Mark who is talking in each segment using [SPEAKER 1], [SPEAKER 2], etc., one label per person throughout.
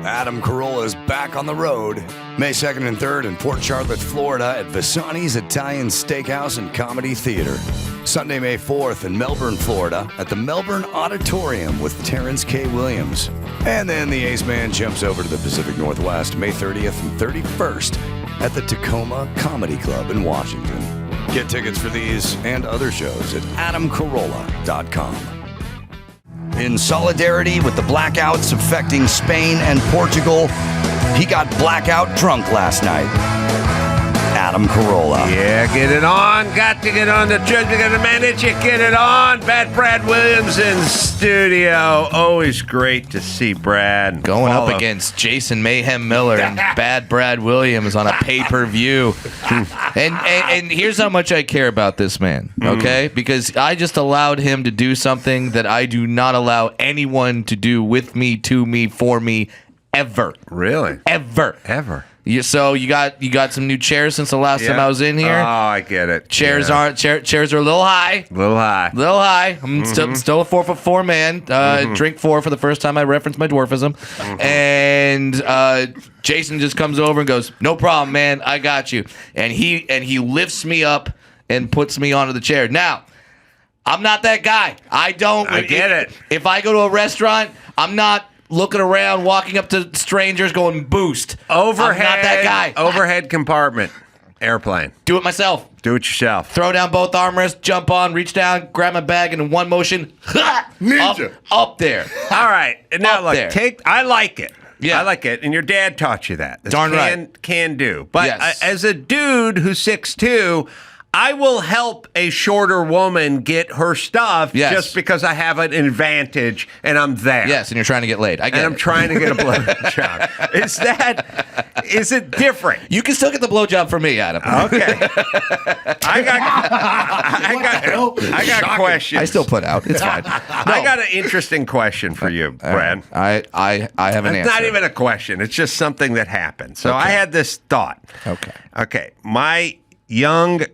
[SPEAKER 1] Adam Carolla is back on the road. May 2nd and 3rd in Port Charlotte, Florida at Visani's Italian Steakhouse and Comedy Theater. Sunday, May 4th in Melbourne, Florida at the Melbourne Auditorium with Terrence K. Williams. And then the Ace Man jumps over to the Pacific Northwest May 30th and 31st at the Tacoma Comedy Club in Washington. Get tickets for these and other shows at adamcarolla.com. In solidarity with the blackouts affecting Spain and Portugal, he got blackout drunk last night. Adam Carolla.
[SPEAKER 2] Yeah, get it on. Got to get on the church. We got to manage it. Get it on. Brad Williams in studio. Always great to see Brad.
[SPEAKER 3] Going up against Jason Mayhem Miller and Bad Brad Williams on a pay-per-view. and here's how much I care about this man, okay? Because I just allowed him to do something that I do not allow anyone to do with me, to me, for me, ever.
[SPEAKER 2] Really?
[SPEAKER 3] Ever. So you got some new chairs since the last time I was in here.
[SPEAKER 2] Oh, I get it.
[SPEAKER 3] Chairs are a little high.
[SPEAKER 2] Little high.
[SPEAKER 3] I'm still a 4'4" man. Drink 4 for the first time I referenced my dwarfism. And Jason just comes over and goes, "No problem, man. I got you." And he lifts me up and puts me onto the chair. Now, I'm not that guy. I get it. If I go to a restaurant, I'm not looking around, walking up to strangers, going boost.
[SPEAKER 2] Overhead.
[SPEAKER 3] I'm not that guy.
[SPEAKER 2] Overhead compartment. Airplane.
[SPEAKER 3] Do it myself.
[SPEAKER 2] Do it yourself.
[SPEAKER 3] Throw down both armrests, jump on, reach down, grab my bag, and in one motion,
[SPEAKER 4] ninja.
[SPEAKER 3] Up there.
[SPEAKER 2] All right. Now, look,
[SPEAKER 3] there.
[SPEAKER 2] I like it.
[SPEAKER 3] Yeah.
[SPEAKER 2] I like it. And your dad taught you that. This
[SPEAKER 3] Darn right.
[SPEAKER 2] Can do. But
[SPEAKER 3] Yes.
[SPEAKER 2] As a dude who's 6'2", I will help a shorter woman get her stuff just because I have an advantage and I'm there.
[SPEAKER 3] Yes, and you're trying to get laid. I get it.
[SPEAKER 2] I'm trying to get a blowjob. Is it different?
[SPEAKER 3] You can still get the blowjob from me, Adam.
[SPEAKER 2] Okay. I got questions.
[SPEAKER 3] I still put out. It's fine.
[SPEAKER 2] I got an interesting question for you, Brad.
[SPEAKER 3] I have an
[SPEAKER 2] It's
[SPEAKER 3] answer.
[SPEAKER 2] not even a question. It's just something that happened. So I had this thought. Okay. My young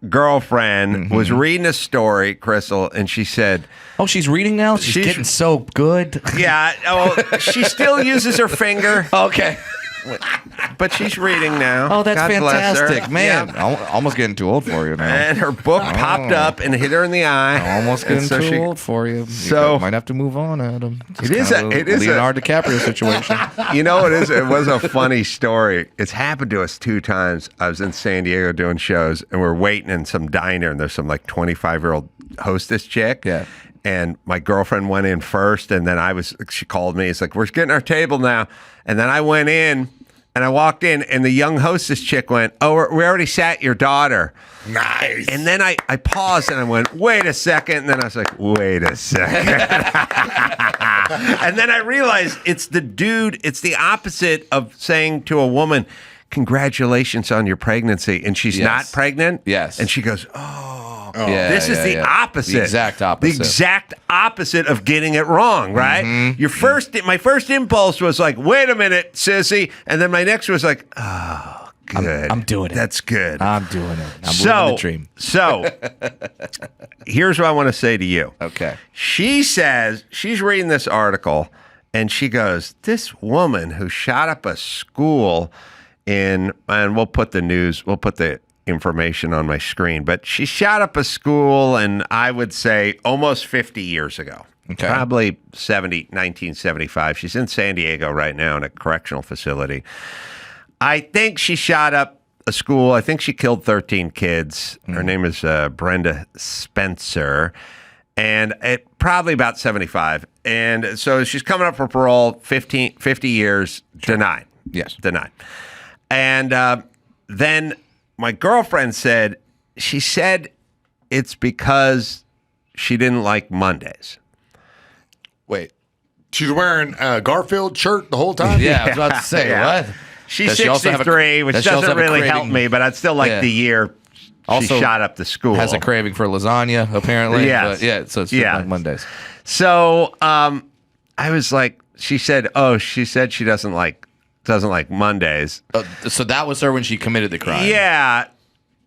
[SPEAKER 2] girlfriend was reading a story, Crystal, and she said,
[SPEAKER 3] "Oh, she's reading now? She's getting so good."
[SPEAKER 2] Yeah. Oh, she still uses her finger.
[SPEAKER 3] Okay.
[SPEAKER 2] But she's reading now.
[SPEAKER 3] Oh, that's
[SPEAKER 2] God bless her.
[SPEAKER 3] fantastic. Man,
[SPEAKER 2] Yeah.
[SPEAKER 3] almost getting too old for you now.
[SPEAKER 2] And her book popped up and hit her in the eye.
[SPEAKER 3] Almost getting too old for you.
[SPEAKER 2] So
[SPEAKER 3] might have to move on, Adam.
[SPEAKER 2] It is a
[SPEAKER 3] Leonardo DiCaprio situation.
[SPEAKER 2] You know what it is? It was a funny story. It's happened to us 2 times. I was in San Diego doing shows, and we're waiting in some diner, and there's some like 25-year-old hostess chick.
[SPEAKER 3] Yeah.
[SPEAKER 2] And my girlfriend went in first, and then she called me. It's like, "We're getting our table now." And then I went in, and I walked in, and the young hostess chick went, "Oh, we already sat your daughter."
[SPEAKER 4] Nice.
[SPEAKER 2] And then I paused, and I went, "Wait a second." And then I was like, "Wait a second." And then I realized it's the opposite of saying to a woman, "Congratulations on your pregnancy," and she's not pregnant.
[SPEAKER 3] Yes.
[SPEAKER 2] And she goes, "Oh."
[SPEAKER 3] Yeah,
[SPEAKER 2] This is the opposite.
[SPEAKER 3] The exact opposite.
[SPEAKER 2] The exact opposite of getting it wrong, right? My first impulse was like, "Wait a minute, sissy," and then my next was like, "Oh, good.
[SPEAKER 3] I'm doing it.
[SPEAKER 2] That's good.
[SPEAKER 3] I'm doing it. I'm living the dream."
[SPEAKER 2] So, here's what I want to say to you.
[SPEAKER 3] Okay.
[SPEAKER 2] She says she's reading this article, and she goes, "This woman who shot up a school and we'll put the information on my screen, but she shot up a school, and I would say almost 50 years ago.
[SPEAKER 3] Okay.
[SPEAKER 2] Probably 1975. She's in San Diego right now in a correctional facility. I think she shot up a school. I think she killed 13 kids. Her name is Brenda Spencer, and probably about 75. And so she's coming up for parole, 50 years, denied.
[SPEAKER 3] Yes.
[SPEAKER 2] Denied. And then my girlfriend said it's because she didn't like Mondays.
[SPEAKER 4] Wait, she's wearing a Garfield shirt the whole time?
[SPEAKER 3] Yeah, I was about to say, what?
[SPEAKER 2] She's
[SPEAKER 3] Does she also have
[SPEAKER 2] 63, which doesn't really help me, but I'd still like the year she shot up the school.
[SPEAKER 3] Has a craving for lasagna, apparently.
[SPEAKER 2] Yes.
[SPEAKER 3] But so it's just like Mondays.
[SPEAKER 2] So I was like, she said she doesn't like Mondays.
[SPEAKER 3] So that was her when she committed the crime.
[SPEAKER 2] Yeah.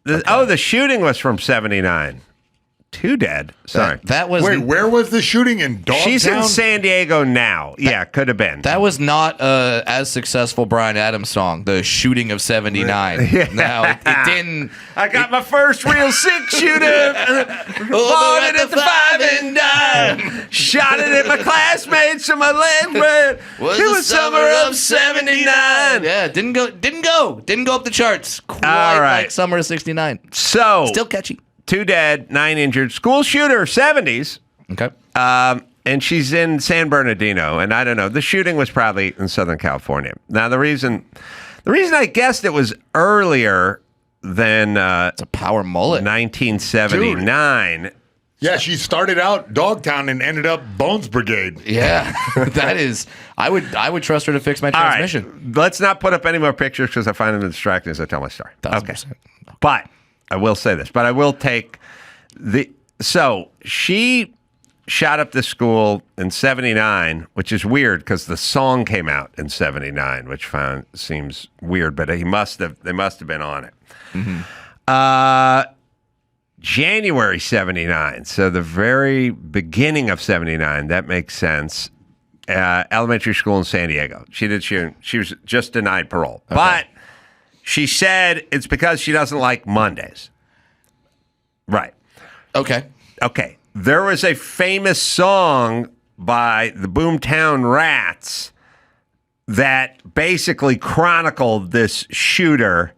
[SPEAKER 2] The shooting was from 79. 2 dead. Sorry.
[SPEAKER 3] That was
[SPEAKER 4] Wait, where was the shooting in Dogtown?
[SPEAKER 2] She's in San Diego now. Yeah, could have been.
[SPEAKER 3] That was not as successful Bryan Adams song, The Shooting of 79.
[SPEAKER 2] Yeah.
[SPEAKER 3] No, it didn't.
[SPEAKER 2] I got my first real six shooter. Bought it at the 5 and dime. Shot it at my classmates so my leg red. It was summer of 79.
[SPEAKER 3] Yeah, didn't go up the charts. Quite
[SPEAKER 2] All right.
[SPEAKER 3] like summer of 69.
[SPEAKER 2] So
[SPEAKER 3] Still catchy.
[SPEAKER 2] 2 dead, 9 injured. School shooter, 70s.
[SPEAKER 3] Okay.
[SPEAKER 2] And she's in San Bernardino. And I don't know. The shooting was probably in Southern California. Now, the reason I guessed it was earlier than
[SPEAKER 3] It's a power mullet.
[SPEAKER 2] 1979.
[SPEAKER 4] Yeah, she started out Dogtown and ended up Bones Brigade.
[SPEAKER 3] Yeah, that is. I would trust her to fix my
[SPEAKER 2] All right.
[SPEAKER 3] transmission.
[SPEAKER 2] Let's not put up any more pictures because I find them distracting as I tell my story.
[SPEAKER 3] 1000%.
[SPEAKER 2] But I will say this, but I will take so she shot up the school in 79, which is weird because the song came out in 79, which seems weird, but they must have been on it. Mm-hmm. January 79, so the very beginning of 79, that makes sense. Elementary school in San Diego. She was just denied parole. Okay. But she said it's because she doesn't like Mondays. Right.
[SPEAKER 3] Okay.
[SPEAKER 2] There was a famous song by the Boomtown Rats that basically chronicled this shooter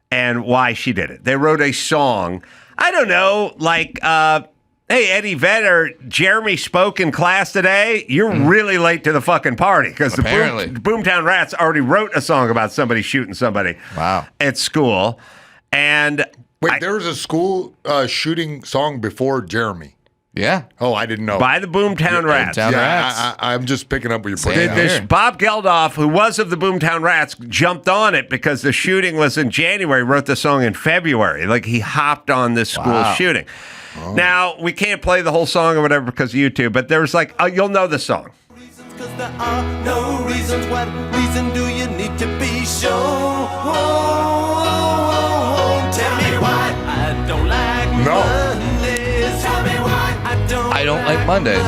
[SPEAKER 2] and why she did it. They wrote a song. I don't know, like, hey, Eddie Vedder, Jeremy spoke in class today. You're really late to the fucking party because the Boomtown Rats already wrote a song about somebody shooting somebody at school. And
[SPEAKER 4] wait, there was a school shooting song before Jeremy.
[SPEAKER 3] Yeah.
[SPEAKER 4] Oh, I didn't know.
[SPEAKER 2] By the Boomtown Rats.
[SPEAKER 3] Boomtown Rats.
[SPEAKER 4] I'm just picking up what you're putting down.
[SPEAKER 2] This Bob Geldof, who was of the Boomtown Rats, jumped on it because the shooting was in January, wrote the song in February. Like, he hopped on this school shooting. Oh. Now, we can't play the whole song or whatever because of YouTube, but there's like, you'll know the song.
[SPEAKER 5] Because there are no reasons. What reason do you need to be shown? Tell me why I don't like Mondays. Tell me why I don't like
[SPEAKER 3] Mondays.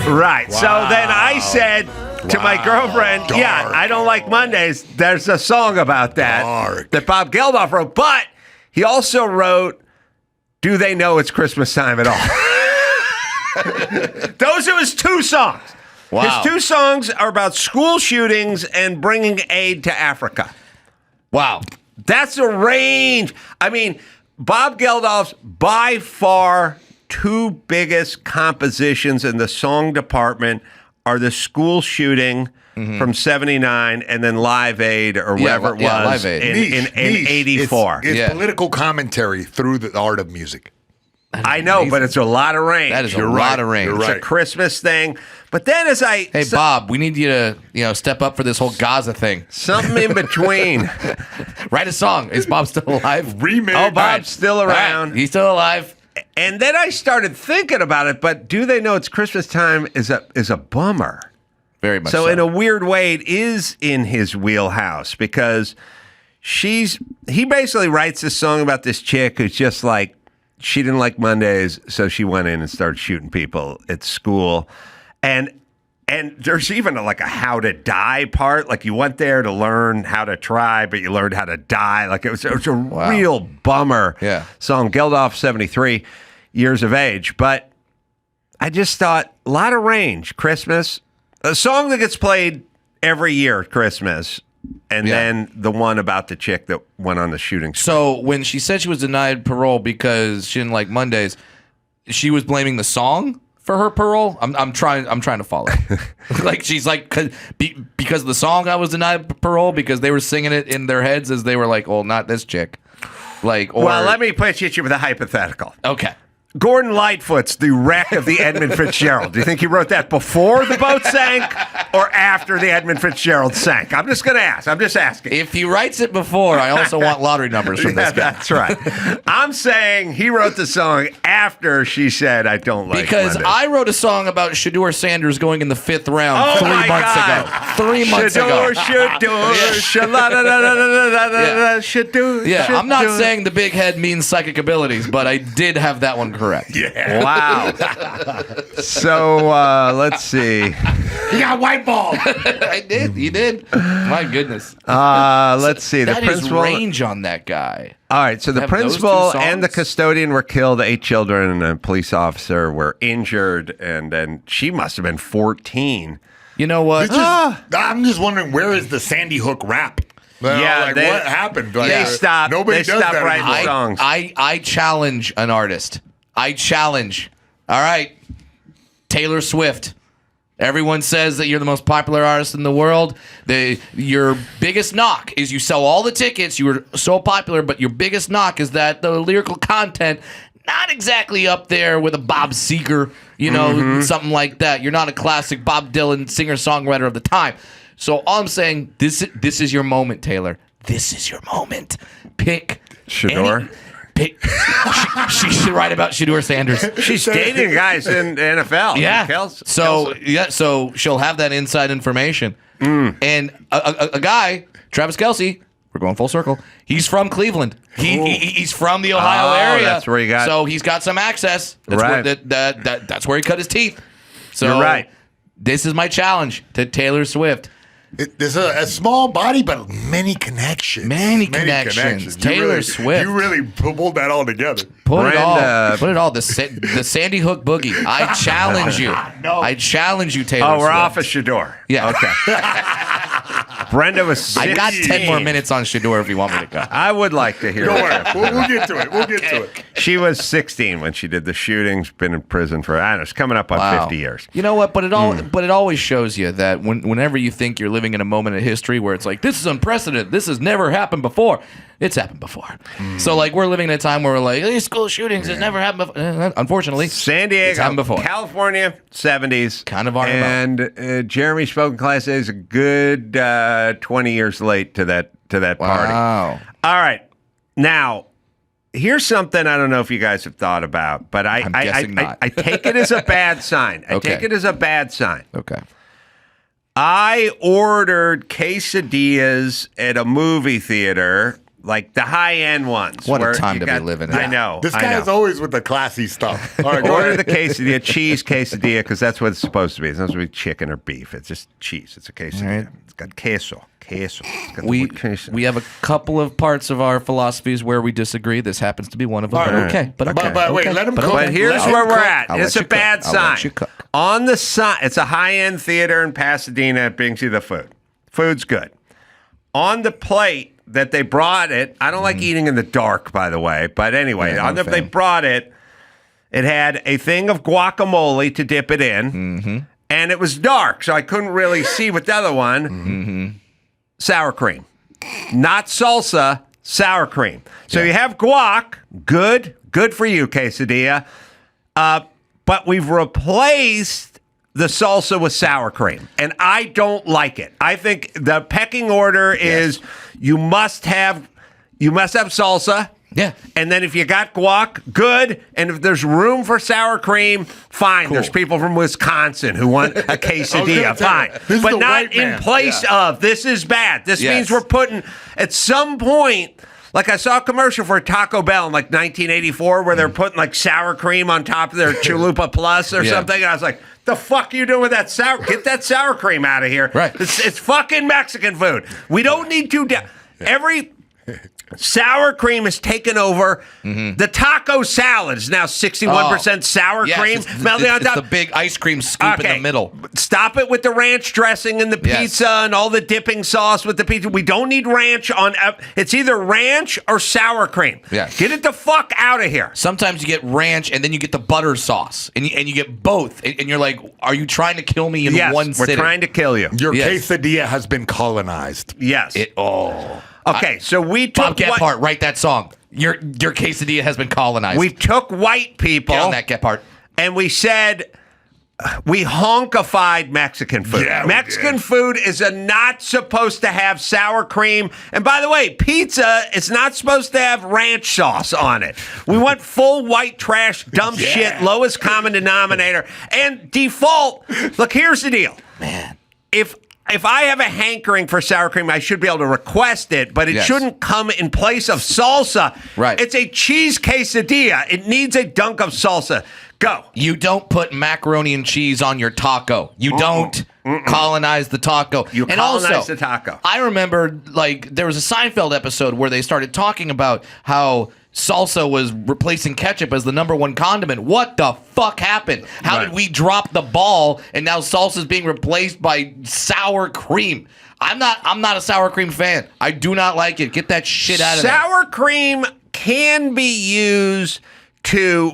[SPEAKER 2] Right. Wow. So then I said to my girlfriend, yeah, I don't like Mondays. There's a song about that that Bob Geldof wrote, but he also wrote, Do They Know It's Christmas Time at All? Those are his 2 songs.
[SPEAKER 3] Wow.
[SPEAKER 2] His 2 songs are about school shootings and bringing aid to Africa.
[SPEAKER 3] Wow.
[SPEAKER 2] That's a range. I mean, Bob Geldof's by far 2 biggest compositions in the song department are the school shooting from 79 and then Live Aid or whatever it was in 84.
[SPEAKER 4] It's political commentary through the art of music.
[SPEAKER 2] I know, but it's a lot of range.
[SPEAKER 3] That is a lot of range.
[SPEAKER 2] It's a Christmas thing. But then as I...
[SPEAKER 3] Hey, Bob, we need you to step up for this whole Gaza thing.
[SPEAKER 2] Something in between.
[SPEAKER 3] Write a song. Is Bob still alive?
[SPEAKER 4] Remake.
[SPEAKER 2] Oh, Bob's still around.
[SPEAKER 3] Right. He's still alive.
[SPEAKER 2] And then I started thinking about it, but Do They Know It's Christmas Time is a bummer.
[SPEAKER 3] Very much so.
[SPEAKER 2] So in a weird way, it is in his wheelhouse because he basically writes this song about this chick who's just like, she didn't like Mondays, so she went in and started shooting people at school. And there's even a how to die part. Like, you went there to learn how to try, but you learned how to die. Like, it was a real bummer song. Geldof, 73 years of age. But I just thought, a lot of range. Christmas, a song that gets played every year at Christmas. And then the one about the chick that went on the shooting spree.
[SPEAKER 3] So when she said she was denied parole because she didn't like Mondays, she was blaming the song for her parole. I'm trying to follow. Like, she's like, because of the song I was denied parole because they were singing it in their heads as they were like, well, not this chick. Like,
[SPEAKER 2] well, let me put you with a hypothetical.
[SPEAKER 3] Okay.
[SPEAKER 2] Gordon Lightfoot's The Wreck of the Edmund Fitzgerald. Do you think he wrote that before the boat sank or after the Edmund Fitzgerald sank? I'm just going to ask. I'm just asking.
[SPEAKER 3] If he writes it before, I also want lottery numbers from this guy.
[SPEAKER 2] That's right. I'm saying he wrote the song after she said, I don't like
[SPEAKER 3] Because
[SPEAKER 2] Monday.
[SPEAKER 3] I wrote a song about Shedeur Sanders going in the 5th round 3 months ago. 3 months ago.
[SPEAKER 2] Shedeur.
[SPEAKER 3] Yeah, I'm not saying the big head means psychic abilities, but I did have that one correct.
[SPEAKER 4] Yeah.
[SPEAKER 2] Wow. So let's see.
[SPEAKER 4] You got white ball.
[SPEAKER 3] I did. You did. My goodness.
[SPEAKER 2] Let's see. The
[SPEAKER 3] That is
[SPEAKER 2] principal.
[SPEAKER 3] range on that guy.
[SPEAKER 2] All right. So the
[SPEAKER 3] Have those
[SPEAKER 2] principal
[SPEAKER 3] two
[SPEAKER 2] and the
[SPEAKER 3] songs?
[SPEAKER 2] custodian were killed. 8 children and a police officer were injured. And then she must have been 14.
[SPEAKER 3] You know what?
[SPEAKER 4] I'm just wondering, where is the Sandy Hook rap?
[SPEAKER 2] Yeah,
[SPEAKER 4] like,
[SPEAKER 2] they-
[SPEAKER 4] what happened? Like,
[SPEAKER 2] they stopped.
[SPEAKER 4] Nobody
[SPEAKER 2] They
[SPEAKER 4] does
[SPEAKER 2] stopped
[SPEAKER 4] that
[SPEAKER 2] writing
[SPEAKER 4] anymore.
[SPEAKER 2] songs.
[SPEAKER 3] I challenge an artist. I challenge. All right. Taylor Swift. Everyone says that you're the most popular artist in the world. Your biggest knock is you sell all the tickets. You were so popular, but your biggest knock is that the lyrical content not exactly up there with a Bob Seger, something like that. You're not a classic Bob Dylan singer-songwriter of the time. So all I'm saying, this is your moment, Taylor. This is your moment. Pick
[SPEAKER 2] Shedeur?
[SPEAKER 3] She should write about Shedeur Sanders.
[SPEAKER 2] She's dating guys in the NFL.
[SPEAKER 3] Yeah.
[SPEAKER 2] Kelsey.
[SPEAKER 3] So she'll have that inside information. And a guy, Travis Kelce, we're going full circle. He's from Cleveland. He's from the Ohio area.
[SPEAKER 2] That's where he got.
[SPEAKER 3] So he's got some access. That's
[SPEAKER 2] Right.
[SPEAKER 3] Where, that's where he cut his teeth. So
[SPEAKER 2] You're right.
[SPEAKER 3] This is my challenge to Taylor Swift.
[SPEAKER 4] There's a small body, but many connections.
[SPEAKER 3] Many connections. Taylor Swift.
[SPEAKER 4] You really pulled that all together.
[SPEAKER 3] Put it
[SPEAKER 2] Brenda-
[SPEAKER 3] all. The Sandy Hook Boogie. I challenge you. I challenge you, Taylor
[SPEAKER 2] Oh, we're
[SPEAKER 3] Swift.
[SPEAKER 2] off of Shedeur.
[SPEAKER 3] Yeah.
[SPEAKER 2] Okay. Brenda was 16.
[SPEAKER 3] I got 10 more minutes on Shedeur if you want me to go.
[SPEAKER 2] I would like to hear
[SPEAKER 4] Don't
[SPEAKER 2] that.
[SPEAKER 4] worry. We'll get to it. We'll get to it.
[SPEAKER 2] She was 16 when she did the shootings, been in prison for, I don't know, it's coming up on 50 years.
[SPEAKER 3] You know what? But it always shows you that whenever you think you're living in a moment of history where it's like, this is unprecedented, this has never happened before. It's happened before. So like we're living in a time where we're like, these school shootings has never happened before. Unfortunately,
[SPEAKER 2] San
[SPEAKER 3] it's happened
[SPEAKER 2] Diego,
[SPEAKER 3] before.
[SPEAKER 2] California, 70s.
[SPEAKER 3] Kind of our
[SPEAKER 2] And Jeremy spoke in class is a good 20 years late to that party.
[SPEAKER 3] Wow.
[SPEAKER 2] All right. Now, here's something I don't know if you guys have thought about, but I
[SPEAKER 3] guessing not.
[SPEAKER 2] I take it as a bad sign. I
[SPEAKER 3] Okay.
[SPEAKER 2] take it as a bad sign.
[SPEAKER 3] Okay.
[SPEAKER 2] I ordered quesadillas at a movie theater, like the high-end ones.
[SPEAKER 3] What a
[SPEAKER 2] where
[SPEAKER 3] time
[SPEAKER 2] you
[SPEAKER 3] to be living in.
[SPEAKER 2] I know.
[SPEAKER 4] This
[SPEAKER 2] I
[SPEAKER 4] guy
[SPEAKER 2] know.
[SPEAKER 4] is always with the classy stuff. All right, go
[SPEAKER 2] Order
[SPEAKER 4] ahead.
[SPEAKER 2] the quesadilla, cheese quesadilla, because that's what it's supposed to be. It's not supposed to be chicken or beef. It's just cheese. It's a quesadilla.
[SPEAKER 3] All right.
[SPEAKER 2] It's got queso. It's got the
[SPEAKER 3] We
[SPEAKER 2] word queso.
[SPEAKER 3] have a couple of parts of our philosophies where we disagree. This happens to be one of them.
[SPEAKER 4] All
[SPEAKER 3] But
[SPEAKER 4] right.
[SPEAKER 3] okay. But okay.
[SPEAKER 4] But wait,
[SPEAKER 3] okay.
[SPEAKER 4] let him
[SPEAKER 3] But
[SPEAKER 4] cook.
[SPEAKER 3] okay.
[SPEAKER 2] But here's
[SPEAKER 4] Let
[SPEAKER 2] where
[SPEAKER 4] him
[SPEAKER 2] we're
[SPEAKER 4] cook.
[SPEAKER 2] at.
[SPEAKER 3] I'll
[SPEAKER 2] It's
[SPEAKER 3] let
[SPEAKER 2] a
[SPEAKER 3] you
[SPEAKER 2] bad
[SPEAKER 3] cook. I'll let
[SPEAKER 2] sign.
[SPEAKER 3] you cook.
[SPEAKER 2] On the sign, it's a high-end theater in Pasadena. It brings you the food. Food's good. On the plate that they brought it, I don't like eating in the dark, by the way. But anyway,
[SPEAKER 3] Yeah, no
[SPEAKER 2] they
[SPEAKER 3] fan.
[SPEAKER 2] brought it. It had a thing of guacamole to dip it in, and it was dark, so I couldn't really see with the other one. Sour cream, not salsa. Sour cream. So you have guac. Good for you, quesadilla. But we've replaced the salsa with sour cream, and I don't like it. I think the pecking order is you must have salsa.
[SPEAKER 3] Yeah.
[SPEAKER 2] And then if you got guac, good. And if there's room for sour cream, fine. There's people from Wisconsin who want a quesadilla, fine.
[SPEAKER 4] This is
[SPEAKER 2] But
[SPEAKER 4] the
[SPEAKER 2] not
[SPEAKER 4] white
[SPEAKER 2] in
[SPEAKER 4] man.
[SPEAKER 2] place of, this is bad. This
[SPEAKER 3] Yes.
[SPEAKER 2] means we're putting, at some point, like I saw a commercial for Taco Bell in like 1984 where they're putting like sour cream on top of their Chalupa Plus or
[SPEAKER 3] Yeah.
[SPEAKER 2] something. And I was like, the fuck are you doing with that sour? Get that sour cream out of here.
[SPEAKER 3] Right.
[SPEAKER 2] It's fucking Mexican food. We don't need to. Every sour cream has taken over. The taco salad is now 61% sour
[SPEAKER 3] Yes,
[SPEAKER 2] cream.
[SPEAKER 3] It's,
[SPEAKER 2] melting on
[SPEAKER 3] it's
[SPEAKER 2] top.
[SPEAKER 3] the big ice cream scoop in the middle.
[SPEAKER 2] Stop it with the ranch dressing and the
[SPEAKER 3] Yes.
[SPEAKER 2] pizza and all the dipping sauce with the pizza. We don't need ranch on. It's either ranch or sour cream.
[SPEAKER 3] Yeah.
[SPEAKER 2] Get it the fuck out of here.
[SPEAKER 3] Sometimes you get ranch and then you get the butter sauce, and you get both, and you're like, "Are you trying to kill me in
[SPEAKER 2] Yes,
[SPEAKER 3] one
[SPEAKER 2] we're
[SPEAKER 3] sitting?"
[SPEAKER 2] trying to kill you.
[SPEAKER 4] Your
[SPEAKER 3] Yes.
[SPEAKER 4] quesadilla has been colonized.
[SPEAKER 2] Yes.
[SPEAKER 3] Oh,
[SPEAKER 2] Okay, so we
[SPEAKER 3] Bob
[SPEAKER 2] took
[SPEAKER 3] Gephardt, write that song. Your quesadilla has been colonized.
[SPEAKER 2] we took white people
[SPEAKER 3] Get on that Gephardt.
[SPEAKER 2] and we said, we honkified Mexican food.
[SPEAKER 4] Yeah, we
[SPEAKER 2] Mexican
[SPEAKER 4] did.
[SPEAKER 2] food is not supposed to have sour cream. And by the way, pizza is not supposed to have ranch sauce on it. We want full white trash, dumb shit, lowest common denominator. And default, look, here's the deal.
[SPEAKER 3] Man.
[SPEAKER 2] If I have a hankering for sour cream, I should be able to request it, but it shouldn't come in place of salsa.
[SPEAKER 3] Right.
[SPEAKER 2] It's a cheese quesadilla. It needs a dunk of salsa. Go.
[SPEAKER 3] You don't put macaroni and cheese on your taco. You don't colonize the taco.
[SPEAKER 2] You
[SPEAKER 3] and
[SPEAKER 2] colonize
[SPEAKER 3] also,
[SPEAKER 2] the taco.
[SPEAKER 3] I remember, like, there was a Seinfeld episode where they started talking about how salsa was replacing ketchup as the number one condiment. What the fuck happened? How did we drop the ball and now salsa is being replaced by sour cream? I'm not a sour cream fan. I do not like it. Get that shit out of there.
[SPEAKER 2] Sour cream can be used to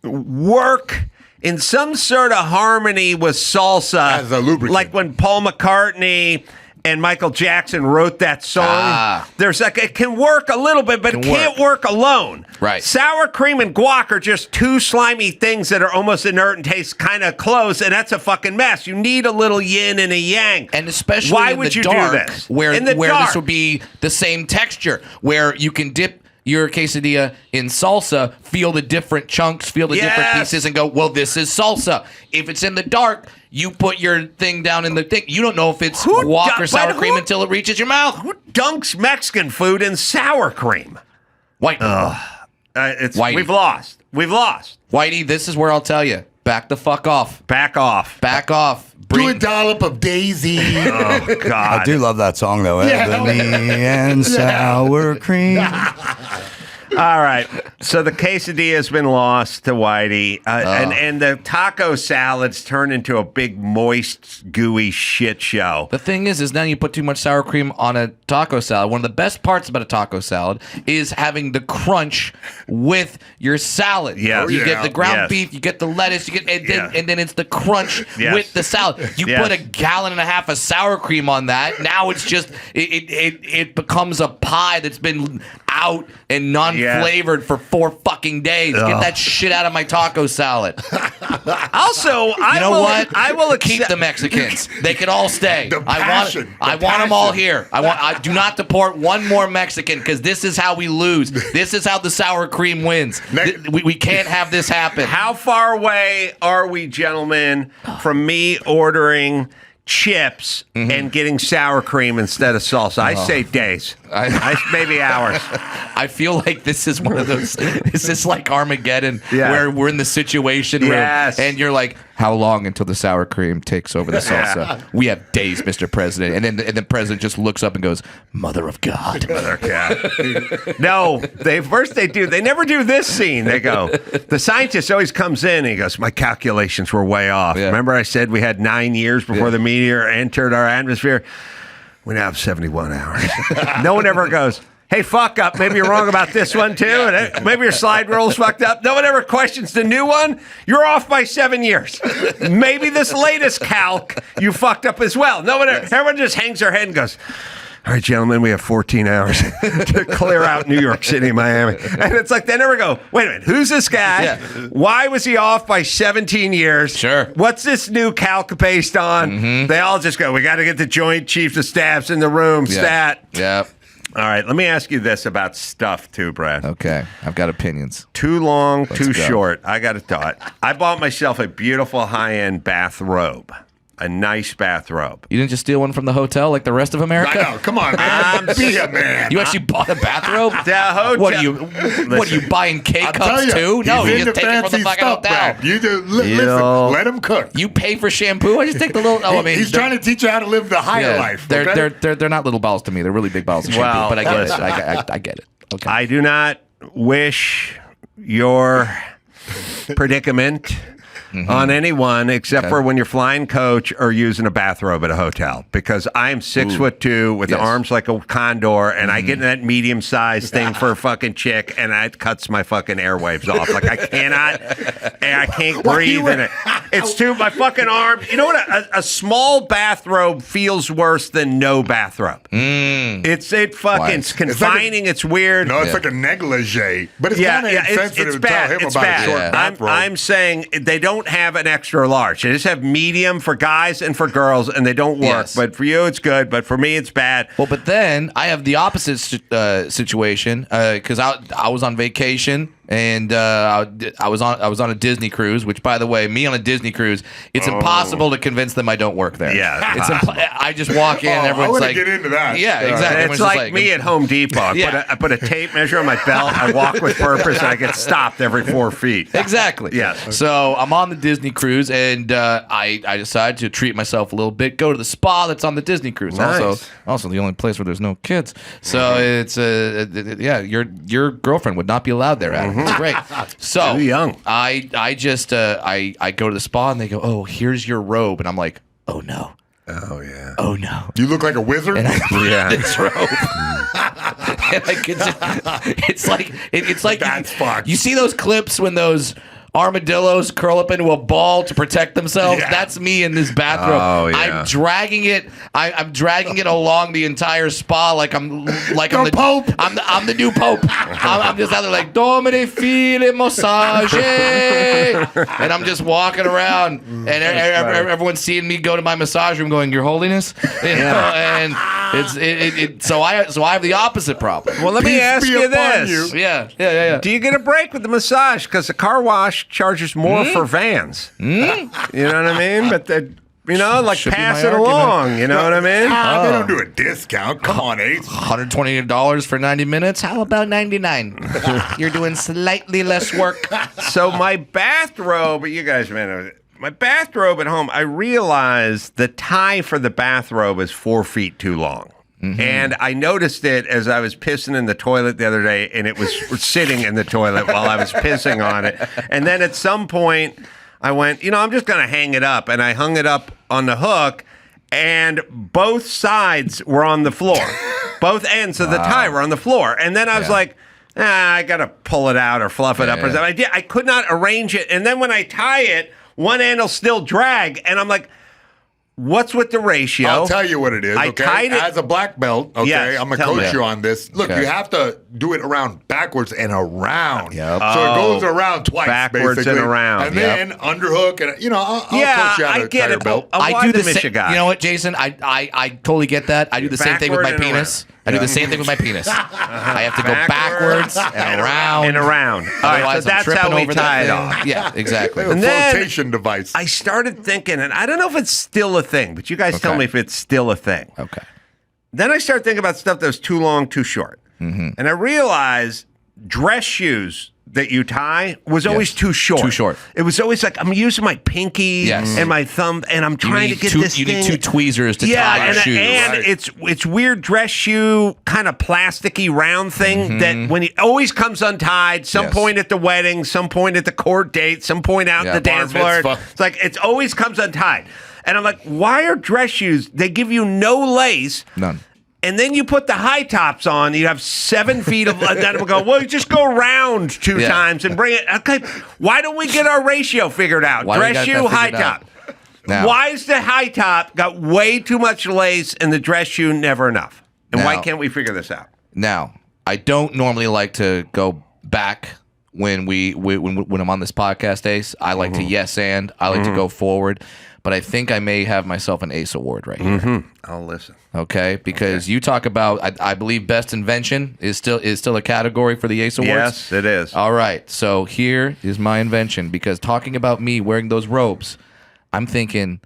[SPEAKER 2] work in some sort of harmony with salsa.
[SPEAKER 4] As a lubricant.
[SPEAKER 2] Like when Paul McCartney and Michael Jackson wrote that song. There's like, it can work a little bit, but it can't work alone.
[SPEAKER 3] Right.
[SPEAKER 2] Sour cream and guac are just two slimy things that are almost inert and taste kind of close, and that's a fucking mess. You need a little yin and a yang.
[SPEAKER 3] And especially
[SPEAKER 2] why
[SPEAKER 3] in
[SPEAKER 2] would
[SPEAKER 3] the
[SPEAKER 2] you
[SPEAKER 3] dark,
[SPEAKER 2] do this?
[SPEAKER 3] where
[SPEAKER 2] in the
[SPEAKER 3] where
[SPEAKER 2] dark.
[SPEAKER 3] this would be the same texture, where you can dip your quesadilla in salsa, feel the different chunks, feel the different pieces, and go, well, this is salsa. If it's in the dark, you put your thing down in the thing. You don't know if it's guac or sour cream until it reaches your mouth.
[SPEAKER 2] Who dunks Mexican food in sour cream?
[SPEAKER 3] White. Whitey.
[SPEAKER 2] We've lost. We've lost.
[SPEAKER 3] Whitey, this is where I'll tell you. Back the fuck off.
[SPEAKER 2] Back off.
[SPEAKER 3] Back off.
[SPEAKER 4] Do a dollop of Daisy.
[SPEAKER 2] Oh, God.
[SPEAKER 1] I do love that song, though. Ebony and sour cream.
[SPEAKER 2] All right. So the quesadilla has been lost to Whitey. And the taco salads turn into a big, moist, gooey shit show.
[SPEAKER 3] The thing is now you put too much sour cream on a taco salad. One of the best parts about a taco salad is having the crunch with your salad.
[SPEAKER 2] Yes.
[SPEAKER 3] You get the ground
[SPEAKER 2] Yes.
[SPEAKER 3] beef, you get the lettuce, you get and then it's the crunch
[SPEAKER 2] Yes.
[SPEAKER 3] with the salad. You
[SPEAKER 2] Yes.
[SPEAKER 3] put a gallon and a half of sour cream on that. Now it's just it becomes a pie that's been out and non-flavored for 4 fucking days. Get that shit out of my taco salad.
[SPEAKER 2] Also, I will
[SPEAKER 3] Keep the Mexicans. They can all stay.
[SPEAKER 4] The
[SPEAKER 3] I
[SPEAKER 4] passion,
[SPEAKER 3] want
[SPEAKER 4] the
[SPEAKER 3] them all
[SPEAKER 4] passion.
[SPEAKER 3] here. I do not deport one more Mexican because this is how we lose. This is how the sour cream wins. We can't have this happen.
[SPEAKER 2] How far away are we, gentlemen, from me ordering chips and getting sour cream instead of salsa? I say days. Maybe hours.
[SPEAKER 3] I feel like this is one of those. This is like Armageddon,
[SPEAKER 2] Yeah.
[SPEAKER 3] where we're in the situation room,
[SPEAKER 2] Yes.
[SPEAKER 3] and you're like, "How long until the sour cream takes over the salsa?" We have days, Mr. President, and then the president just looks up and goes, "Mother of God."
[SPEAKER 2] No, they never do this scene. They go, the scientist always comes in and he goes, my calculations were way off.
[SPEAKER 3] Yeah.
[SPEAKER 2] Remember I said we had 9 years before the meteor entered our atmosphere? We now have 71 hours. No one ever goes, hey, fuck up. Maybe you're wrong about this one, too. And maybe your slide rule's fucked up. No one ever questions the new one. You're off by 7 years. Maybe this latest calc you fucked up as well. No one everyone just hangs their head and goes, all right, gentlemen, we have 14 hours to clear out New York City, Miami. And it's like, they never go, wait a minute, who's this guy?
[SPEAKER 3] Yeah.
[SPEAKER 2] Why was he off by 17 years?
[SPEAKER 3] Sure.
[SPEAKER 2] What's this new calc based on? They all just go, we got to get the Joint Chiefs of Staffs in the room, stat.
[SPEAKER 3] Yeah.
[SPEAKER 2] All right, let me ask you this about stuff, too, Brad.
[SPEAKER 3] Okay, I've got opinions.
[SPEAKER 2] Too long, too
[SPEAKER 3] go.
[SPEAKER 2] short. I got a thought. I bought myself a beautiful high-end bathrobe. A nice bathrobe.
[SPEAKER 3] You didn't just steal one from the hotel like the rest of America?
[SPEAKER 4] I know. Come on, man. Be a man.
[SPEAKER 3] You actually bought a bathrobe?
[SPEAKER 2] The hotel.
[SPEAKER 3] What are you buying K-cups
[SPEAKER 4] tell
[SPEAKER 3] too? No,
[SPEAKER 4] he's
[SPEAKER 3] you
[SPEAKER 4] into
[SPEAKER 3] just take it from the
[SPEAKER 4] fancy
[SPEAKER 3] fucking
[SPEAKER 4] stuff,
[SPEAKER 3] hotel.
[SPEAKER 4] Brad. You do, listen, let him cook.
[SPEAKER 3] You pay for shampoo? I just take the little. Oh, I mean,
[SPEAKER 4] He's trying to teach you how to live the higher life. Okay?
[SPEAKER 3] They're not little balls to me. They're really big balls of shampoo.
[SPEAKER 2] Well,
[SPEAKER 3] But I get
[SPEAKER 2] listen.
[SPEAKER 3] it. I get it. Okay.
[SPEAKER 2] I do not wish your predicament on anyone except for when you're flying coach or using a bathrobe at a hotel, because I'm 6'2" with the arms like a condor, and I get in that medium sized thing for a fucking chick, and it cuts my fucking airwaves off. Like I can't breathe in it. It's too my fucking arm. You know what? A small bathrobe feels worse than no bathrobe. It's confining. It's weird.
[SPEAKER 4] No, it's like a negligee, but it's kind of insensitive
[SPEAKER 2] it's
[SPEAKER 4] to
[SPEAKER 2] bad.
[SPEAKER 4] tell him
[SPEAKER 2] It's
[SPEAKER 4] about
[SPEAKER 2] bad.
[SPEAKER 4] a short bathrobe.
[SPEAKER 2] I'm saying they don't don't have an extra large. They just have medium for guys and for girls, and they don't work.
[SPEAKER 3] Yes.
[SPEAKER 2] But for you, it's good. But for me, it's bad.
[SPEAKER 3] Well, but then I have the opposite situation because I was on vacation and I was on a Disney cruise. Which, by the way, me on a Disney cruise, it's impossible to convince them I don't work there.
[SPEAKER 2] Yeah,
[SPEAKER 3] it's I just walk in. and everyone's
[SPEAKER 4] I
[SPEAKER 3] like,
[SPEAKER 4] get into that.
[SPEAKER 3] Yeah, exactly.
[SPEAKER 2] It's
[SPEAKER 3] Everyone's just
[SPEAKER 2] like me at Home Depot. I put a tape measure on my belt. I walk with purpose, and I get stopped every 4 feet.
[SPEAKER 3] Exactly.
[SPEAKER 2] Yes.
[SPEAKER 3] So I'm on the Disney cruise, and I decided to treat myself a little bit. Go to the spa that's on the Disney cruise.
[SPEAKER 2] Nice.
[SPEAKER 3] Also the only place where there's no kids. So it's your girlfriend would not be allowed there. Adam. It's great. So
[SPEAKER 2] Too young.
[SPEAKER 3] I just I go to the spa, and they go, "Oh, here's your robe," and I'm like, "Oh no."
[SPEAKER 2] Oh yeah.
[SPEAKER 3] Oh no!
[SPEAKER 4] You look like a wizard.
[SPEAKER 3] And I put
[SPEAKER 2] Yeah.
[SPEAKER 3] this robe. And I could just, it's like
[SPEAKER 4] That's fucked.
[SPEAKER 3] you see those clips when those armadillos curl up into a ball to protect themselves.
[SPEAKER 4] Yeah.
[SPEAKER 3] That's me in this bathrobe.
[SPEAKER 2] Oh, yeah.
[SPEAKER 3] I'm dragging it. I'm dragging it along the entire spa like I'm the
[SPEAKER 4] Pope.
[SPEAKER 3] I'm the new pope. I'm just out there like Domine file massage, and I'm just walking around, and everyone's seeing me go to my massage room, going, "Your Holiness," you know, and it's so I have the opposite problem.
[SPEAKER 2] Well, let me
[SPEAKER 4] Peace
[SPEAKER 2] ask
[SPEAKER 4] be
[SPEAKER 2] you
[SPEAKER 4] upon
[SPEAKER 2] this.
[SPEAKER 4] you.
[SPEAKER 3] Yeah.
[SPEAKER 2] Do you get a break with the massage? Because the car wash charges more for vans. You know what I mean? But
[SPEAKER 3] Should be
[SPEAKER 2] pass
[SPEAKER 3] my
[SPEAKER 2] it
[SPEAKER 3] argument.
[SPEAKER 2] along. You know what I mean?
[SPEAKER 4] They don't do a discount. Come on, Ace.
[SPEAKER 3] $120 for 90 minutes. How about 99? You're doing slightly less work.
[SPEAKER 2] So my bathrobe, you guys, man, my bathrobe at home, I realized the tie for the bathrobe is 4 feet too long. And I noticed it as I was pissing in the toilet the other day, and it was sitting in the toilet while I was pissing on it. And then at some point, I went, I'm just going to hang it up. And I hung it up on the hook, and both sides were on the floor. Both ends of the tie were on the floor. And then I was like, I got to pull it out or fluff it up. Or something. I could not arrange it. And then when I tie it, one end will still drag. And I'm like, what's with the ratio?
[SPEAKER 4] I'll tell you what it is.
[SPEAKER 2] I
[SPEAKER 4] Okay,
[SPEAKER 2] tied it.
[SPEAKER 4] as a black belt. Okay,
[SPEAKER 2] Yes,
[SPEAKER 4] I'm gonna
[SPEAKER 2] tell
[SPEAKER 4] coach
[SPEAKER 2] me.
[SPEAKER 4] you on this. Look,
[SPEAKER 3] Okay.
[SPEAKER 4] you have to do it around backwards and around.
[SPEAKER 3] Yep.
[SPEAKER 4] So it goes around twice,
[SPEAKER 2] Backwards
[SPEAKER 4] basically.
[SPEAKER 2] and around.
[SPEAKER 4] and then underhook, and I'll coach you how to
[SPEAKER 2] I get
[SPEAKER 4] tie your
[SPEAKER 2] it.
[SPEAKER 4] belt.
[SPEAKER 3] I do the
[SPEAKER 2] same.
[SPEAKER 3] same. You know what, Jason? I totally get that. I do the same thing with my
[SPEAKER 2] Backward and
[SPEAKER 3] penis. I do the same thing with my penis. I have to go backwards and around.
[SPEAKER 2] And around. All right,
[SPEAKER 3] Otherwise,
[SPEAKER 2] so
[SPEAKER 3] I'm
[SPEAKER 2] that's how
[SPEAKER 3] tripping
[SPEAKER 2] we
[SPEAKER 3] over
[SPEAKER 2] tie it
[SPEAKER 3] that
[SPEAKER 2] off.
[SPEAKER 3] thing. Yeah, exactly.
[SPEAKER 4] A
[SPEAKER 2] And then-
[SPEAKER 4] flotation device.
[SPEAKER 2] I started thinking, and I don't know if it's still a thing, but you guys tell
[SPEAKER 3] Okay.
[SPEAKER 2] me if it's still a thing.
[SPEAKER 3] Okay.
[SPEAKER 2] Then I started thinking about stuff that was too long, too short. And I realized dress shoes that you tie was always too short.
[SPEAKER 3] Too short.
[SPEAKER 2] It was always like I'm using my pinky
[SPEAKER 3] Yes.
[SPEAKER 2] and my thumb, and I'm trying to get this
[SPEAKER 3] You
[SPEAKER 2] thing.
[SPEAKER 3] need two tweezers to tie your shoes.
[SPEAKER 2] And
[SPEAKER 4] Right.
[SPEAKER 2] it's weird dress shoe kind of plasticky round thing that when it always comes untied, some
[SPEAKER 3] Yes.
[SPEAKER 2] point at the wedding, some point at the court date, some point out in the
[SPEAKER 4] bar
[SPEAKER 2] dance floor.
[SPEAKER 4] mitzvah.
[SPEAKER 2] It's like it always comes untied. And I'm like, why are dress shoes? They give you no lace.
[SPEAKER 3] None.
[SPEAKER 2] And then you put the high tops on. You have 7 feet of. Then we'll go. Well, you just go around two
[SPEAKER 3] Yeah.
[SPEAKER 2] times and bring it. Okay, why don't we get our ratio figured out?
[SPEAKER 3] Why do we
[SPEAKER 2] Dress
[SPEAKER 3] got
[SPEAKER 2] shoe,
[SPEAKER 3] that
[SPEAKER 2] high
[SPEAKER 3] figured out?
[SPEAKER 2] top.
[SPEAKER 3] Now-
[SPEAKER 2] Why is the high top got way too much lace and the dress shoe never enough? And why
[SPEAKER 3] Now-
[SPEAKER 2] can't we figure this out?
[SPEAKER 3] Now, I don't normally like to go back when when I'm on this podcast, Ace. I like to yes and I like to go forward, but I think I may have myself an Ace Award right here.
[SPEAKER 2] I'll listen.
[SPEAKER 3] Okay, because you talk about I believe best invention is still a category for the Ace Awards.
[SPEAKER 2] Yes, it is.
[SPEAKER 3] All right, so here is my invention because talking about me wearing those robes, I'm thinking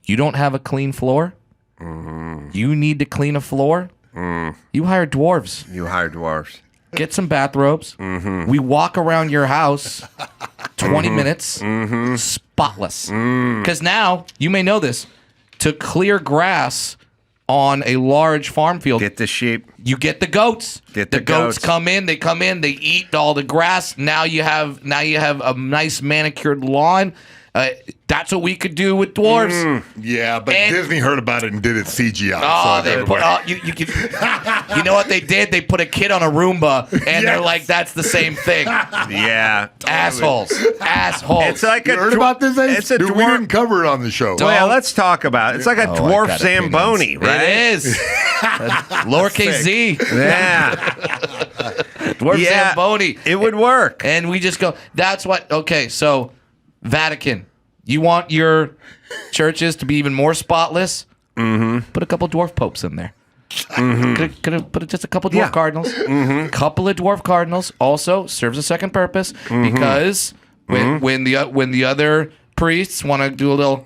[SPEAKER 3] you don't have a clean floor. You need to clean a floor. You hire dwarves.
[SPEAKER 2] You hire dwarfs.
[SPEAKER 3] Get some bathrobes. We walk around your house 20 minutes, spotless. Because now, you may know this, to clear grass on a large farm field,
[SPEAKER 2] Get the sheep.
[SPEAKER 3] you get the goats.
[SPEAKER 2] Get
[SPEAKER 3] the
[SPEAKER 2] the
[SPEAKER 3] goats
[SPEAKER 2] goats.
[SPEAKER 3] come in, they eat all the grass. Now you have a nice manicured lawn. That's what we could do with dwarves.
[SPEAKER 4] Yeah, but
[SPEAKER 3] And-
[SPEAKER 4] Disney heard about it and did it CGI.
[SPEAKER 3] Oh,
[SPEAKER 4] so
[SPEAKER 3] they put you know what they did? They put a kid on a Roomba, and they're
[SPEAKER 4] Yes.
[SPEAKER 3] like, "That's the same thing."
[SPEAKER 2] Yeah.
[SPEAKER 3] Assholes.
[SPEAKER 2] It's like
[SPEAKER 4] You
[SPEAKER 2] a
[SPEAKER 4] heard about this, Ace?
[SPEAKER 2] It's a
[SPEAKER 4] Dude, we
[SPEAKER 2] dwarf.
[SPEAKER 4] didn't cover it on the show.
[SPEAKER 2] Well, let's talk about it. It's like a
[SPEAKER 3] Oh, I
[SPEAKER 2] dwarf
[SPEAKER 3] got
[SPEAKER 2] Zamboni,
[SPEAKER 3] opinions.
[SPEAKER 2] right?
[SPEAKER 3] It is. Lowercase z.
[SPEAKER 2] Yeah.
[SPEAKER 3] Dwarf
[SPEAKER 2] Yeah.
[SPEAKER 3] Zamboni.
[SPEAKER 2] It would work.
[SPEAKER 3] And we just go, that's what, okay, so Vatican. You want your churches to be even more spotless? Mm-hmm. Put a couple dwarf popes in there. Mm-hmm. Could have put just a couple dwarf cardinals. Mm-hmm. Couple of dwarf cardinals also serves a second purpose because when the other priests want to do a little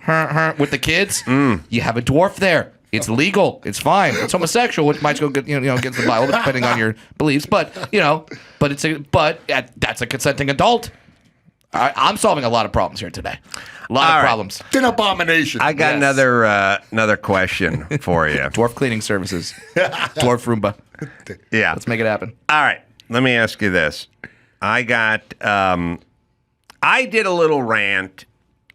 [SPEAKER 3] with the kids, you have a dwarf there. It's legal. It's fine. It's homosexual, which might go against the Bible, depending on your beliefs. But that's a consenting adult. I'm solving a lot of problems here today. A lot of problems.
[SPEAKER 4] It's an abomination.
[SPEAKER 2] I got another question for you.
[SPEAKER 3] Dwarf cleaning services. Dwarf Roomba.
[SPEAKER 2] Yeah.
[SPEAKER 3] Let's make it happen.
[SPEAKER 2] All right. Let me ask you this. I did a little rant.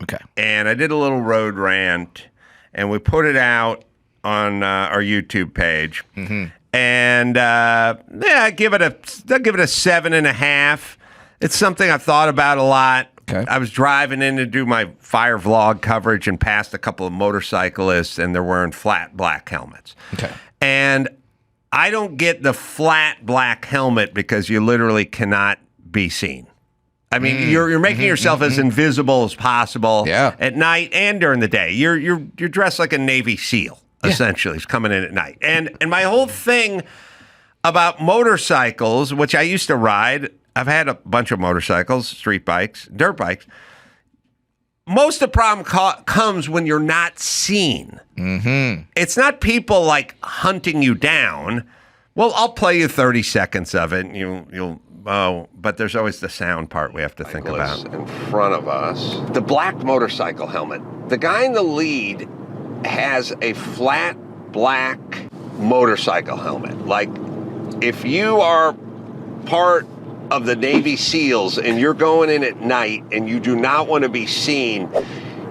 [SPEAKER 3] Okay.
[SPEAKER 2] And I did a little road rant, and we put it out on our YouTube page. Mm-hmm. And I give it a 7.5. It's something I've thought about a lot.
[SPEAKER 3] Okay.
[SPEAKER 2] I was driving in to do my fire vlog coverage and passed a couple of motorcyclists, and they're wearing flat black helmets.
[SPEAKER 3] Okay.
[SPEAKER 2] And I don't get the flat black helmet because you literally cannot be seen. I mean, you're making yourself as invisible as possible at night and during the day. You're dressed like a Navy SEAL, essentially, coming in at night. And my whole thing about motorcycles, which I used to ride, I've had a bunch of motorcycles, street bikes, dirt bikes. Most of the problem comes when you're not seen. Mm-hmm. It's not people like hunting you down. Well, I'll play you 30 seconds of it, and you'll. Oh, but there's always the sound part we have to think about. In front of us, the black motorcycle helmet. The guy in the lead has a flat black motorcycle helmet. Like, if you are part of the Navy SEALs and you're going in at night and you do not want to be seen,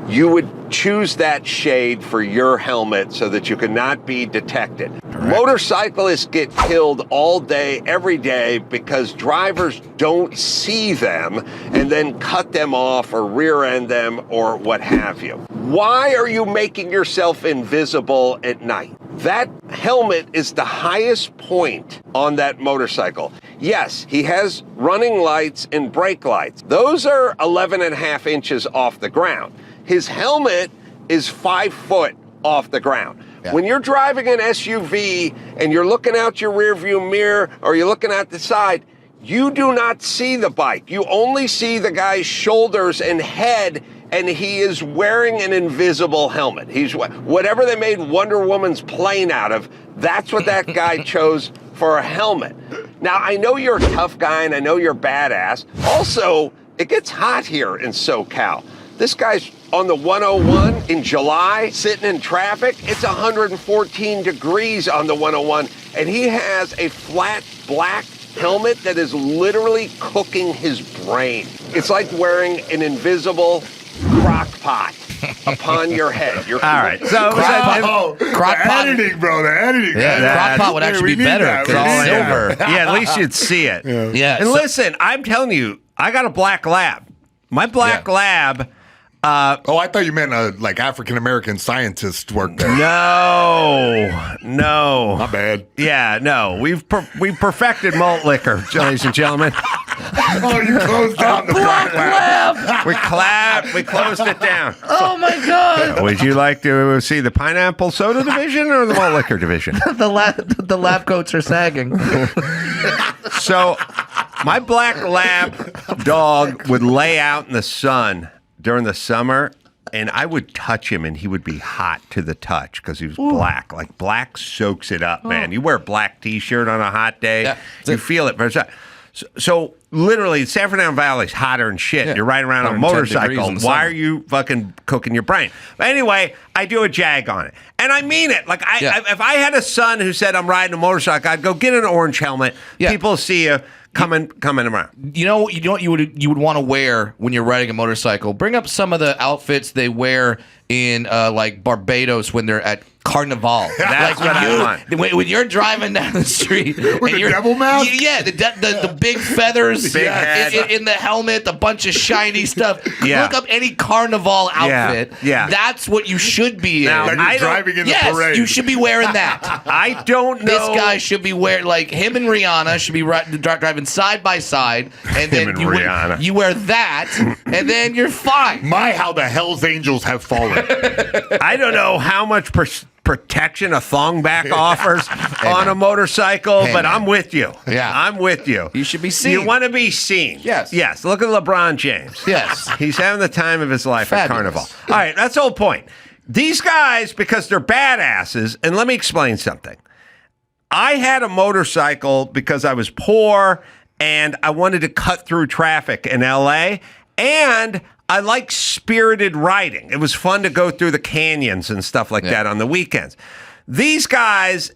[SPEAKER 2] you would choose that shade for your helmet so that you could not be detected. Correct. Motorcyclists get killed all day, every day, because drivers don't see them and then cut them off or rear end them or what have you. Why are you making yourself invisible at night? That helmet is the highest point on that motorcycle. Yes, he has running lights and brake lights. Those are 11.5 inches off the ground. His helmet is 5 foot off the ground. Yeah. When you're driving an SUV and you're looking out your rearview mirror or you're looking out the side, you do not see the bike. You only see the guy's shoulders and head, and he is wearing an invisible helmet. He's whatever they made Wonder Woman's plane out of, that's what that guy chose for a helmet. Now, I know you're a tough guy and I know you're badass. Also, it gets hot here in SoCal. This guy's on the 101 in July, sitting in traffic. It's 114 degrees on the 101, and he has a flat black helmet that is literally cooking his brain. It's like wearing an invisible crock pot upon your head. All right. So
[SPEAKER 4] crock pot editing, bro. The editing.
[SPEAKER 3] Yeah, the crock pot would actually be better because it's silver.
[SPEAKER 2] Yeah, at least you'd see it.
[SPEAKER 3] Yeah.
[SPEAKER 2] And listen, I'm telling you, I got a black lab. My black lab.
[SPEAKER 4] I thought you meant like African-American scientists work there.
[SPEAKER 2] No.
[SPEAKER 4] Not bad.
[SPEAKER 2] Yeah, no. We've perfected malt liquor, ladies and gentlemen.
[SPEAKER 4] Oh, you closed down the black lab.
[SPEAKER 2] We closed it down.
[SPEAKER 3] Oh, my God.
[SPEAKER 2] Would you like to see the pineapple soda division or the malt liquor division?
[SPEAKER 3] The lab coats are sagging.
[SPEAKER 2] So my black lab dog would lay out in the sun during the summer, and I would touch him, and he would be hot to the touch because he was black. Like, black soaks it up, man. You wear a black T-shirt on a hot day, you feel it. So literally, San Fernando Valley's hotter than shit. Yeah. You're riding around on a motorcycle. Why are you fucking cooking your brain? But anyway, I do a jag on it. And I mean it. Like, if I had a son who said, I'm riding a motorcycle, I'd go get an orange helmet. Yeah. People see you. Coming around.
[SPEAKER 3] You know what you would want to wear when you're riding a motorcycle? Bring up some of the outfits they wear in like Barbados when they're at carnival.
[SPEAKER 2] That's what I want.
[SPEAKER 3] When you're driving down the street with
[SPEAKER 4] the devil mouth?
[SPEAKER 3] Yeah, the big feathers
[SPEAKER 2] Big head.
[SPEAKER 3] in the helmet, the bunch of shiny stuff.
[SPEAKER 2] Yeah.
[SPEAKER 3] Look up any carnival outfit.
[SPEAKER 2] Yeah.
[SPEAKER 3] That's what you should be in.
[SPEAKER 2] Now,
[SPEAKER 4] Like you're driving in the parade.
[SPEAKER 3] You should be wearing that.
[SPEAKER 2] I don't know.
[SPEAKER 3] This guy should be wearing, like, him and Rihanna should be driving side by side, and then
[SPEAKER 2] and
[SPEAKER 3] you
[SPEAKER 2] Rihanna.
[SPEAKER 3] wear that, and then you're fine.
[SPEAKER 4] My, how the Hells Angels have fallen.
[SPEAKER 2] I don't know how much protection a thongback offers on a motorcycle, but
[SPEAKER 3] man.
[SPEAKER 2] I'm with you.
[SPEAKER 3] Yeah.
[SPEAKER 2] I'm with you.
[SPEAKER 3] You should be seen.
[SPEAKER 2] You want to be seen.
[SPEAKER 3] Yes.
[SPEAKER 2] Yes. Look at LeBron James.
[SPEAKER 3] Yes.
[SPEAKER 2] He's having the time of his life at
[SPEAKER 3] Fabulous.
[SPEAKER 2] Carnival. All right, that's the whole point. These guys, because they're badasses, and let me explain something. I had a motorcycle because I was poor and I wanted to cut through traffic in LA, and I like spirited riding. It was fun to go through the canyons and stuff like that on the weekends. These guys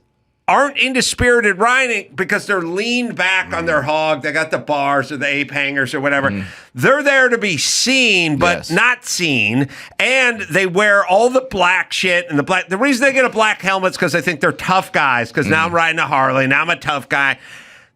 [SPEAKER 2] aren't into spirited riding because they're leaned back on their hog. They got the bars or the ape hangers or whatever. They're there to be seen, but not seen. And they wear all the black shit and the black. The reason they get a black helmet is because they think they're tough guys. Because now I'm riding a Harley. Now I'm a tough guy.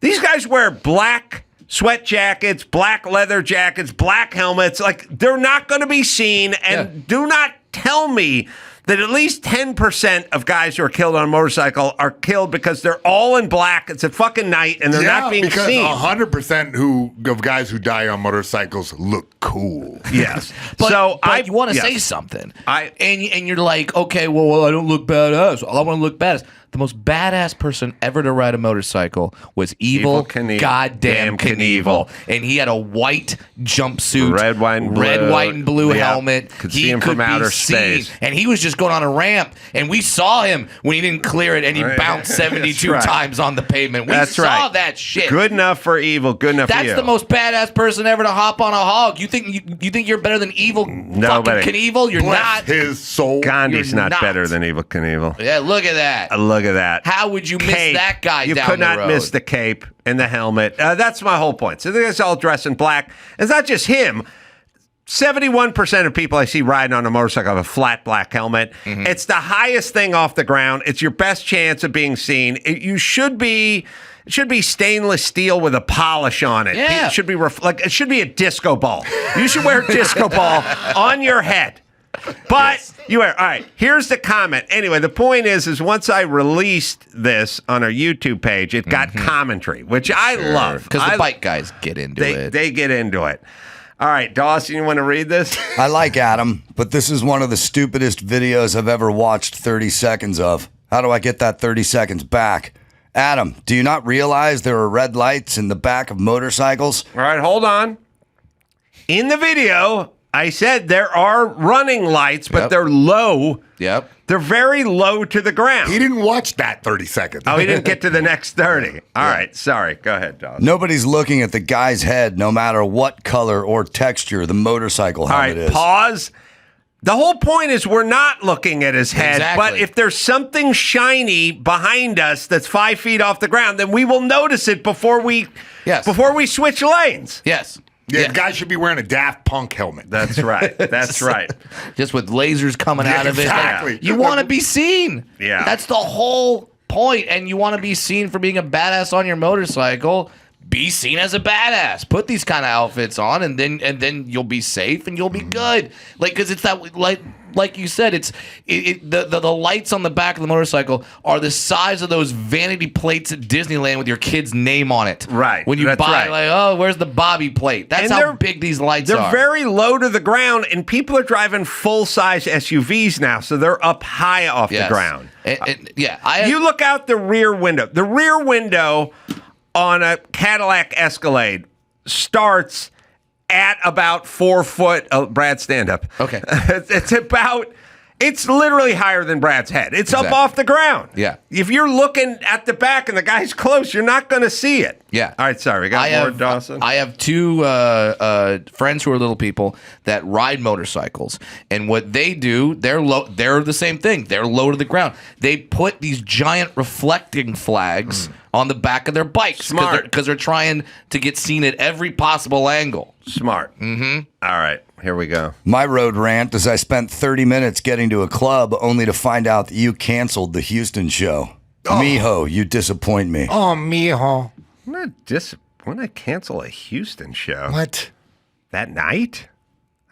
[SPEAKER 2] These guys wear black sweat jackets, black leather jackets, black helmets. Like, they're not going to be seen. And do not tell me that at least 10% of guys who are killed on a motorcycle are killed because they're all in black. It's a fucking night, and they're not being
[SPEAKER 4] because
[SPEAKER 2] seen.
[SPEAKER 4] 100% of guys who die on motorcycles look cool.
[SPEAKER 2] Yes.
[SPEAKER 3] But you want to say something. And you're like, okay, well, I don't look badass. I want to look badass. The most badass person ever to ride a motorcycle was Evil goddamn Knievel. And he had a white jumpsuit.
[SPEAKER 2] Red, white, and blue.
[SPEAKER 3] Helmet.
[SPEAKER 2] Could see him from outer space.
[SPEAKER 3] And he was just going on a ramp. And we saw him when he didn't clear it and he bounced 72 times on the pavement. We saw that shit.
[SPEAKER 2] Good enough for Evil. Good enough for you.
[SPEAKER 3] That's the most badass person ever to hop on a hog. You think you're better than Evil
[SPEAKER 2] Nobody.
[SPEAKER 3] fucking Knievel? You're
[SPEAKER 4] Bless
[SPEAKER 3] not.
[SPEAKER 4] his soul.
[SPEAKER 2] Gandhi's
[SPEAKER 3] You're
[SPEAKER 2] not
[SPEAKER 3] not.
[SPEAKER 2] better than Evil Knievel.
[SPEAKER 3] Yeah, look at that.
[SPEAKER 2] Look at that.
[SPEAKER 3] How would you miss
[SPEAKER 2] Cape.
[SPEAKER 3] that guy
[SPEAKER 2] You
[SPEAKER 3] down
[SPEAKER 2] could
[SPEAKER 3] the
[SPEAKER 2] not
[SPEAKER 3] road?
[SPEAKER 2] miss the cape and the helmet. That's my whole point. So they're all dressed in black. It's not just him. 71% of people I see riding on a motorcycle have a flat black helmet. It's the highest thing off the ground. It's your best chance of being seen. It should be stainless steel with a polish on it.
[SPEAKER 3] Yeah.
[SPEAKER 2] It should be it should be a disco ball. You should wear a disco ball on your head. But you wear. All right, here's the comment. Anyway, the point is once I released this on our YouTube page, it got commentary, which I love.
[SPEAKER 3] Because the bike guys get into it.
[SPEAKER 2] They get into it. All right, Dawson, you want to read this?
[SPEAKER 1] I like Adam, but this is one of the stupidest videos I've ever watched 30 seconds of. How do I get that 30 seconds back? Adam, do you not realize there are red lights in the back of motorcycles?
[SPEAKER 2] All right, hold on. In the video, I said there are running lights, but they're low.
[SPEAKER 3] Yep.
[SPEAKER 2] They're very low to the ground.
[SPEAKER 4] He didn't watch that 30 seconds.
[SPEAKER 2] Oh, he didn't get to the next 30. All right, sorry. Go ahead, Dawson.
[SPEAKER 1] Nobody's looking at the guy's head, no matter what color or texture the motorcycle
[SPEAKER 2] All
[SPEAKER 1] helmet
[SPEAKER 2] right,
[SPEAKER 1] is.
[SPEAKER 2] pause. The whole point is we're not looking at his head,
[SPEAKER 3] Exactly.
[SPEAKER 2] but if there's something shiny behind us that's 5 feet off the ground, then we will notice it before we switch lanes.
[SPEAKER 3] Yes.
[SPEAKER 4] Yeah, the guy should be wearing a Daft Punk helmet.
[SPEAKER 2] That's right. That's right.
[SPEAKER 3] Just with lasers coming out of it.
[SPEAKER 4] Exactly.
[SPEAKER 3] You want to be seen.
[SPEAKER 2] Yeah.
[SPEAKER 3] That's the whole point. And you want to be seen for being a badass on your motorcycle. Be seen as a badass. Put these kind of outfits on, and then you'll be safe and you'll be good. Because it's that like you said, the lights on the back of the motorcycle are the size of those vanity plates at Disneyland with your kid's name on it.
[SPEAKER 2] Right.
[SPEAKER 3] When you
[SPEAKER 2] That's
[SPEAKER 3] buy,
[SPEAKER 2] right.
[SPEAKER 3] where's the Bobby plate? That's
[SPEAKER 2] And
[SPEAKER 3] how
[SPEAKER 2] they're-
[SPEAKER 3] big these lights are.
[SPEAKER 2] They're very low to the ground, and people are driving full-size SUVs now, so they're up high off the ground.
[SPEAKER 3] You
[SPEAKER 2] You look out the rear window. The rear window on a Cadillac Escalade starts at about 4 foot. Brad, stand up.
[SPEAKER 3] Okay.
[SPEAKER 2] It's literally higher than Brad's head. It's up
[SPEAKER 3] Exactly.
[SPEAKER 2] off the ground.
[SPEAKER 3] Yeah.
[SPEAKER 2] If you're looking at the back and the guy's close, you're not going to see it.
[SPEAKER 3] Yeah.
[SPEAKER 2] All right, sorry. We got more, Dawson.
[SPEAKER 3] I have two friends who are little people that ride motorcycles, and what they do, they're the same thing. They're low to the ground. They put these giant reflecting flags on the back of their bikes
[SPEAKER 2] Smart.
[SPEAKER 3] because they're trying to get seen at every possible angle.
[SPEAKER 2] Smart. Mm-hmm. All right. Here we go.
[SPEAKER 1] My road rant is I spent 30 minutes getting to a club only to find out that you canceled the Houston show. Mijo, you disappoint me.
[SPEAKER 4] Oh, mijo.
[SPEAKER 2] When I cancel a Houston show?
[SPEAKER 4] What?
[SPEAKER 2] That night?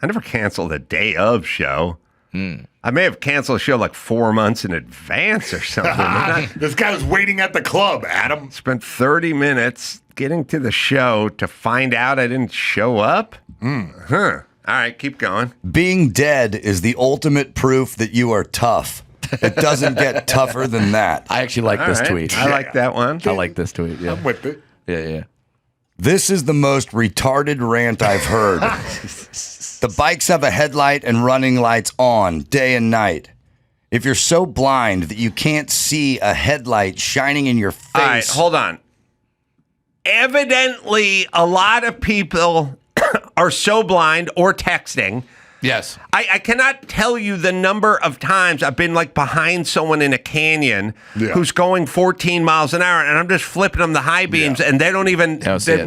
[SPEAKER 2] I never canceled a day of show. I may have canceled a show like 4 months in advance or something.
[SPEAKER 4] This guy was waiting at the club, Adam.
[SPEAKER 2] Spent 30 minutes getting to the show to find out I didn't show up? All right, keep going.
[SPEAKER 1] Being dead is the ultimate proof that you are tough. It doesn't get tougher than that.
[SPEAKER 3] I actually like this
[SPEAKER 2] All right,
[SPEAKER 3] tweet.
[SPEAKER 2] I like that one.
[SPEAKER 3] I like this tweet. Yeah.
[SPEAKER 4] I'm with it.
[SPEAKER 3] Yeah.
[SPEAKER 1] This is the most retarded rant I've heard. The bikes have a headlight and running lights on day and night. If you're so blind that you can't see a headlight shining in your face.
[SPEAKER 2] All right, hold on. Evidently, a lot of people are so blind or texting.
[SPEAKER 3] Yes.
[SPEAKER 2] I cannot tell you the number of times I've been like behind someone in a canyon who's going 14 miles an hour, and I'm just flipping them the high beams, and they don't even,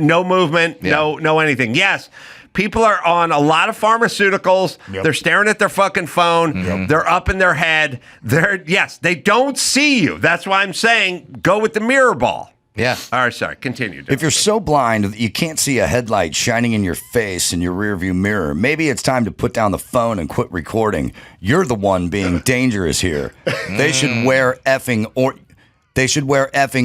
[SPEAKER 2] no movement, no anything. Yes, people are on a lot of pharmaceuticals.
[SPEAKER 4] Yep.
[SPEAKER 2] They're staring at their fucking phone. Yep. They're up in their head. They don't see you. That's why I'm saying go with the mirror ball.
[SPEAKER 3] Yeah.
[SPEAKER 2] All right, sorry. Continue.
[SPEAKER 1] If you're so blind that you can't see a headlight shining in your face in your rearview mirror, maybe it's time to put down the phone and quit recording. You're the one being dangerous here. They should wear effing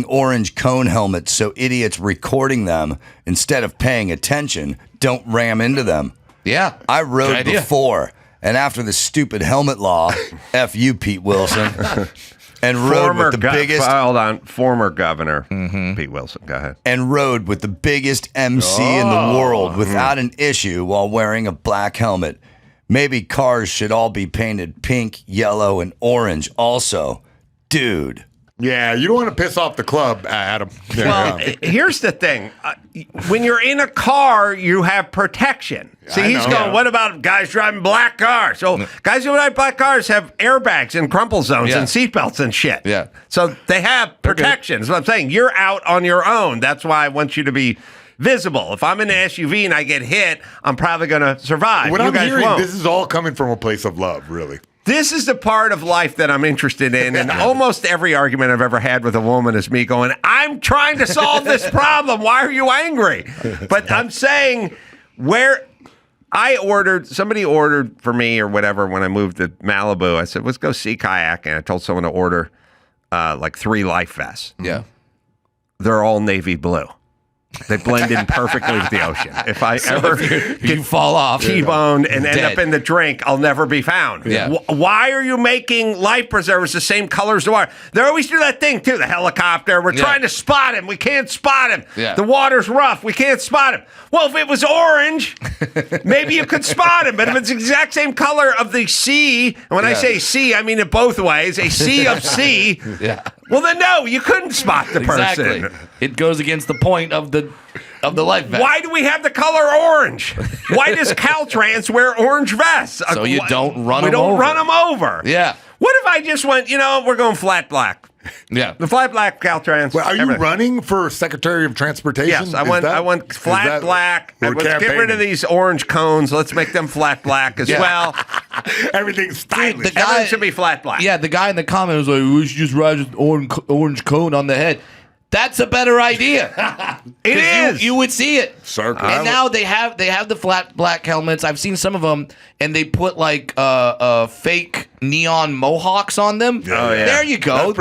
[SPEAKER 1] orange cone helmets so idiots recording them instead of paying attention don't ram into them.
[SPEAKER 3] Yeah.
[SPEAKER 1] I rode before, and after the stupid helmet law, F you, Pete Wilson. And rode with the biggest.
[SPEAKER 2] Hold on, former governor Pete Wilson. Go ahead.
[SPEAKER 1] And rode with the biggest MC in the world without an issue while wearing a black helmet. Maybe cars should all be painted pink, yellow, and orange. Also, dude.
[SPEAKER 4] Yeah, you don't want to piss off the club, Adam.
[SPEAKER 2] Well, here's the thing. When you're in a car, you have protection. See, he's going, what about guys driving black cars? So guys who drive black cars have airbags and crumple zones and seatbelts and shit.
[SPEAKER 3] Yeah.
[SPEAKER 2] So they have protection. That's what I'm saying. You're out on your own. That's why I want you to be visible. If I'm in an SUV and I get hit, I'm probably going to survive.
[SPEAKER 4] What
[SPEAKER 2] you
[SPEAKER 4] I'm
[SPEAKER 2] guys
[SPEAKER 4] hearing,
[SPEAKER 2] won't.
[SPEAKER 4] this is all coming from a place of love, really.
[SPEAKER 2] This is the part of life that I'm interested in, and almost every argument I've ever had with a woman is me going, I'm trying to solve this problem. Why are you angry? But I'm saying where somebody ordered for me or whatever when I moved to Malibu. I said, let's go sea kayaking. I told someone to order like 3 life vests.
[SPEAKER 3] Yeah.
[SPEAKER 2] They're all navy blue. They blend in perfectly with the ocean. If I ever
[SPEAKER 3] you fall off,
[SPEAKER 2] T-boned and end up in the drink, I'll never be found.
[SPEAKER 3] Yeah.
[SPEAKER 2] Why are you making life preservers the same color as the water? They always do that thing, too. The helicopter. We're trying to spot him. We can't spot him.
[SPEAKER 3] Yeah.
[SPEAKER 2] The water's rough. We can't spot him. Well, if it was orange, maybe you could spot him. But if it's the exact same color of the sea, and when I say sea, I mean it both ways, a sea of sea. Well, then no, you couldn't spot the person.
[SPEAKER 3] It goes against the point of the life vest.
[SPEAKER 2] Why do we have the color orange? Why does Caltrans wear orange vests?
[SPEAKER 3] So you don't run them over.
[SPEAKER 2] We don't run them over.
[SPEAKER 3] Yeah.
[SPEAKER 2] What if I just went, we're going flat black?
[SPEAKER 3] Yeah.
[SPEAKER 2] The flat black Caltrans.
[SPEAKER 4] Well, are you running for Secretary of Transportation?
[SPEAKER 2] Yes, I want flat black. Let's get rid of these orange cones. Let's make them flat black as well.
[SPEAKER 4] Everything's stylish.
[SPEAKER 2] Everything should be flat black.
[SPEAKER 3] Yeah, the guy in the comment was like, we should just ride with orange cone on the head. That's a better idea.
[SPEAKER 2] It is.
[SPEAKER 3] You would see it.
[SPEAKER 4] Circle.
[SPEAKER 3] And now they have the flat black helmets. I've seen some of them, and they put like fake neon mohawks on them.
[SPEAKER 4] Oh, yeah.
[SPEAKER 3] There you go.
[SPEAKER 2] You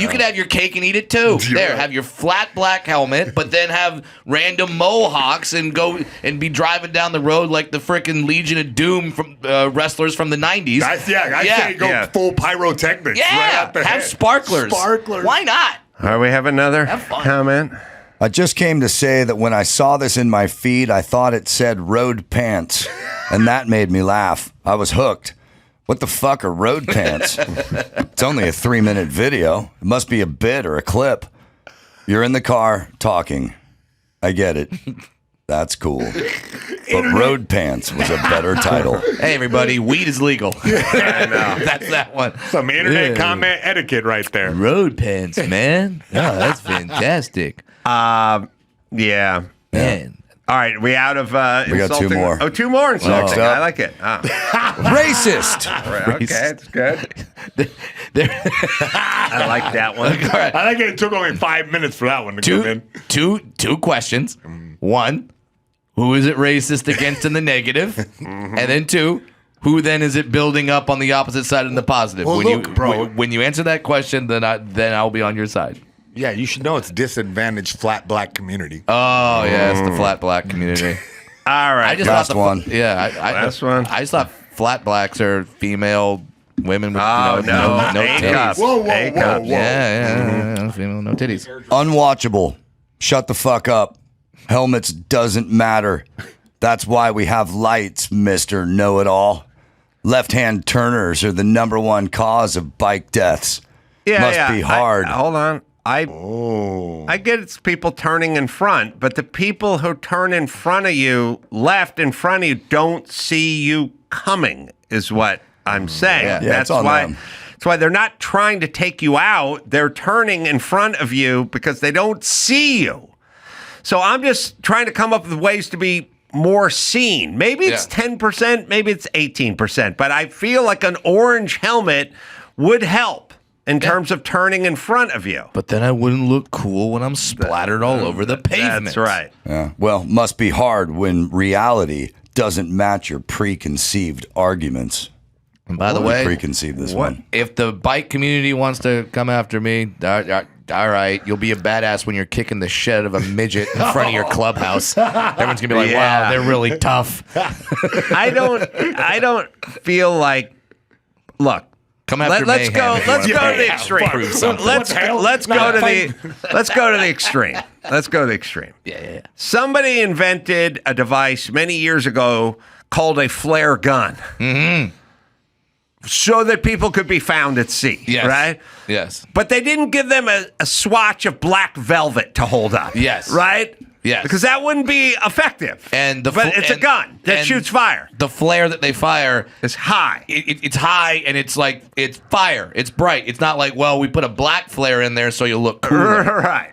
[SPEAKER 3] could have your cake and eat it too. There, have your flat black helmet, but then have random mohawks and go and be driving down the road like the freaking Legion of Doom from wrestlers from the 90s.
[SPEAKER 4] I say go full pyrotechnics.
[SPEAKER 3] Yeah,
[SPEAKER 4] right out the
[SPEAKER 3] have
[SPEAKER 4] head.
[SPEAKER 3] sparklers. Why not?
[SPEAKER 2] All right, we have another comment.
[SPEAKER 1] I just came to say that when I saw this in my feed, I thought it said road pants, and that made me laugh. I was hooked. What the fuck are road pants? It's only a 3-minute video. It must be a bit or a clip. You're in the car talking. I get it. That's cool. But Road Pants was a better title.
[SPEAKER 3] Hey, everybody, weed is legal.
[SPEAKER 4] I know.
[SPEAKER 3] That's that one.
[SPEAKER 4] Some internet comment etiquette right there.
[SPEAKER 3] Road Pants, man. Oh, that's fantastic.
[SPEAKER 2] Yeah.
[SPEAKER 3] Man,
[SPEAKER 2] All right, we out of
[SPEAKER 1] We got two more.
[SPEAKER 2] Oh, two more insulting.
[SPEAKER 1] Next up.
[SPEAKER 2] I like it. Oh.
[SPEAKER 1] Racist.
[SPEAKER 2] Okay, that's good. I like that one.
[SPEAKER 4] I like it took only 5 minutes for that one to come in.
[SPEAKER 3] Two questions. One, who is it racist against in the negative? And then two, who then is it building up on the opposite side in the positive?
[SPEAKER 4] Well,
[SPEAKER 3] when
[SPEAKER 4] look,
[SPEAKER 3] you
[SPEAKER 4] bro.
[SPEAKER 3] when you answer that question, then I'll be on your side.
[SPEAKER 4] Yeah, you should know it's disadvantaged flat black community.
[SPEAKER 3] Oh yeah, it's the flat black community.
[SPEAKER 2] All right.
[SPEAKER 3] I just
[SPEAKER 1] Last
[SPEAKER 3] thought
[SPEAKER 1] one.
[SPEAKER 3] Last
[SPEAKER 2] one.
[SPEAKER 3] I just thought flat blacks are female women with
[SPEAKER 2] Oh, no.
[SPEAKER 3] no
[SPEAKER 2] A-cup.
[SPEAKER 3] titties.
[SPEAKER 4] Whoa,
[SPEAKER 2] A-cup.
[SPEAKER 4] whoa.
[SPEAKER 3] Yeah, female no titties.
[SPEAKER 1] Unwatchable. Shut the fuck up. Helmets doesn't matter. That's why we have lights, Mr. Know-It-All. Left-hand turners are the number one cause of bike deaths. Must be hard.
[SPEAKER 2] Hold on. I get it's people turning in front, but the people who turn in front of you, left in front of you, don't see you coming, is what I'm saying.
[SPEAKER 3] Yeah.
[SPEAKER 1] Yeah,
[SPEAKER 2] That's
[SPEAKER 1] it's on
[SPEAKER 2] why.
[SPEAKER 1] them.
[SPEAKER 2] That's why they're not trying to take you out. They're turning in front of you because they don't see you. So I'm just trying to come up with ways to be more seen. Maybe it's 10%, maybe it's 18%, but I feel like an orange helmet would help in terms of turning in front of you.
[SPEAKER 3] But then I wouldn't look cool when I'm splattered all over the pavement.
[SPEAKER 2] That's right.
[SPEAKER 1] Yeah. Well, must be hard when reality doesn't match your preconceived arguments.
[SPEAKER 3] And by the way,
[SPEAKER 1] Preconceived this one.
[SPEAKER 3] if the bike community wants to come after me, all right, you'll be a badass when you're kicking the shit out of a midget in front of your clubhouse. Everyone's gonna be like,
[SPEAKER 2] Yeah.
[SPEAKER 3] "Wow, they're really tough."
[SPEAKER 2] I don't feel like. Look,
[SPEAKER 3] Come after
[SPEAKER 2] let's
[SPEAKER 3] Mayhem
[SPEAKER 2] go.
[SPEAKER 3] if you
[SPEAKER 2] Let's
[SPEAKER 3] wanna
[SPEAKER 2] go to the
[SPEAKER 3] prove
[SPEAKER 2] extreme.
[SPEAKER 3] something.
[SPEAKER 2] Let's go to the extreme. Let's go to the extreme.
[SPEAKER 3] Yeah.
[SPEAKER 2] Somebody invented a device many years ago called a flare gun, so that people could be found at sea.
[SPEAKER 3] Yes.
[SPEAKER 2] Right.
[SPEAKER 3] Yes.
[SPEAKER 2] But they didn't give them a swatch of black velvet to hold up.
[SPEAKER 3] Yes.
[SPEAKER 2] Right?
[SPEAKER 3] Yes.
[SPEAKER 2] Because that wouldn't be effective. But it's a gun that shoots fire.
[SPEAKER 3] The flare that they fire
[SPEAKER 2] It's high.
[SPEAKER 3] it's high and it's like it's fire. It's bright. It's not like, well, we put a black flare in there so you'll look cooler.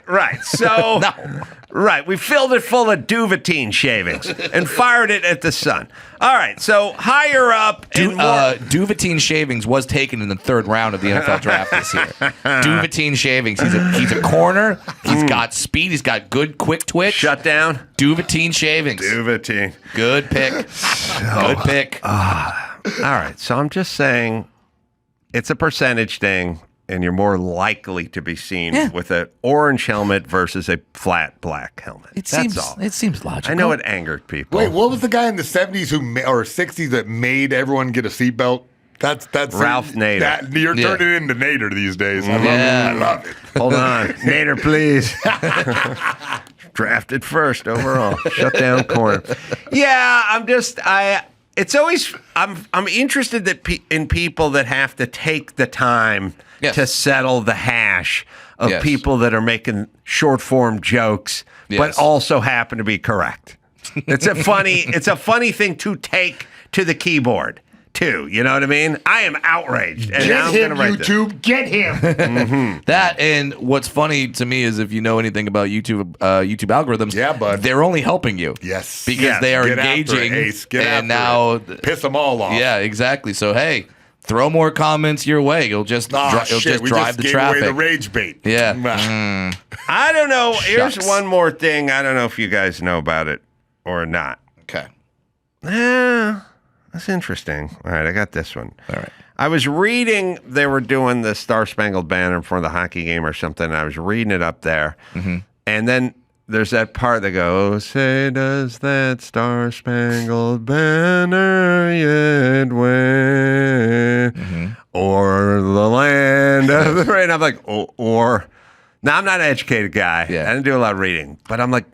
[SPEAKER 2] Right. So,
[SPEAKER 3] No.
[SPEAKER 2] right. We filled it full of Duvetine shavings and fired it at the sun. All right. So higher up and more.
[SPEAKER 3] Duvetine Shavings was taken in the third round of the NFL draft this year. Duvetine Shavings. He's a corner. He's got speed. He's got good quick twitch.
[SPEAKER 2] Shut down.
[SPEAKER 3] Duvetine Shavings.
[SPEAKER 2] Duvetine.
[SPEAKER 3] Good pick. Good pick.
[SPEAKER 2] All right. So I'm just saying it's a percentage thing, and you're more likely to be seen with an orange helmet versus a flat black helmet. That's all.
[SPEAKER 3] It seems logical.
[SPEAKER 2] I know it angered people.
[SPEAKER 4] Wait, what was the guy in the 70s or 60s that made everyone get a seatbelt? That's
[SPEAKER 2] Ralph Nader.
[SPEAKER 4] You're
[SPEAKER 3] Yeah.
[SPEAKER 4] turning into Nader these days.
[SPEAKER 3] Yeah.
[SPEAKER 4] I love it.
[SPEAKER 2] Hold on. Nader, please. Drafted first overall. Shut down corner. Yeah, it's always, I'm interested in people that have to take the time
[SPEAKER 3] Yes.
[SPEAKER 2] to settle the hash of
[SPEAKER 3] Yes.
[SPEAKER 2] people that are making short form jokes, but
[SPEAKER 3] Yes.
[SPEAKER 2] also happen to be correct. It's a funny thing to take to the keyboard. Too, you know what I mean? I am outraged, and now I'm
[SPEAKER 4] Get
[SPEAKER 2] going
[SPEAKER 4] him,
[SPEAKER 2] to write this.
[SPEAKER 4] YouTube. Get him.
[SPEAKER 3] That, and what's funny to me is if you know anything about YouTube algorithms,
[SPEAKER 4] Yeah, bud.
[SPEAKER 3] they're only helping you.
[SPEAKER 4] Yes.
[SPEAKER 3] Because
[SPEAKER 2] Yes.
[SPEAKER 3] they are
[SPEAKER 4] Get after it,
[SPEAKER 3] engaging.
[SPEAKER 4] Ace. Get
[SPEAKER 3] and
[SPEAKER 4] after
[SPEAKER 3] now,
[SPEAKER 4] it. Piss them all off.
[SPEAKER 3] yeah, exactly. So hey, throw more comments your way. You'll just
[SPEAKER 4] Oh, shit. We
[SPEAKER 3] drive
[SPEAKER 4] just
[SPEAKER 3] the
[SPEAKER 4] gave
[SPEAKER 3] traffic.
[SPEAKER 4] away the rage bait.
[SPEAKER 3] Yeah.
[SPEAKER 2] I don't know. Here's
[SPEAKER 3] Shucks.
[SPEAKER 2] one more thing. I don't know if you guys know about it or not.
[SPEAKER 3] Okay.
[SPEAKER 2] That's interesting. All right, I got this one.
[SPEAKER 3] All right.
[SPEAKER 2] I was reading, they were doing the Star Spangled Banner for the hockey game or something. And I was reading it up there.
[SPEAKER 3] Mm-hmm.
[SPEAKER 2] And then there's that part that goes, say, does that Star Spangled Banner yet wave?
[SPEAKER 3] Mm-hmm.
[SPEAKER 2] Or the land of the rain? I'm like, or. Now, I'm not an educated guy.
[SPEAKER 3] Yeah.
[SPEAKER 2] I didn't do a lot of reading. But I'm like,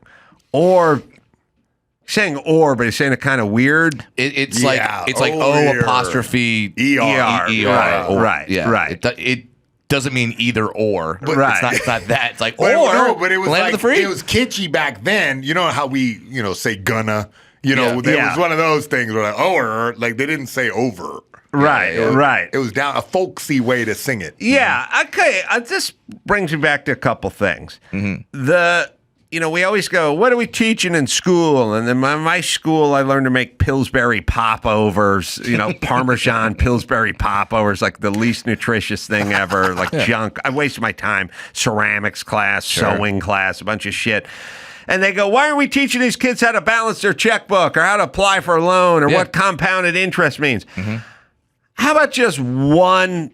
[SPEAKER 2] or. He's saying or, but he's saying it kind of weird.
[SPEAKER 3] It's
[SPEAKER 4] Yeah,
[SPEAKER 3] like
[SPEAKER 4] over
[SPEAKER 3] O
[SPEAKER 4] here.
[SPEAKER 3] apostrophe
[SPEAKER 4] ER.
[SPEAKER 2] Right.
[SPEAKER 3] It doesn't mean either or.
[SPEAKER 2] Right.
[SPEAKER 3] It's not that. It's like
[SPEAKER 4] But
[SPEAKER 3] or.
[SPEAKER 4] but it was
[SPEAKER 3] land
[SPEAKER 4] like
[SPEAKER 3] of the free.
[SPEAKER 4] it was kitschy back then. You know how we, say gonna. It
[SPEAKER 2] Yeah.
[SPEAKER 4] was one of those things where like they didn't say over.
[SPEAKER 2] Right.
[SPEAKER 4] It was down a folksy way to sing it.
[SPEAKER 2] Yeah. Okay. This brings me back to a couple things.
[SPEAKER 3] Mm-hmm.
[SPEAKER 2] we always go, what are we teaching in school? And then my school, I learned to make Pillsbury popovers, Parmesan Pillsbury popovers, like the least nutritious thing ever, like junk. I wasted my time. Ceramics class, sewing class, a bunch of shit. And they go, why are we teaching these kids how to balance their checkbook or how to apply for a loan or what compounded interest means? Mm-hmm. How about just one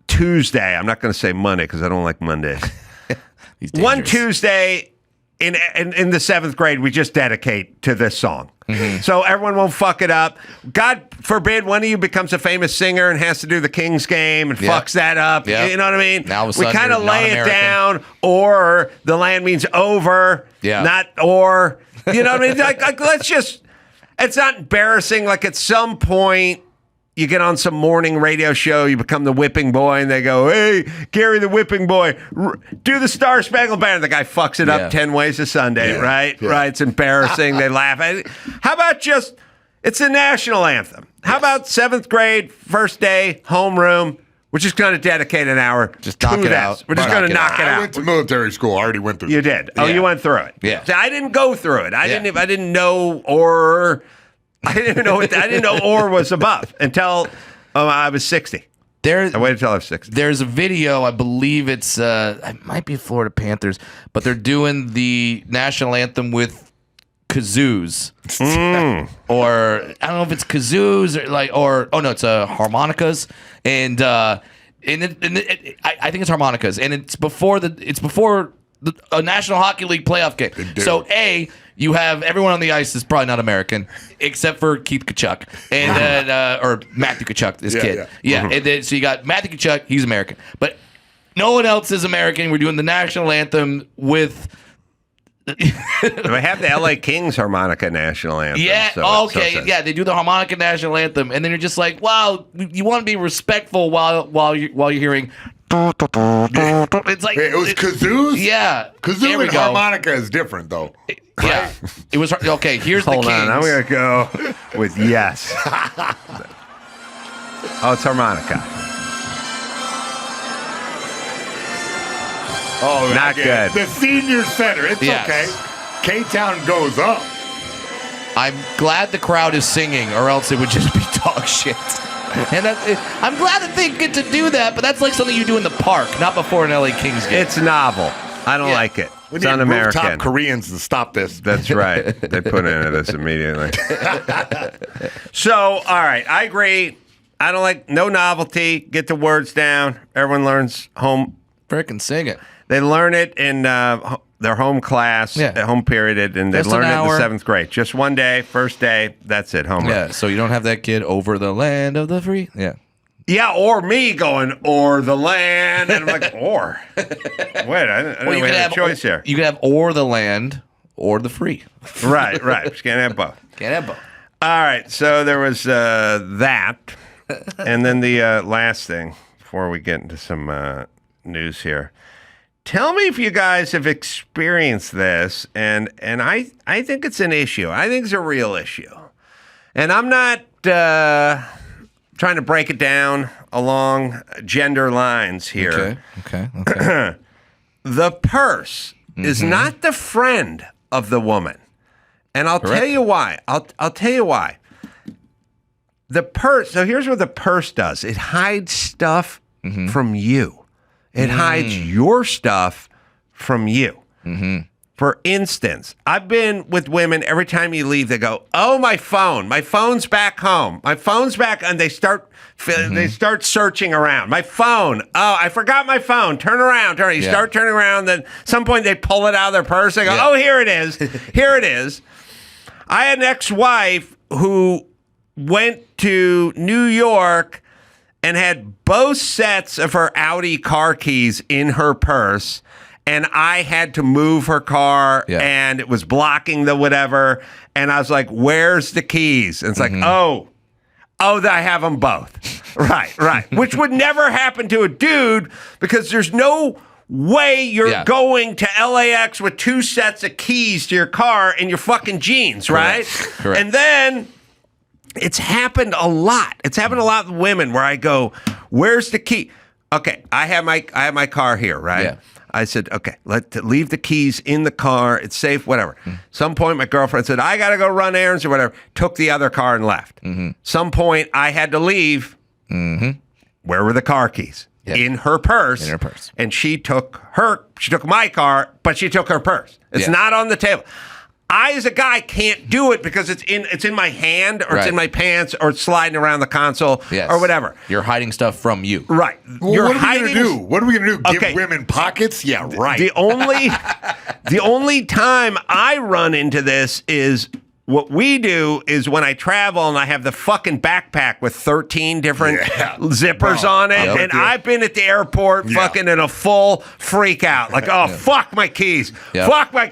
[SPEAKER 2] Tuesday? I'm not going to say Monday because I don't like Mondays. One Tuesday in the 7th grade, we just dedicate to this song. Mm-hmm. So everyone won't fuck it up. God forbid one of you becomes a famous singer and has to do the King's game and fucks that up. Yep. You know what I mean?
[SPEAKER 3] Now
[SPEAKER 2] we kind of lay it down, or the land means over, not or. You know what I mean? Like, let's just, it's not embarrassing. Like at some point, you get on some morning radio show, you become the whipping boy, and they go, hey, Gary the whipping boy, do the Star Spangled Banner. The guy fucks it up 10 ways to Sunday, right? Yeah. Right? It's embarrassing. They laugh at it. How about just, it's the national anthem. How about 7th grade, first day, homeroom? We're just going to dedicate an hour
[SPEAKER 3] just knock it out.
[SPEAKER 2] We're just going to knock it out.
[SPEAKER 4] I went to military school. I already went through it.
[SPEAKER 2] You did? Oh, you went through it.
[SPEAKER 3] Yeah.
[SPEAKER 2] So I didn't go through it. I didn't know I didn't know or was above until I was 60. I waited until I was 60.
[SPEAKER 3] There's a video, I believe it might be Florida Panthers, but they're doing the national anthem with kazoos. Or I don't know if it's kazoos or it's harmonicas, and I think it's harmonicas, and it's before a National Hockey League playoff game. So you have everyone on the ice is probably not American, except for Keith Tkachuk and then or Matthew Tkachuk, this kid. Yeah. And then so you got Matthew Tkachuk, he's American, but no one else is American. We're doing the national anthem with.
[SPEAKER 2] We have the LA Kings harmonica national anthem.
[SPEAKER 3] Yeah.
[SPEAKER 2] So
[SPEAKER 3] they do the harmonica national anthem, and then you're just like, wow, you want to be respectful while you're hearing. It's like
[SPEAKER 4] it was kazoos.
[SPEAKER 3] Yeah,
[SPEAKER 4] kazoo and harmonica is different though.
[SPEAKER 3] Yeah, it was okay. Here's
[SPEAKER 2] Hold
[SPEAKER 3] the Kings.
[SPEAKER 2] on, I'm gonna go with yes. Oh, it's harmonica.
[SPEAKER 4] Oh,
[SPEAKER 2] not good.
[SPEAKER 4] The senior center. It's okay. K-Town goes up.
[SPEAKER 3] I'm glad the crowd is singing, or else it would just be dog shit. And I'm glad that they get to do that, but that's like something you do in the park, not before an LA Kings game.
[SPEAKER 2] It's novel. I don't like it.
[SPEAKER 4] We
[SPEAKER 2] it's
[SPEAKER 4] need
[SPEAKER 2] un-American.
[SPEAKER 4] rooftop Koreans to stop this.
[SPEAKER 2] That's right. They put into this immediately. So, all right, I agree. I don't like no novelty. Get the words down. Everyone learns home.
[SPEAKER 3] Frickin' sing it.
[SPEAKER 2] They learn it in their home class, home period, and they learn it in the 7th grade. Just one day, first day, that's it, homework.
[SPEAKER 3] Yeah, so you don't have that kid over the land of the free. Yeah.
[SPEAKER 2] Yeah, or me going, or the land, and I'm like, or. Wait, I didn't really have a choice here.
[SPEAKER 3] You could have or the land or the free.
[SPEAKER 2] Right. Just can't have both.
[SPEAKER 3] Can't have both.
[SPEAKER 2] All right, so there was that. And then the last thing, before we get into some news here. Tell me if you guys have experienced this, and I think it's an issue. I think it's a real issue. And I'm not trying to break it down along gender lines here.
[SPEAKER 3] Okay.
[SPEAKER 2] The purse is not the friend of the woman. And I'll tell you why. I'll tell you why. The purse, so here's what the purse does. It hides stuff from you. It hides your stuff from you. For instance, I've been with women, every time you leave, they go, oh, my phone. My phone's back home. My phone's back. And they start searching around. My phone. Oh, I forgot my phone. Turn around. You start turning around. Then at some point they pull it out of their purse. They go, oh, here it is. Here it is. I had an ex-wife who went to New York and had both sets of her Audi car keys in her purse, and I had to move her car, and it was blocking the whatever, and I was like, where's the keys? And it's like, oh, I have them both. Right. Which would never happen to a dude, because there's no way you're going to LAX with 2 sets of keys to your car in your fucking jeans, right?
[SPEAKER 3] Correct.
[SPEAKER 2] And then it's happened a lot. It's happened a lot with women where I go, where's the key? okay, I have my car here, right?
[SPEAKER 3] Yeah.
[SPEAKER 2] I said, okay, leave the keys in the car. It's safe, whatever. Some point, my girlfriend said, I got to go run errands or whatever. Took the other car and left. Some point, I had to leave. Where were the car keys?
[SPEAKER 3] Yeah.
[SPEAKER 2] In her purse.
[SPEAKER 3] In her purse.
[SPEAKER 2] And she took my car, but she took her purse. It's not on the table. I, as a guy, can't do it because it's in my hand or it's in my pants or it's sliding around the console or whatever.
[SPEAKER 3] You're hiding stuff from you.
[SPEAKER 2] Right.
[SPEAKER 4] Well,
[SPEAKER 2] You're
[SPEAKER 4] what are we
[SPEAKER 2] hiding.
[SPEAKER 4] gonna do? What are we gonna do?
[SPEAKER 2] Okay.
[SPEAKER 4] Give women pockets? Yeah, right.
[SPEAKER 2] The only time I run into this is what we do is when I travel and I have the fucking backpack with 13 different zippers on it, and I've been at the airport fucking in a full freak out, like, oh, fuck my keys, fuck my,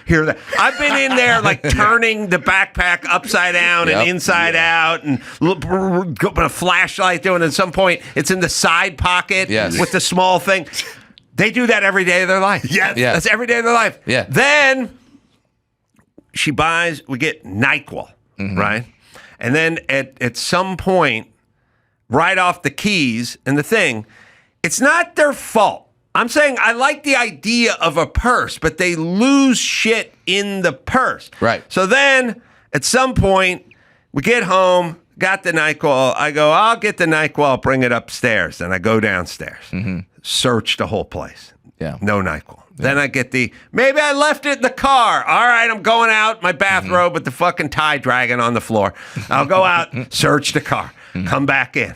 [SPEAKER 2] here that. I've been in there like turning the backpack upside down and inside out, and putting a flashlight doing. At some point, it's in the side pocket with the small thing. They do that every day of their life. That's every day of their life. Then we get NyQuil, right? And then at some point, right off the keys and the thing, it's not their fault. I'm saying I like the idea of a purse, but they lose shit in the purse.
[SPEAKER 3] Right.
[SPEAKER 2] So then at some point, we get home, got the NyQuil. I go, I'll get the NyQuil, bring it upstairs. And I go downstairs, search the whole place. No NyQuil. Then I get maybe I left it in the car. All right, I'm going out, my bathrobe with the fucking tie dragging on the floor. I'll go out, search the car, come back in.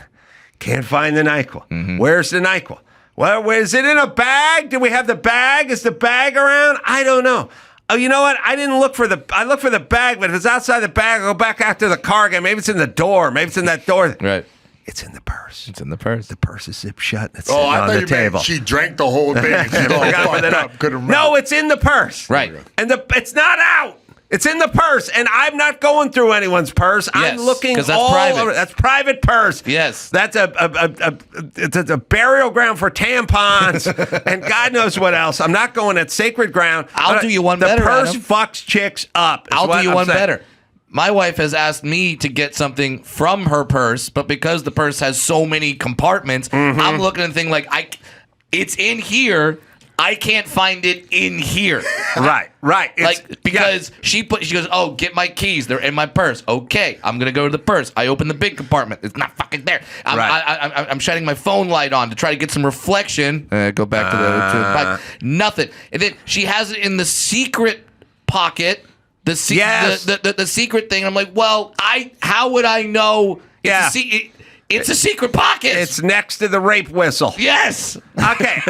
[SPEAKER 2] Can't find the NyQuil. Where's the NyQuil? Well, is it in a bag? Do we have the bag? Is the bag around? I don't know. Oh, you know what? I looked for the bag, but if it's outside the bag, I'll go back out to the car again. Maybe it's in the door. Maybe it's in that door.
[SPEAKER 3] Right.
[SPEAKER 2] It's in the purse.
[SPEAKER 3] It's in the purse.
[SPEAKER 2] The purse is zipped shut. It's sitting
[SPEAKER 4] I
[SPEAKER 2] on
[SPEAKER 4] thought
[SPEAKER 2] the
[SPEAKER 4] you
[SPEAKER 2] table.
[SPEAKER 4] meant she drank the whole thing. And she all fucked up. Couldn't remember.
[SPEAKER 2] No, it's in the purse.
[SPEAKER 3] Right.
[SPEAKER 2] And it's not out. It's in the purse, and I'm not going through anyone's purse. I'm looking
[SPEAKER 3] 'cause that's
[SPEAKER 2] all
[SPEAKER 3] private.
[SPEAKER 2] over. That's private purse.
[SPEAKER 3] Yes.
[SPEAKER 2] That's it's a burial ground for tampons and God knows what else. I'm not going at sacred ground.
[SPEAKER 3] I'll do you one better,
[SPEAKER 2] The purse
[SPEAKER 3] Adam.
[SPEAKER 2] fucks chicks up.
[SPEAKER 3] I'll do you one better. My wife has asked me to get something from her purse, but because the purse has so many compartments, I'm looking at the thing like it's in here. I can't find it in here.
[SPEAKER 2] Right.
[SPEAKER 3] Because she goes, oh, get my keys. They're in my purse. Okay, I'm gonna go to the purse. I open the big compartment. It's not fucking there. I'm shining my phone light on to try to get some reflection. Go back to the nothing. And then she has it in the secret pocket. The secret thing. I'm like, well, how would I know? It's a secret pocket.
[SPEAKER 2] It's next to the rape whistle.
[SPEAKER 3] Yes.
[SPEAKER 2] Okay.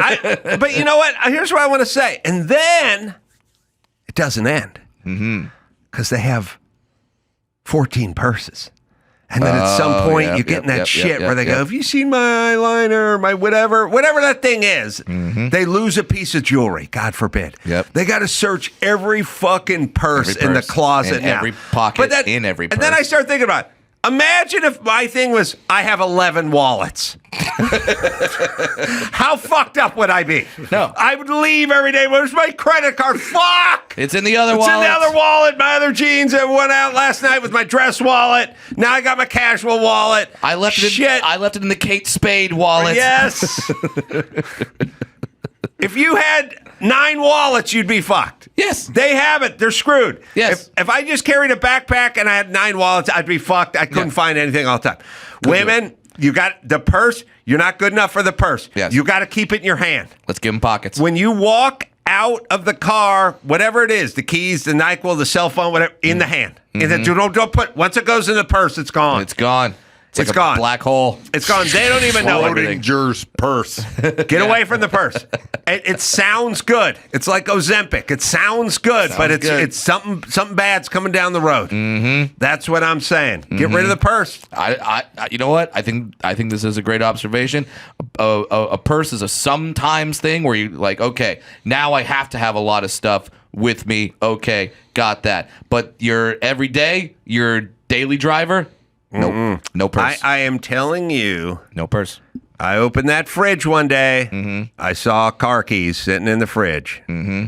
[SPEAKER 2] But you know what? Here's what I want to say. And then it doesn't end. Because they have 14 purses. And then at some point, you get in that shit where they go, have you seen my eyeliner, my whatever that thing is? They lose a piece of jewelry, God forbid. They got to search every fucking purse in the closet
[SPEAKER 3] in
[SPEAKER 2] now.
[SPEAKER 3] every pocket, in every purse.
[SPEAKER 2] And then I start thinking about it. Imagine if my thing was, I have 11 wallets. How fucked up would I be?
[SPEAKER 3] No.
[SPEAKER 2] I would leave every day. Where's my credit card? Fuck!
[SPEAKER 3] It's in the other wallet.
[SPEAKER 2] It's in the other wallet. My other jeans. I went out last night with my dress wallet. Now I got my casual wallet.
[SPEAKER 3] I left it in the Kate Spade wallet.
[SPEAKER 2] Yes. If you had 9 wallets, you'd be fucked.
[SPEAKER 3] Yes.
[SPEAKER 2] They have it. They're screwed.
[SPEAKER 3] Yes.
[SPEAKER 2] If I just carried a backpack and I had 9 wallets, I'd be fucked. I couldn't find anything all the time. Women, you got the purse. You're not good enough for the purse.
[SPEAKER 3] Yes.
[SPEAKER 2] You got to keep it in your hand.
[SPEAKER 3] Let's give them pockets.
[SPEAKER 2] When you walk out of the car, whatever it is, the keys, the NyQuil, the cell phone, whatever, in the hand. Don't put. Once it goes in the purse, it's gone.
[SPEAKER 3] It's gone. It's like
[SPEAKER 2] gone.
[SPEAKER 3] A black hole.
[SPEAKER 2] It's gone. They don't even know everything.
[SPEAKER 4] Schrodinger's purse.
[SPEAKER 2] Get away from the purse. It sounds good. It's like Ozempic. It sounds good, but it's something bad's coming down the road. That's what I'm saying. Get rid of the purse.
[SPEAKER 3] I you know what? I think this is a great observation. A purse is a sometimes thing where you like, okay, now I have to have a lot of stuff with me. Okay, got that. But your everyday, your daily driver. Nope. No purse.
[SPEAKER 2] I am telling you.
[SPEAKER 3] No purse.
[SPEAKER 2] I opened that fridge one day. I saw car keys sitting in the fridge.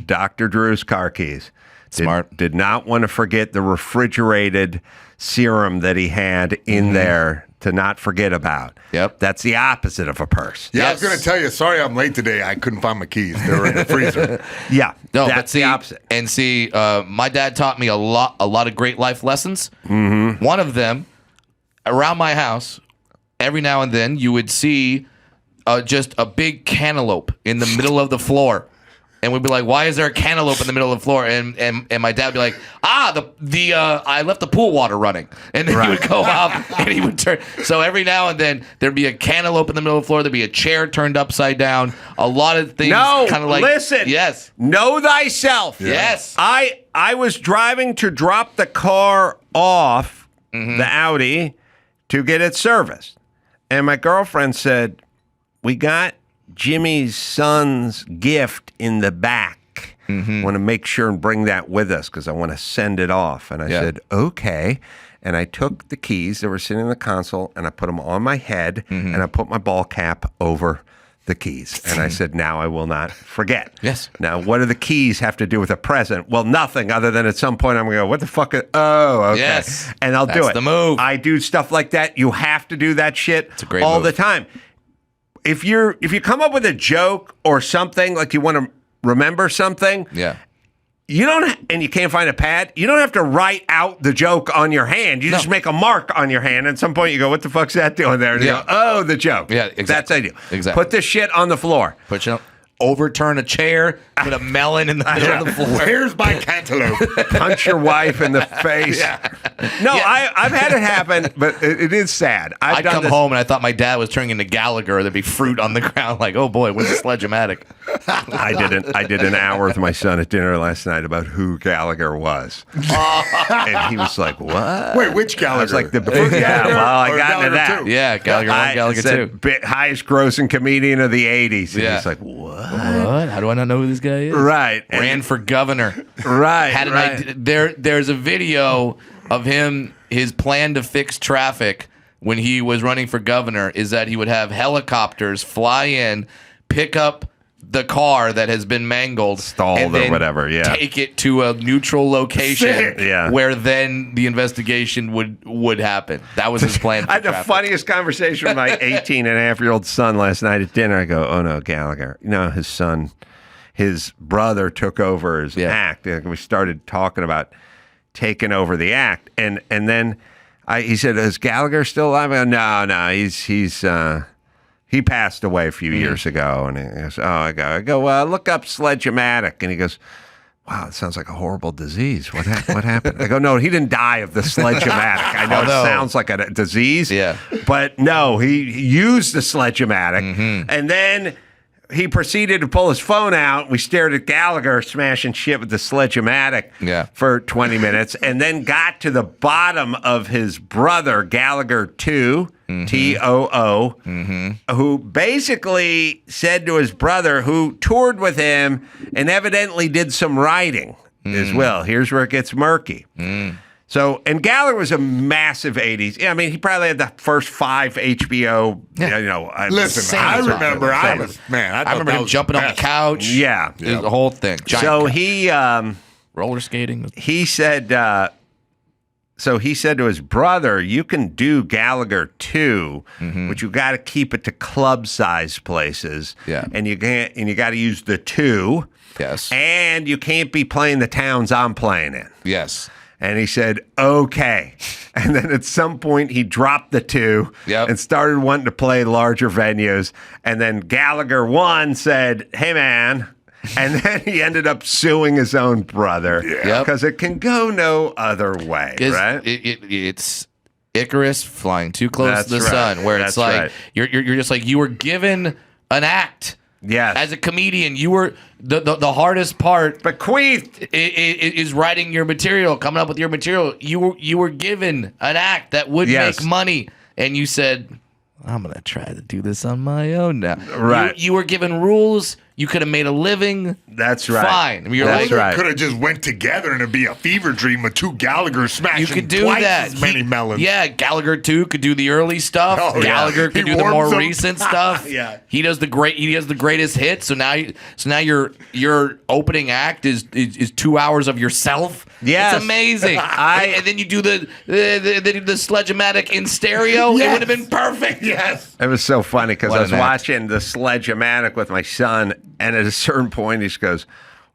[SPEAKER 2] Dr. Drew's car keys.
[SPEAKER 3] Smart.
[SPEAKER 2] Did not want to forget the refrigerated serum that he had in there to not forget about.
[SPEAKER 3] Yep.
[SPEAKER 2] That's the opposite of a purse.
[SPEAKER 4] Yeah, I
[SPEAKER 3] Yes.
[SPEAKER 4] was going to tell you, sorry I'm late today. I couldn't find my keys. They were in the freezer.
[SPEAKER 2] Yeah.
[SPEAKER 3] No,
[SPEAKER 2] that's
[SPEAKER 3] but see,
[SPEAKER 2] the opposite.
[SPEAKER 3] And see, my dad taught me a lot of great life lessons. Mm-hmm. One of them, around my house, every now and then you would see just a big cantaloupe in the middle of the floor. And we'd be like, why is there a cantaloupe in the middle of the floor? And my dad would be like, I left the pool water running. And then he would go out and he would turn. So every now and then there'd be a cantaloupe in the middle of the floor. There'd be a chair turned upside down. A lot of things
[SPEAKER 2] No,
[SPEAKER 3] kind of like.
[SPEAKER 2] listen.
[SPEAKER 3] Yes.
[SPEAKER 2] Know thyself.
[SPEAKER 3] Yes.
[SPEAKER 2] I was driving to drop the car off, the Audi, to get it serviced. And my girlfriend said, we got Jimmy's son's gift in the back. Want to make sure and bring that with us because I want to send it off. And I said, okay. And I took the keys that were sitting in the console and I put them on my head and I put my ball cap over the keys. And I said, now I will not forget.
[SPEAKER 3] Yes.
[SPEAKER 2] Now, what do the keys have to do with a present? Well, nothing other than at some point I'm going to go, what the fuck? Oh, okay.
[SPEAKER 3] Yes.
[SPEAKER 2] And I'll do
[SPEAKER 3] That's
[SPEAKER 2] it.
[SPEAKER 3] the move.
[SPEAKER 2] I do stuff like that. You have to do that shit
[SPEAKER 3] It's a great
[SPEAKER 2] all
[SPEAKER 3] move.
[SPEAKER 2] the time. If you come up with a joke or something, like you want to remember something,
[SPEAKER 3] Yeah.
[SPEAKER 2] you don't, and you can't find a pad, you don't have to write out the joke on your hand. You just make a mark on your hand. And at some point you go, what the fuck's that doing there? And you go, oh, the joke.
[SPEAKER 3] Yeah, exactly.
[SPEAKER 2] That's ideal.
[SPEAKER 3] Exactly.
[SPEAKER 2] Put this shit on the floor.
[SPEAKER 3] Put you overturn a chair, put a melon in the middle of the floor.
[SPEAKER 4] Where's my cantaloupe?
[SPEAKER 2] Punch your wife in the face. No,
[SPEAKER 3] Yeah.
[SPEAKER 2] I've had it happen, but it is sad.
[SPEAKER 3] I'd come home and I thought my dad was turning into Gallagher. There'd be fruit on the ground. Like, oh boy, where's the sledge-o-matic?
[SPEAKER 2] I did an hour with my son at dinner last night about who Gallagher was, and he was like, "What?"
[SPEAKER 4] Wait, which Gallagher?
[SPEAKER 2] I was like,
[SPEAKER 3] Yeah,
[SPEAKER 2] well, I
[SPEAKER 4] Or
[SPEAKER 2] got into
[SPEAKER 4] Gallagher
[SPEAKER 2] that.
[SPEAKER 4] too?
[SPEAKER 3] Yeah, Gallagher 1, Gallagher 2.
[SPEAKER 2] Highest grossing comedian of the '80s. And
[SPEAKER 3] Yeah.
[SPEAKER 2] he's like, "What?"
[SPEAKER 3] What? How do I not know who this guy is?
[SPEAKER 2] Right.
[SPEAKER 3] Ran for governor.
[SPEAKER 2] Right.
[SPEAKER 3] Had an
[SPEAKER 2] right.
[SPEAKER 3] idea. There's a video of him, his plan to fix traffic when he was running for governor is that he would have helicopters fly in, pick up the car that has been mangled,
[SPEAKER 2] Stalled
[SPEAKER 3] and
[SPEAKER 2] or
[SPEAKER 3] then
[SPEAKER 2] whatever, yeah.
[SPEAKER 3] take it to a neutral location
[SPEAKER 4] Sick.
[SPEAKER 2] Yeah.
[SPEAKER 3] where then the investigation would happen. That was his plan. For
[SPEAKER 2] I had the
[SPEAKER 3] traffic.
[SPEAKER 2] funniest conversation with my 18-and-a-half-year-old son last night at dinner. I go, oh, no, Gallagher. You know, his brother took over his act. And we started talking about taking over the act. And then he said, is Gallagher still alive? I go, no, he passed away a few years ago. And he goes, oh, I go, well, look up sledge-o-matic. And he goes, wow, it sounds like a horrible disease. What happened? I go, no, he didn't die of the sledge-o-matic. I know it sounds like a disease.
[SPEAKER 3] Yeah.
[SPEAKER 2] But no, he used the sledge-o-matic. And then he proceeded to pull his phone out. We stared at Gallagher smashing shit with the sledge-o-matic for 20 minutes, and then got to the bottom of his brother, Gallagher 2, T-O-O, who basically said to his brother, who toured with him and evidently did some writing as well. Here's where it gets murky. So, and Gallagher was a massive 80s. Yeah, I mean, he probably had the first 5 HBO,
[SPEAKER 4] Listen, I remember. I
[SPEAKER 3] remember him jumping on the couch.
[SPEAKER 2] Yeah.
[SPEAKER 3] It was the whole thing. Giant
[SPEAKER 2] So
[SPEAKER 3] couch.
[SPEAKER 2] he
[SPEAKER 3] roller skating.
[SPEAKER 2] he said to his brother, you can do Gallagher 2, but you got to keep it to club size places.
[SPEAKER 3] Yeah.
[SPEAKER 2] And you got to use the 2.
[SPEAKER 3] Yes.
[SPEAKER 2] And you can't be playing the towns I'm playing in.
[SPEAKER 3] Yes.
[SPEAKER 2] And he said, okay. And then at some point, he dropped the 2 and started wanting to play larger venues. And then Gallagher 1 said, hey, man. And then he ended up suing his own brother because it can go no other way, right?
[SPEAKER 3] It's Icarus flying too close
[SPEAKER 2] That's
[SPEAKER 3] to the
[SPEAKER 2] right.
[SPEAKER 3] sun, where
[SPEAKER 2] That's
[SPEAKER 3] it's like
[SPEAKER 2] right.
[SPEAKER 3] you're just like you were given an act.
[SPEAKER 2] Yes.
[SPEAKER 3] As a comedian, you were the hardest part.
[SPEAKER 2] Bequeathed
[SPEAKER 3] is writing your material, coming up with your material. You were given an act that would make money, and you said, "I'm gonna try to do this on my own now."
[SPEAKER 2] Right.
[SPEAKER 3] You were given rules. You could have made a living.
[SPEAKER 2] That's right.
[SPEAKER 3] Fine. I mean, you're
[SPEAKER 2] That's
[SPEAKER 3] like,
[SPEAKER 2] right.
[SPEAKER 4] Could have just went together and it'd be a fever dream with two Gallagher smashing
[SPEAKER 3] you could do
[SPEAKER 4] twice
[SPEAKER 3] that.
[SPEAKER 4] as many melons.
[SPEAKER 3] Yeah, Gallagher too could do the early stuff.
[SPEAKER 4] Oh, yeah.
[SPEAKER 3] Gallagher could
[SPEAKER 4] He
[SPEAKER 3] do the more
[SPEAKER 4] warms them.
[SPEAKER 3] recent stuff.
[SPEAKER 4] Yeah.
[SPEAKER 3] He does the greatest hits. So now your opening act is 2 hours of yourself.
[SPEAKER 2] Yes.
[SPEAKER 3] It's amazing. And then you do the sledge-o-matic in stereo. It would have been perfect.
[SPEAKER 4] Yes.
[SPEAKER 2] It was so funny because
[SPEAKER 3] What
[SPEAKER 2] I was
[SPEAKER 3] an act.
[SPEAKER 2] watching the Sledge-O-Matic with my son, and at a certain point he just goes,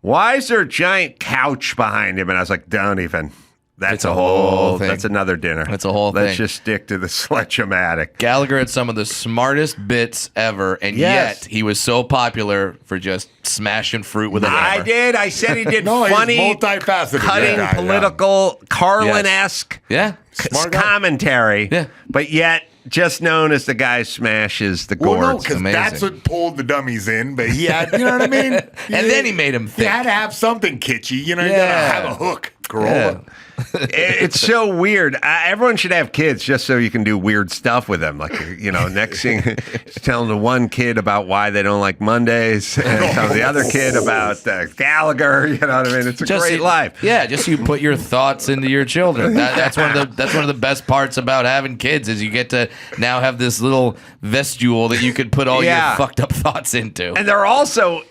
[SPEAKER 2] "Why is there a giant couch behind him?" And I was like, "Don't even. That's
[SPEAKER 3] It's a whole thing.
[SPEAKER 2] That's another dinner.
[SPEAKER 3] It's a whole
[SPEAKER 2] Let's
[SPEAKER 3] thing.
[SPEAKER 2] just stick to the Sledge-O-Matic."
[SPEAKER 3] Gallagher had some of the smartest bits ever, and
[SPEAKER 2] Yes.
[SPEAKER 3] yet he was so popular for just smashing fruit with a
[SPEAKER 2] I
[SPEAKER 3] hammer.
[SPEAKER 2] did. I said he did
[SPEAKER 4] No, he's
[SPEAKER 2] funny,
[SPEAKER 4] multifaceted.
[SPEAKER 2] cutting,
[SPEAKER 4] Yeah, yeah.
[SPEAKER 2] political, Carlin-esque
[SPEAKER 3] Yeah.
[SPEAKER 4] Smart guy.
[SPEAKER 2] commentary,
[SPEAKER 3] Yeah.
[SPEAKER 2] but yet just known as the guy who smashes the
[SPEAKER 4] Well, no,
[SPEAKER 2] gourds.
[SPEAKER 4] because
[SPEAKER 3] Amazing.
[SPEAKER 4] that's what pulled the dummies in. But he had, you know what I mean?
[SPEAKER 3] And then he made him
[SPEAKER 4] You
[SPEAKER 3] think.
[SPEAKER 4] had to have something kitschy. You know, you
[SPEAKER 3] Yeah.
[SPEAKER 4] gotta have a hook. Carolla.
[SPEAKER 2] It's so weird. Everyone should have kids just so you can do weird stuff with them. Like, next thing, telling the one kid about why they don't like Mondays, and telling the other kid about Gallagher. You know what I mean? It's a great life.
[SPEAKER 3] Yeah, just you put your thoughts into your children. That's one of the best parts about having kids is you get to now have this little vestibule that you could put all
[SPEAKER 2] Yeah.
[SPEAKER 3] your fucked up thoughts into.
[SPEAKER 2] And they're also,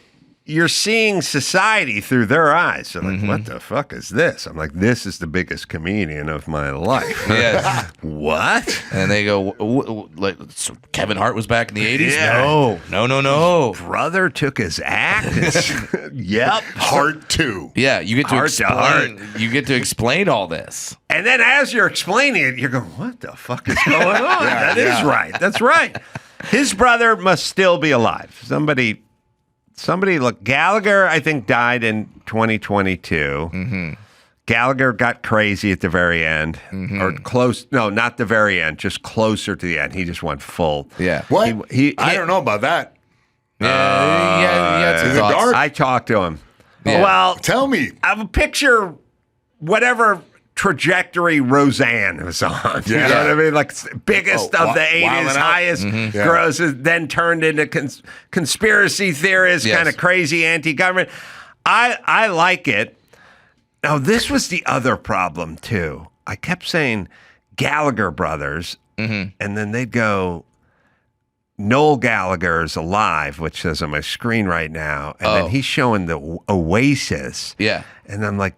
[SPEAKER 2] you're seeing society through their eyes. They're like,
[SPEAKER 3] Mm-hmm.
[SPEAKER 2] what the fuck is this? I'm like, this is the biggest comedian of my life.
[SPEAKER 3] Yes.
[SPEAKER 2] What?
[SPEAKER 3] And they go, like, so Kevin Hart was back in the 80s?
[SPEAKER 2] Yeah.
[SPEAKER 3] No.
[SPEAKER 2] Brother took his act. Yep.
[SPEAKER 4] Heart 2.
[SPEAKER 3] Yeah, you get to
[SPEAKER 2] Heart to
[SPEAKER 3] explain. You get to explain all this.
[SPEAKER 2] And then as you're explaining it, you're going, what the fuck is going on? That is right. That's right. His brother must still be alive. Somebody, look, Gallagher, I think, died in 2022. Mm-hmm. Gallagher got crazy at the very end, or close. No, not the very end, just closer to the end. He just went full.
[SPEAKER 3] Yeah.
[SPEAKER 4] What?
[SPEAKER 2] He
[SPEAKER 4] I don't know about that.
[SPEAKER 3] Yeah, you had some
[SPEAKER 4] is it
[SPEAKER 3] thoughts.
[SPEAKER 4] dark?
[SPEAKER 2] I talked to him.
[SPEAKER 3] Yeah.
[SPEAKER 2] Well,
[SPEAKER 4] Tell me.
[SPEAKER 2] I have a picture, whatever trajectory Roseanne was on. You know what I mean? Like biggest
[SPEAKER 4] Oh,
[SPEAKER 2] of the 80s,
[SPEAKER 4] wilding out.
[SPEAKER 2] highest
[SPEAKER 4] Yeah.
[SPEAKER 2] grosses, then turned into conspiracy theorist,
[SPEAKER 3] Yes.
[SPEAKER 2] kind of crazy anti-government. I like it. Now, this was the other problem, too. I kept saying Gallagher brothers, and then they'd go, Noel Gallagher's alive, which says on my screen right now, and then he's showing the Oasis.
[SPEAKER 3] Yeah.
[SPEAKER 2] And I'm like,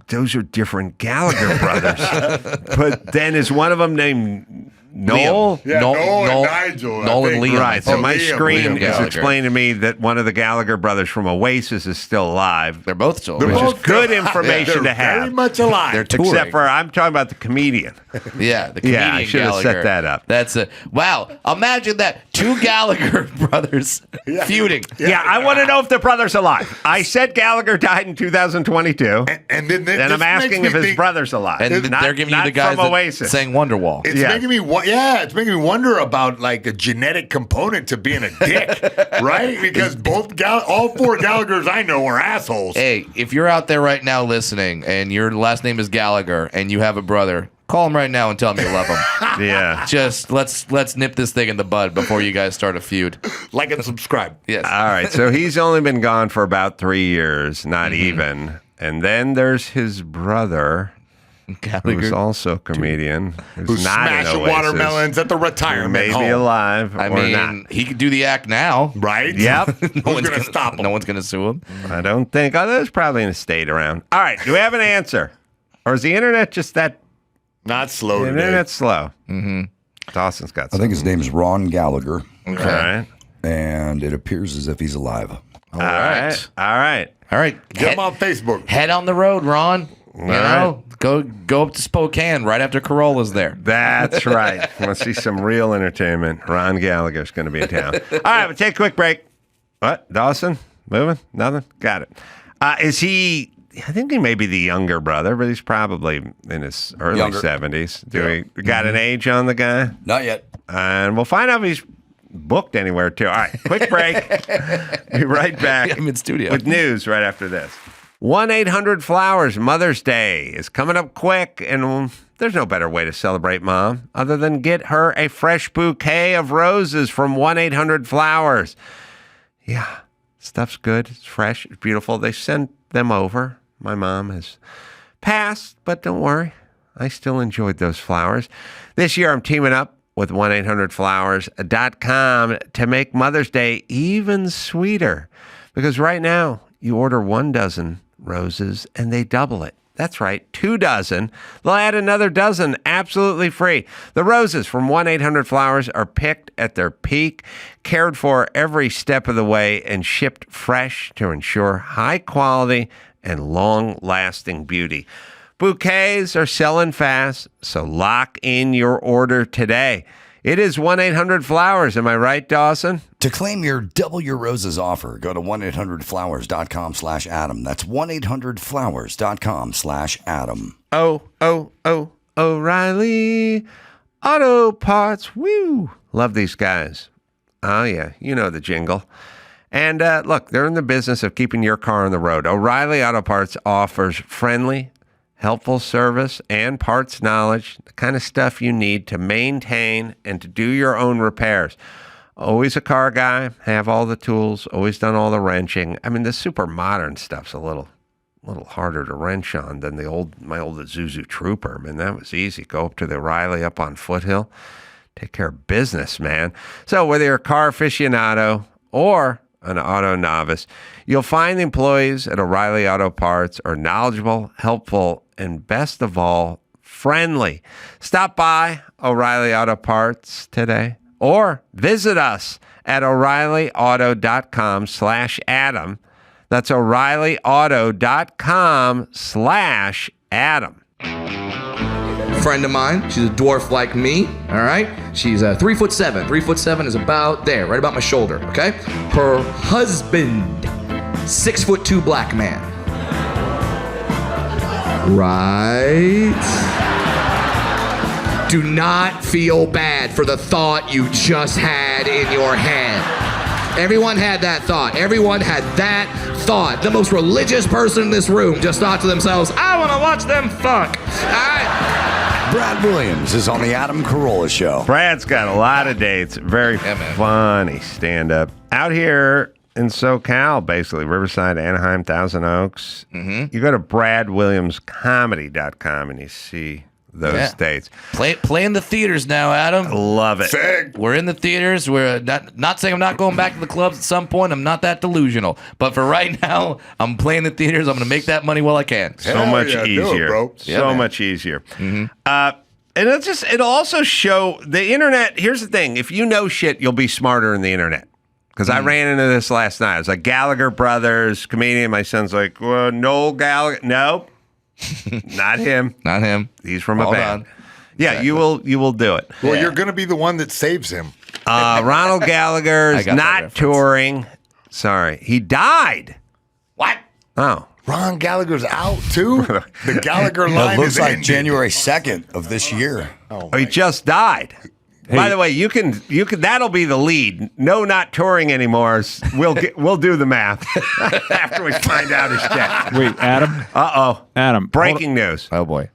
[SPEAKER 2] those are different Gallagher brothers. But then is one of them named Noel?
[SPEAKER 4] Yeah, Noel and Nigel, I
[SPEAKER 3] Noel and
[SPEAKER 4] think.
[SPEAKER 3] Liam.
[SPEAKER 2] Right. So my
[SPEAKER 4] Liam,
[SPEAKER 2] screen
[SPEAKER 4] Liam
[SPEAKER 2] is
[SPEAKER 3] Gallagher.
[SPEAKER 2] explaining to me that one of the Gallagher brothers from Oasis is still alive.
[SPEAKER 3] They're both still
[SPEAKER 4] They're
[SPEAKER 3] alive.
[SPEAKER 2] Which is
[SPEAKER 4] both
[SPEAKER 2] good
[SPEAKER 4] still-
[SPEAKER 2] information
[SPEAKER 4] they're
[SPEAKER 2] to have.
[SPEAKER 4] Very much alive.
[SPEAKER 3] They're touring.
[SPEAKER 2] Except for I'm talking about the comedian.
[SPEAKER 3] Yeah, the comedian
[SPEAKER 2] Yeah, I should have set
[SPEAKER 3] Gallagher.
[SPEAKER 2] that up.
[SPEAKER 3] That's a wow. Imagine that two Gallagher brothers feuding.
[SPEAKER 2] Yeah, I want to know if the brother's alive. I said Gallagher died in 2022.
[SPEAKER 4] And then
[SPEAKER 2] And I'm asking if his brother's alive.
[SPEAKER 3] And
[SPEAKER 2] Not-
[SPEAKER 3] they're giving you
[SPEAKER 2] not
[SPEAKER 3] the guys
[SPEAKER 2] from
[SPEAKER 3] that
[SPEAKER 2] Oasis.
[SPEAKER 3] sang Wonderwall.
[SPEAKER 4] It's
[SPEAKER 2] Yeah.
[SPEAKER 4] making me, it's making me wonder about like a genetic component to being a dick, right? Because all four Gallaghers I know are assholes.
[SPEAKER 3] Hey, if you're out there right now listening and your last name is Gallagher and you have a brother, call him right now and tell him you love him.
[SPEAKER 2] Yeah.
[SPEAKER 3] Just let's nip this thing in the bud before you guys start a feud.
[SPEAKER 4] Like and subscribe.
[SPEAKER 3] Yes.
[SPEAKER 2] All right. So he's only been gone for about 3 years, not
[SPEAKER 3] Mm-hmm.
[SPEAKER 2] even. And then there's his brother, who's
[SPEAKER 3] Gallagher.
[SPEAKER 2] also a comedian, who's not in
[SPEAKER 4] Smashing
[SPEAKER 2] Oasis,
[SPEAKER 4] watermelons at the
[SPEAKER 2] who
[SPEAKER 4] retirement
[SPEAKER 2] may be
[SPEAKER 4] home.
[SPEAKER 2] alive
[SPEAKER 3] I
[SPEAKER 2] or
[SPEAKER 3] mean,
[SPEAKER 2] not.
[SPEAKER 3] he could do the act now.
[SPEAKER 4] Right?
[SPEAKER 2] Yep.
[SPEAKER 4] Who's going to stop him?
[SPEAKER 3] No one's gonna sue him.
[SPEAKER 2] I don't think. Oh, there's probably an estate around. All right. Do we have an answer? Or is the internet just that?
[SPEAKER 4] Not slow
[SPEAKER 2] The
[SPEAKER 4] today.
[SPEAKER 2] internet's slow. Mm-hmm. Dawson's got
[SPEAKER 1] I
[SPEAKER 2] something.
[SPEAKER 1] think his name is Ron Gallagher,
[SPEAKER 2] All right.
[SPEAKER 1] and it appears as if he's alive.
[SPEAKER 2] All right. All right.
[SPEAKER 3] All right.
[SPEAKER 4] Get him on Facebook.
[SPEAKER 3] Head on the road, Ron. You
[SPEAKER 2] right.
[SPEAKER 3] know, go up to Spokane right after Carolla's there.
[SPEAKER 2] That's right. Want to see some real entertainment? Ron Gallagher's going to be in town. All right, we'll take a quick break. What? Dawson? Moving? Nothing? Got it. Is he... I think he may be the younger brother, but he's probably in his early
[SPEAKER 1] Younger.
[SPEAKER 2] 70s. We got an age on the guy?
[SPEAKER 1] Not yet.
[SPEAKER 2] And we'll find out if he's booked anywhere, too. All right, quick break. Be right back
[SPEAKER 3] I'm in studio.
[SPEAKER 2] with news right after this. 1-800-Flowers Mother's Day is coming up quick, and there's no better way to celebrate Mom other than get her a fresh bouquet of roses from 1-800-Flowers. Yeah. Stuff's good. It's fresh. It's beautiful. They sent them over. My mom has passed, but don't worry. I still enjoyed those flowers. This year, I'm teaming up with 1-800-Flowers.com to make Mother's Day even sweeter. Because right now, you order 1 dozen roses, and they double it. That's right, 2 dozen. They'll add another dozen absolutely free. The roses from 1-800-Flowers are picked at their peak, cared for every step of the way, and shipped fresh to ensure high quality and long-lasting beauty. Bouquets are selling fast, so lock in your order today. It is 1-800-Flowers. Am I right, Dawson?
[SPEAKER 1] To claim your Double Your Roses offer, go to 1-800-Flowers.com/Adam. That's 1-800-Flowers.com/Adam.
[SPEAKER 2] Oh, O'Reilly Auto Parts. Woo! Love these guys. Oh, yeah. You know the jingle. And look, they're in the business of keeping your car on the road. O'Reilly Auto Parts offers friendly, helpful service and parts knowledge, the kind of stuff you need to maintain and to do your own repairs. Always a car guy, have all the tools, always done all the wrenching. I mean, the super modern stuff's a little harder to wrench on than my old Isuzu Trooper. I mean, that was easy. Go up to the O'Reilly up on Foothill. Take care of business, man. So whether you're a car aficionado or an auto novice, you'll find the employees at O'Reilly Auto Parts are knowledgeable, helpful, and best of all, friendly. Stop by O'Reilly Auto Parts today or visit us at O'ReillyAuto.com/Adam. That's O'ReillyAuto.com/Adam.
[SPEAKER 3] Friend of mine, she's a dwarf like me, all right? She's 3'7". 3'7" is about there, right about my shoulder, okay? Her husband, 6'2" black man. Right? Do not feel bad for the thought you just had in your head. Everyone had that thought. Everyone had that thought. The most religious person in this room just thought to themselves, I want to watch them fuck. All right?
[SPEAKER 1] Brad Williams is on the Adam Carolla Show.
[SPEAKER 2] Brad's got a lot of dates. Very funny stand-up. Out here in SoCal, basically, Riverside, Anaheim, Thousand Oaks. Mm-hmm. You go to bradwilliamscomedy.com and you see those dates.
[SPEAKER 3] Play in the theaters now, Adam.
[SPEAKER 2] Love it.
[SPEAKER 3] We're in the theaters. We're not saying I'm not going back to the clubs at some point. I'm not that delusional. But for right now, I'm playing the theaters. I'm going to make that money while I can.
[SPEAKER 2] So much easier.
[SPEAKER 4] Bro.
[SPEAKER 2] So much easier. Mm-hmm. And it'll also show the internet. Here's the thing. If you know shit, you'll be smarter in the internet. Because I ran into this last night. It was like Gallagher brothers, comedian. My son's like, Noel Gallagher. Nope. Not him.
[SPEAKER 3] Not him.
[SPEAKER 2] He's from a band. Yeah, you will do it.
[SPEAKER 4] Well, you're going to be the one that saves him.
[SPEAKER 2] Ronald Gallagher's not touring. Sorry. He died.
[SPEAKER 3] What?
[SPEAKER 2] Oh.
[SPEAKER 4] Ron Gallagher's out, too? The Gallagher line
[SPEAKER 1] It looks
[SPEAKER 4] is
[SPEAKER 1] like
[SPEAKER 4] ended.
[SPEAKER 1] January 2nd of this year.
[SPEAKER 2] Oh, he just died. Hey. By the way, you can that'll be the lead. No, not touring anymore. We'll do the math after we find out his death.
[SPEAKER 6] Wait, Adam? Adam.
[SPEAKER 2] Breaking news.
[SPEAKER 3] Oh, boy.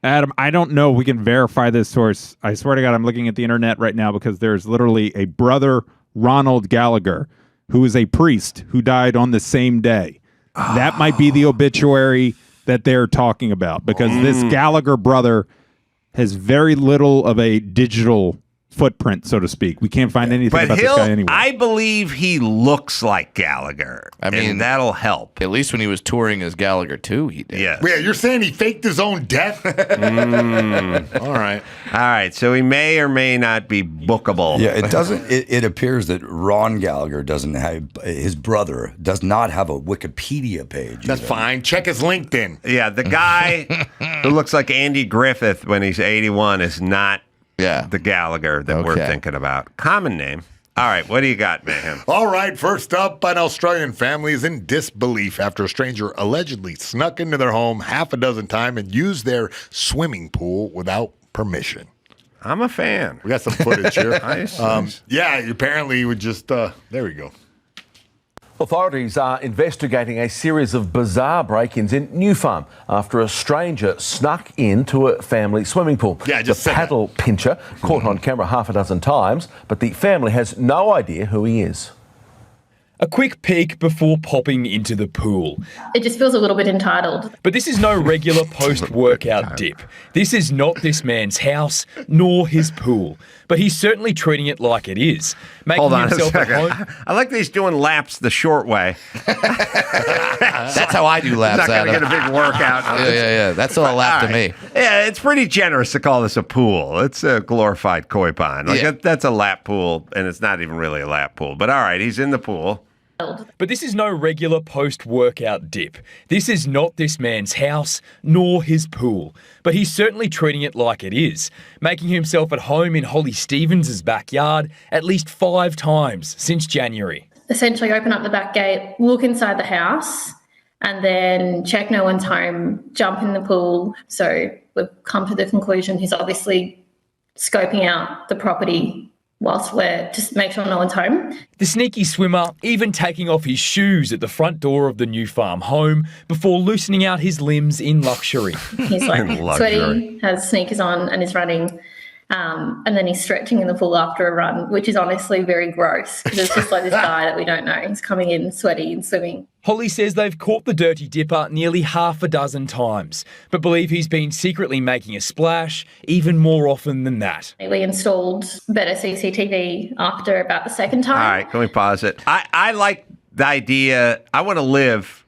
[SPEAKER 6] Adam, I don't know if we can verify this source. I swear to God, I'm looking at the internet right now because there's literally a brother, Ronald Gallagher, who is a priest who died on the same day. That might be the obituary that they're talking about because this Gallagher brother has very little of a digital footprint, so to speak. We can't find anything about this guy anyway.
[SPEAKER 2] I believe he looks like Gallagher. I mean, and that'll help.
[SPEAKER 3] At least when he was touring as Gallagher too, he did.
[SPEAKER 2] Yeah.
[SPEAKER 4] Yeah, you're saying he faked his own death? All right.
[SPEAKER 2] All right. So he may or may not be bookable.
[SPEAKER 1] Yeah, it doesn't. It appears that Ron Gallagher doesn't have his brother does not have a Wikipedia page.
[SPEAKER 4] That's fine. Check his LinkedIn.
[SPEAKER 2] Yeah, the guy who looks like Andy Griffith when he's 81 is not the Gallagher that we're thinking about. Common name. All right, what do you got, Mayhem?
[SPEAKER 4] All right, first up, an Australian family is in disbelief after a stranger allegedly snuck into their home half a dozen times and used their swimming pool without permission.
[SPEAKER 2] I'm a fan.
[SPEAKER 4] We got some footage here.
[SPEAKER 2] Nice.
[SPEAKER 4] Yeah, apparently he would just, there we go.
[SPEAKER 7] Authorities are investigating a series of bizarre break-ins in New Farm after a stranger snuck into a family swimming pool.
[SPEAKER 4] Yeah, just
[SPEAKER 7] the paddle pincher caught on camera half a dozen times, but the family has no idea who he is.
[SPEAKER 8] A quick peek before popping into the pool.
[SPEAKER 9] It just feels a little bit entitled.
[SPEAKER 8] But this is no regular post-workout dip. This is not this man's house, nor his pool. But he's certainly treating it like it is. Making
[SPEAKER 2] Hold on a
[SPEAKER 8] himself at
[SPEAKER 2] second.
[SPEAKER 8] home.
[SPEAKER 2] I like that he's doing laps the short way.
[SPEAKER 3] That's how I do laps.
[SPEAKER 2] He's not going to
[SPEAKER 3] Adam.
[SPEAKER 2] get a big workout.
[SPEAKER 3] Yeah. That's all a lap to
[SPEAKER 2] All
[SPEAKER 3] me.
[SPEAKER 2] right. Yeah, it's pretty generous to call this a pool. It's a glorified koi pond. That's a lap pool, and it's not even really a lap pool. But all right, he's in the pool.
[SPEAKER 8] But this is no regular post-workout dip. This is not this man's house, nor his pool. But he's certainly treating it like it is, making himself at home in Holly Stevens' backyard at least 5 times since January.
[SPEAKER 9] Essentially open up the back gate, look inside the house, and then check no one's home, jump in the pool. So we've come to the conclusion he's obviously scoping out the property whilst we're just make sure no one's home.
[SPEAKER 8] The sneaky swimmer even taking off his shoes at the front door of the new farm home before loosening out his limbs in luxury.
[SPEAKER 9] He's like sweaty, has sneakers on and is running. And then he's stretching in the pool after a run, which is honestly very gross because it's just like this guy that we don't know. He's coming in sweaty and swimming.
[SPEAKER 8] Holly says they've caught the dirty dipper nearly 6 times, but believe he's been secretly making a splash even more often than that.
[SPEAKER 9] We installed better CCTV after about the second time.
[SPEAKER 2] All right, can we pause it? I like the idea. I want to live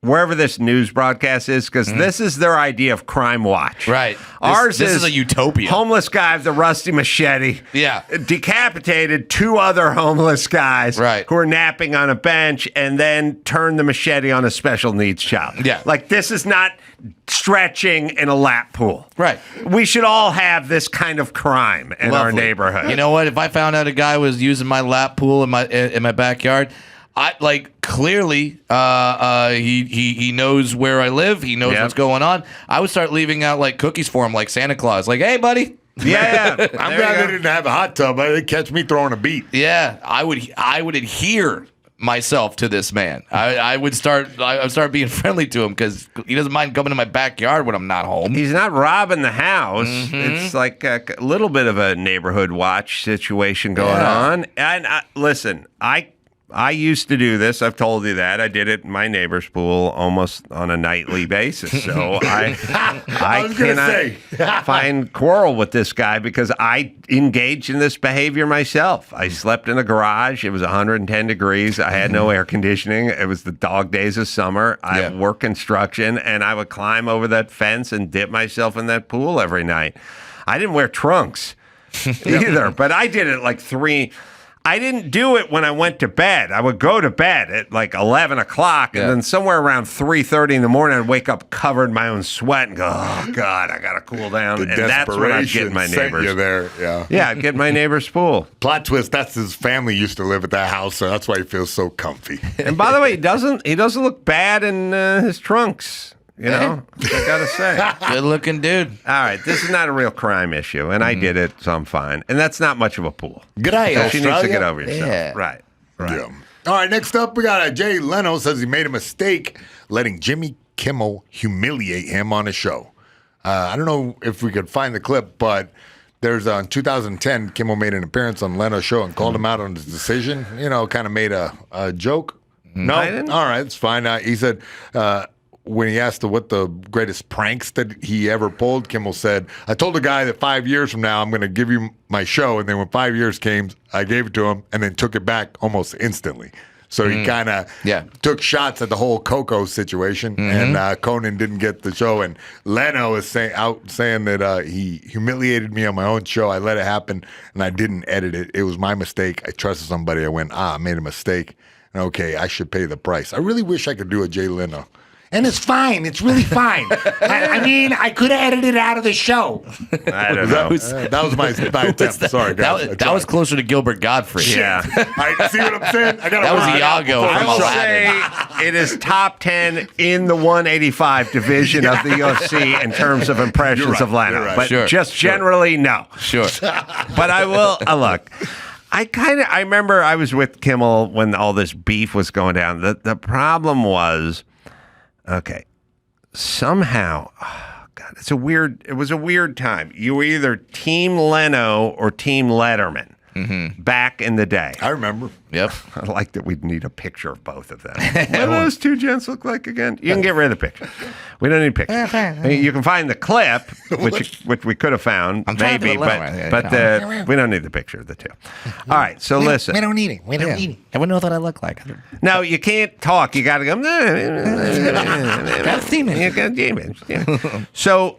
[SPEAKER 2] wherever this news broadcast is, because this is their idea of crime watch.
[SPEAKER 3] Right.
[SPEAKER 2] Ours
[SPEAKER 3] this is a utopia.
[SPEAKER 2] Homeless guy with a rusty machete.
[SPEAKER 3] Yeah.
[SPEAKER 2] Decapitated 2 other homeless guys
[SPEAKER 3] Right.
[SPEAKER 2] who are napping on a bench and then turned the machete on a special needs child.
[SPEAKER 3] Yeah.
[SPEAKER 2] Like, this is not stretching in a lap pool.
[SPEAKER 3] Right.
[SPEAKER 2] We should all have this kind of crime in our
[SPEAKER 3] Lovely.
[SPEAKER 2] neighborhood.
[SPEAKER 3] You know what? If I found out a guy was using my lap pool in my backyard, I clearly he knows where I live. He knows what's going on. I would start leaving out like cookies for him, like Santa Claus. Like, hey, buddy.
[SPEAKER 2] Yeah.
[SPEAKER 4] I'm glad they didn't have a hot tub. They'd catch me throwing a beat.
[SPEAKER 3] Yeah, I would adhere myself to this man. I would start being friendly to him because he doesn't mind coming to my backyard when I'm not home.
[SPEAKER 2] He's not robbing the house. It's like a little bit of a neighborhood watch situation going on. And listen, I used to do this. I've told you that. I did it in my neighbor's pool almost on a nightly basis. So I cannot find quarrel with this guy because I engaged in this behavior myself. I slept in a garage. It was 110 degrees. I had no air conditioning. It was the dog days of summer. I work construction, and I would climb over that fence and dip myself in that pool every night. I didn't wear trunks either, but I did it like 3. I didn't do it when I went to bed. I would go to bed at like 11 o'clock, and then somewhere around 3:30 in the morning, I'd wake up covered in my own sweat and go, oh, God, I got to cool down. And that's when I'd get in my
[SPEAKER 4] sent
[SPEAKER 2] neighbor's.
[SPEAKER 4] you there,
[SPEAKER 2] Yeah, I'd get in my neighbor's pool.
[SPEAKER 4] Plot twist, that's his family used to live at that house, so that's why he feels so comfy.
[SPEAKER 2] And by the way, he doesn't look bad in his trunks. You know, I gotta say.
[SPEAKER 3] Good looking dude.
[SPEAKER 2] All right, this is not a real crime issue, and I did it, so I'm fine. And that's not much of a pool.
[SPEAKER 4] Good day,
[SPEAKER 2] So she needs to
[SPEAKER 4] Australia.
[SPEAKER 2] get over yourself.
[SPEAKER 3] Yeah.
[SPEAKER 2] Right.
[SPEAKER 4] Yeah. All right, next up, we got Jay Leno says he made a mistake letting Jimmy Kimmel humiliate him on a show. I don't know if we could find the clip, but there's in 2010, Kimmel made an appearance on Leno's show and called him out on his decision. You know, kind of made a joke. No?
[SPEAKER 2] I didn't.
[SPEAKER 4] All right, it's fine. He said, when he asked what the greatest pranks that he ever pulled, Kimmel said, I told the guy that 5 years from now I'm going to give you my show. And then when 5 years came, I gave it to him and then took it back almost instantly. So he kind of took shots at the whole Coco situation, and Conan didn't get the show. And Leno is saying that he humiliated me on my own show. I let it happen, and I didn't edit it. It was my mistake. I trusted somebody. I went, I made a mistake. And okay, I should pay the price. I really wish I could do a Jay Leno. And it's fine. It's really fine. I mean, I could have edited it out of the show.
[SPEAKER 2] I don't know.
[SPEAKER 4] That was my attempt. Sorry, guys.
[SPEAKER 3] That was closer to Gilbert Godfrey.
[SPEAKER 2] Yeah.
[SPEAKER 4] I see what I'm saying?
[SPEAKER 3] That was Iago from
[SPEAKER 2] I will
[SPEAKER 3] Aladdin.
[SPEAKER 2] say it is top 10 in the 185 division of the UFC in terms of impressions of Leno.
[SPEAKER 4] right.
[SPEAKER 2] But just generally, no.
[SPEAKER 3] Sure.
[SPEAKER 2] But I will, look, I remember I was with Kimmel when all this beef was going down. The problem was, okay, somehow, oh God, it was a weird time. You were either Team Leno or Team Letterman. back in the day.
[SPEAKER 4] I remember.
[SPEAKER 3] Yep.
[SPEAKER 2] I like that we'd need a picture of both of them. What do those two gents look like again? You can get rid of the picture. We don't need pictures. I mean, you can find the clip, which we could have found, maybe, but we don't need the picture of the two. All right, so listen.
[SPEAKER 10] We don't need it. We don't need it. Everyone knows what I look like.
[SPEAKER 2] No, you can't talk. You got to go.
[SPEAKER 10] That's demons.
[SPEAKER 2] You got demons. Yeah. So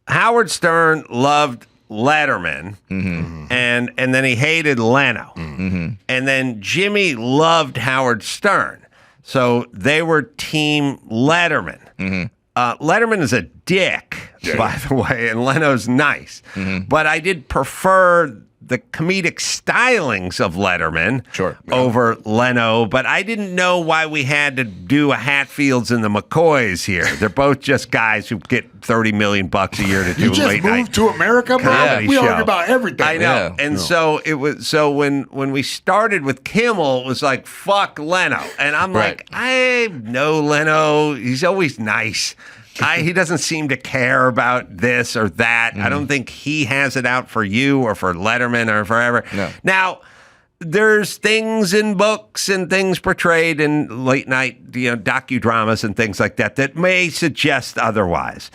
[SPEAKER 2] Howard Stern loved Letterman, and then he hated Leno, and then Jimmy loved Howard Stern, so they were Team Letterman. Letterman is a dick, by the way, and Leno's nice, but I did prefer the comedic stylings of Letterman over Leno, but I didn't know why we had to do a Hatfields and the McCoys here. They're both just guys who get $30 million a year to do late night.
[SPEAKER 4] You just moved to America, bro? We argue about everything.
[SPEAKER 2] I know. And so it was. So when we started with Kimmel, it was like, fuck Leno. And I'm like, I know Leno. He's always nice. He doesn't seem to care about this or that. I don't think he has it out for you or for Letterman or forever. No. Now, there's things in books and things portrayed in late night, docudramas and things like that may suggest otherwise.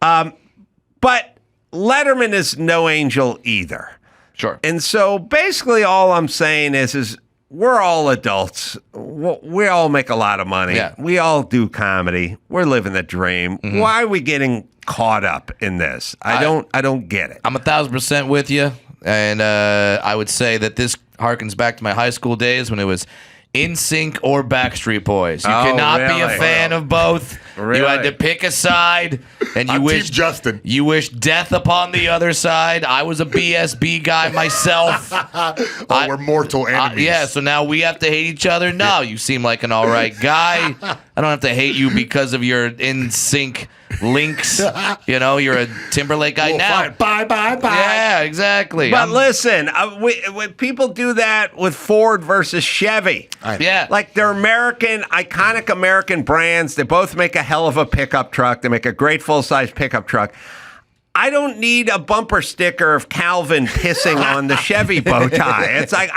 [SPEAKER 2] But Letterman is no angel either.
[SPEAKER 3] Sure.
[SPEAKER 2] And so basically all I'm saying is we're all adults. We all make a lot of money.
[SPEAKER 3] Yeah.
[SPEAKER 2] We all do comedy. We're living the dream. Why are we getting caught up in this? I don't get it.
[SPEAKER 3] I'm 1,000% with you, and I would say that this harkens back to my high school days when it was NSYNC or Backstreet Boys. You cannot be a fan of both.
[SPEAKER 2] Really?
[SPEAKER 3] You had to pick a side, and you wished
[SPEAKER 4] Justin.
[SPEAKER 3] You wished death upon the other side. I was a BSB guy myself.
[SPEAKER 4] We're mortal enemies.
[SPEAKER 3] Yeah, so now we have to hate each other. No, you seem like an all right guy. I don't have to hate you because of your NSYNC links. You're a Timberlake guy now.
[SPEAKER 4] Fine. Bye.
[SPEAKER 3] Yeah, exactly.
[SPEAKER 2] But listen, when people do that with Ford versus Chevy.
[SPEAKER 3] Yeah.
[SPEAKER 2] Like they're iconic American brands. They both make a hell of a pickup truck. They make a great full-size pickup truck. I don't need a bumper sticker of Calvin pissing on the Chevy bow tie. It's like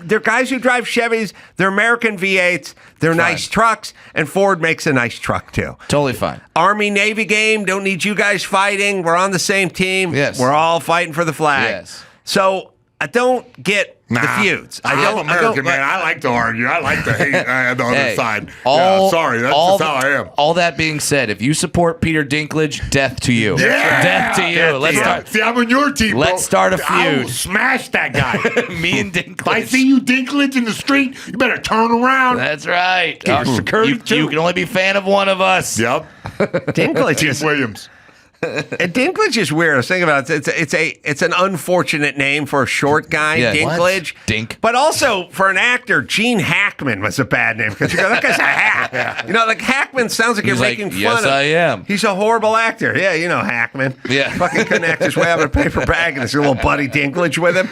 [SPEAKER 2] they're guys who drive Chevys. They're American V8s. They're nice trucks, and Ford makes a nice truck too.
[SPEAKER 3] Totally fine.
[SPEAKER 2] Army-Navy game. Don't need you guys fighting. We're on the same team.
[SPEAKER 3] Yes.
[SPEAKER 2] We're all fighting for the flag.
[SPEAKER 3] Yes.
[SPEAKER 2] So I don't get the feuds.
[SPEAKER 4] I'm American, man. I like to argue. I like to hate the other side. Sorry, that's
[SPEAKER 3] just
[SPEAKER 4] how I am.
[SPEAKER 3] All that being said, if you support Peter Dinklage, death to you.
[SPEAKER 4] Yeah.
[SPEAKER 3] Death to you. Let's start.
[SPEAKER 4] See, I'm on your team.
[SPEAKER 3] Let's start a
[SPEAKER 4] I will
[SPEAKER 3] feud.
[SPEAKER 4] smash that guy.
[SPEAKER 3] Me and Dinklage.
[SPEAKER 4] If I see you Dinklage in the street, you better turn around.
[SPEAKER 3] That's right.
[SPEAKER 4] Get your security too.
[SPEAKER 3] You can only be a fan of one of us.
[SPEAKER 4] Yep.
[SPEAKER 2] Dinklage is
[SPEAKER 4] Williams.
[SPEAKER 2] Dinklage is weird. I was thinking about it. It's an unfortunate name for a short guy,
[SPEAKER 3] Yeah.
[SPEAKER 2] Dinklage.
[SPEAKER 3] What? Dink.
[SPEAKER 2] But also for an actor, Gene Hackman was a bad name because you go, that guy's a hack. Like Hackman sounds like
[SPEAKER 3] He's
[SPEAKER 2] you're
[SPEAKER 3] like,
[SPEAKER 2] making fun
[SPEAKER 3] yes,
[SPEAKER 2] of.
[SPEAKER 3] I am.
[SPEAKER 2] He's a horrible actor. Yeah, Hackman.
[SPEAKER 3] Yeah.
[SPEAKER 2] Fucking couldn't act his way out of a paper bag, and there's a little buddy Dinklage with him.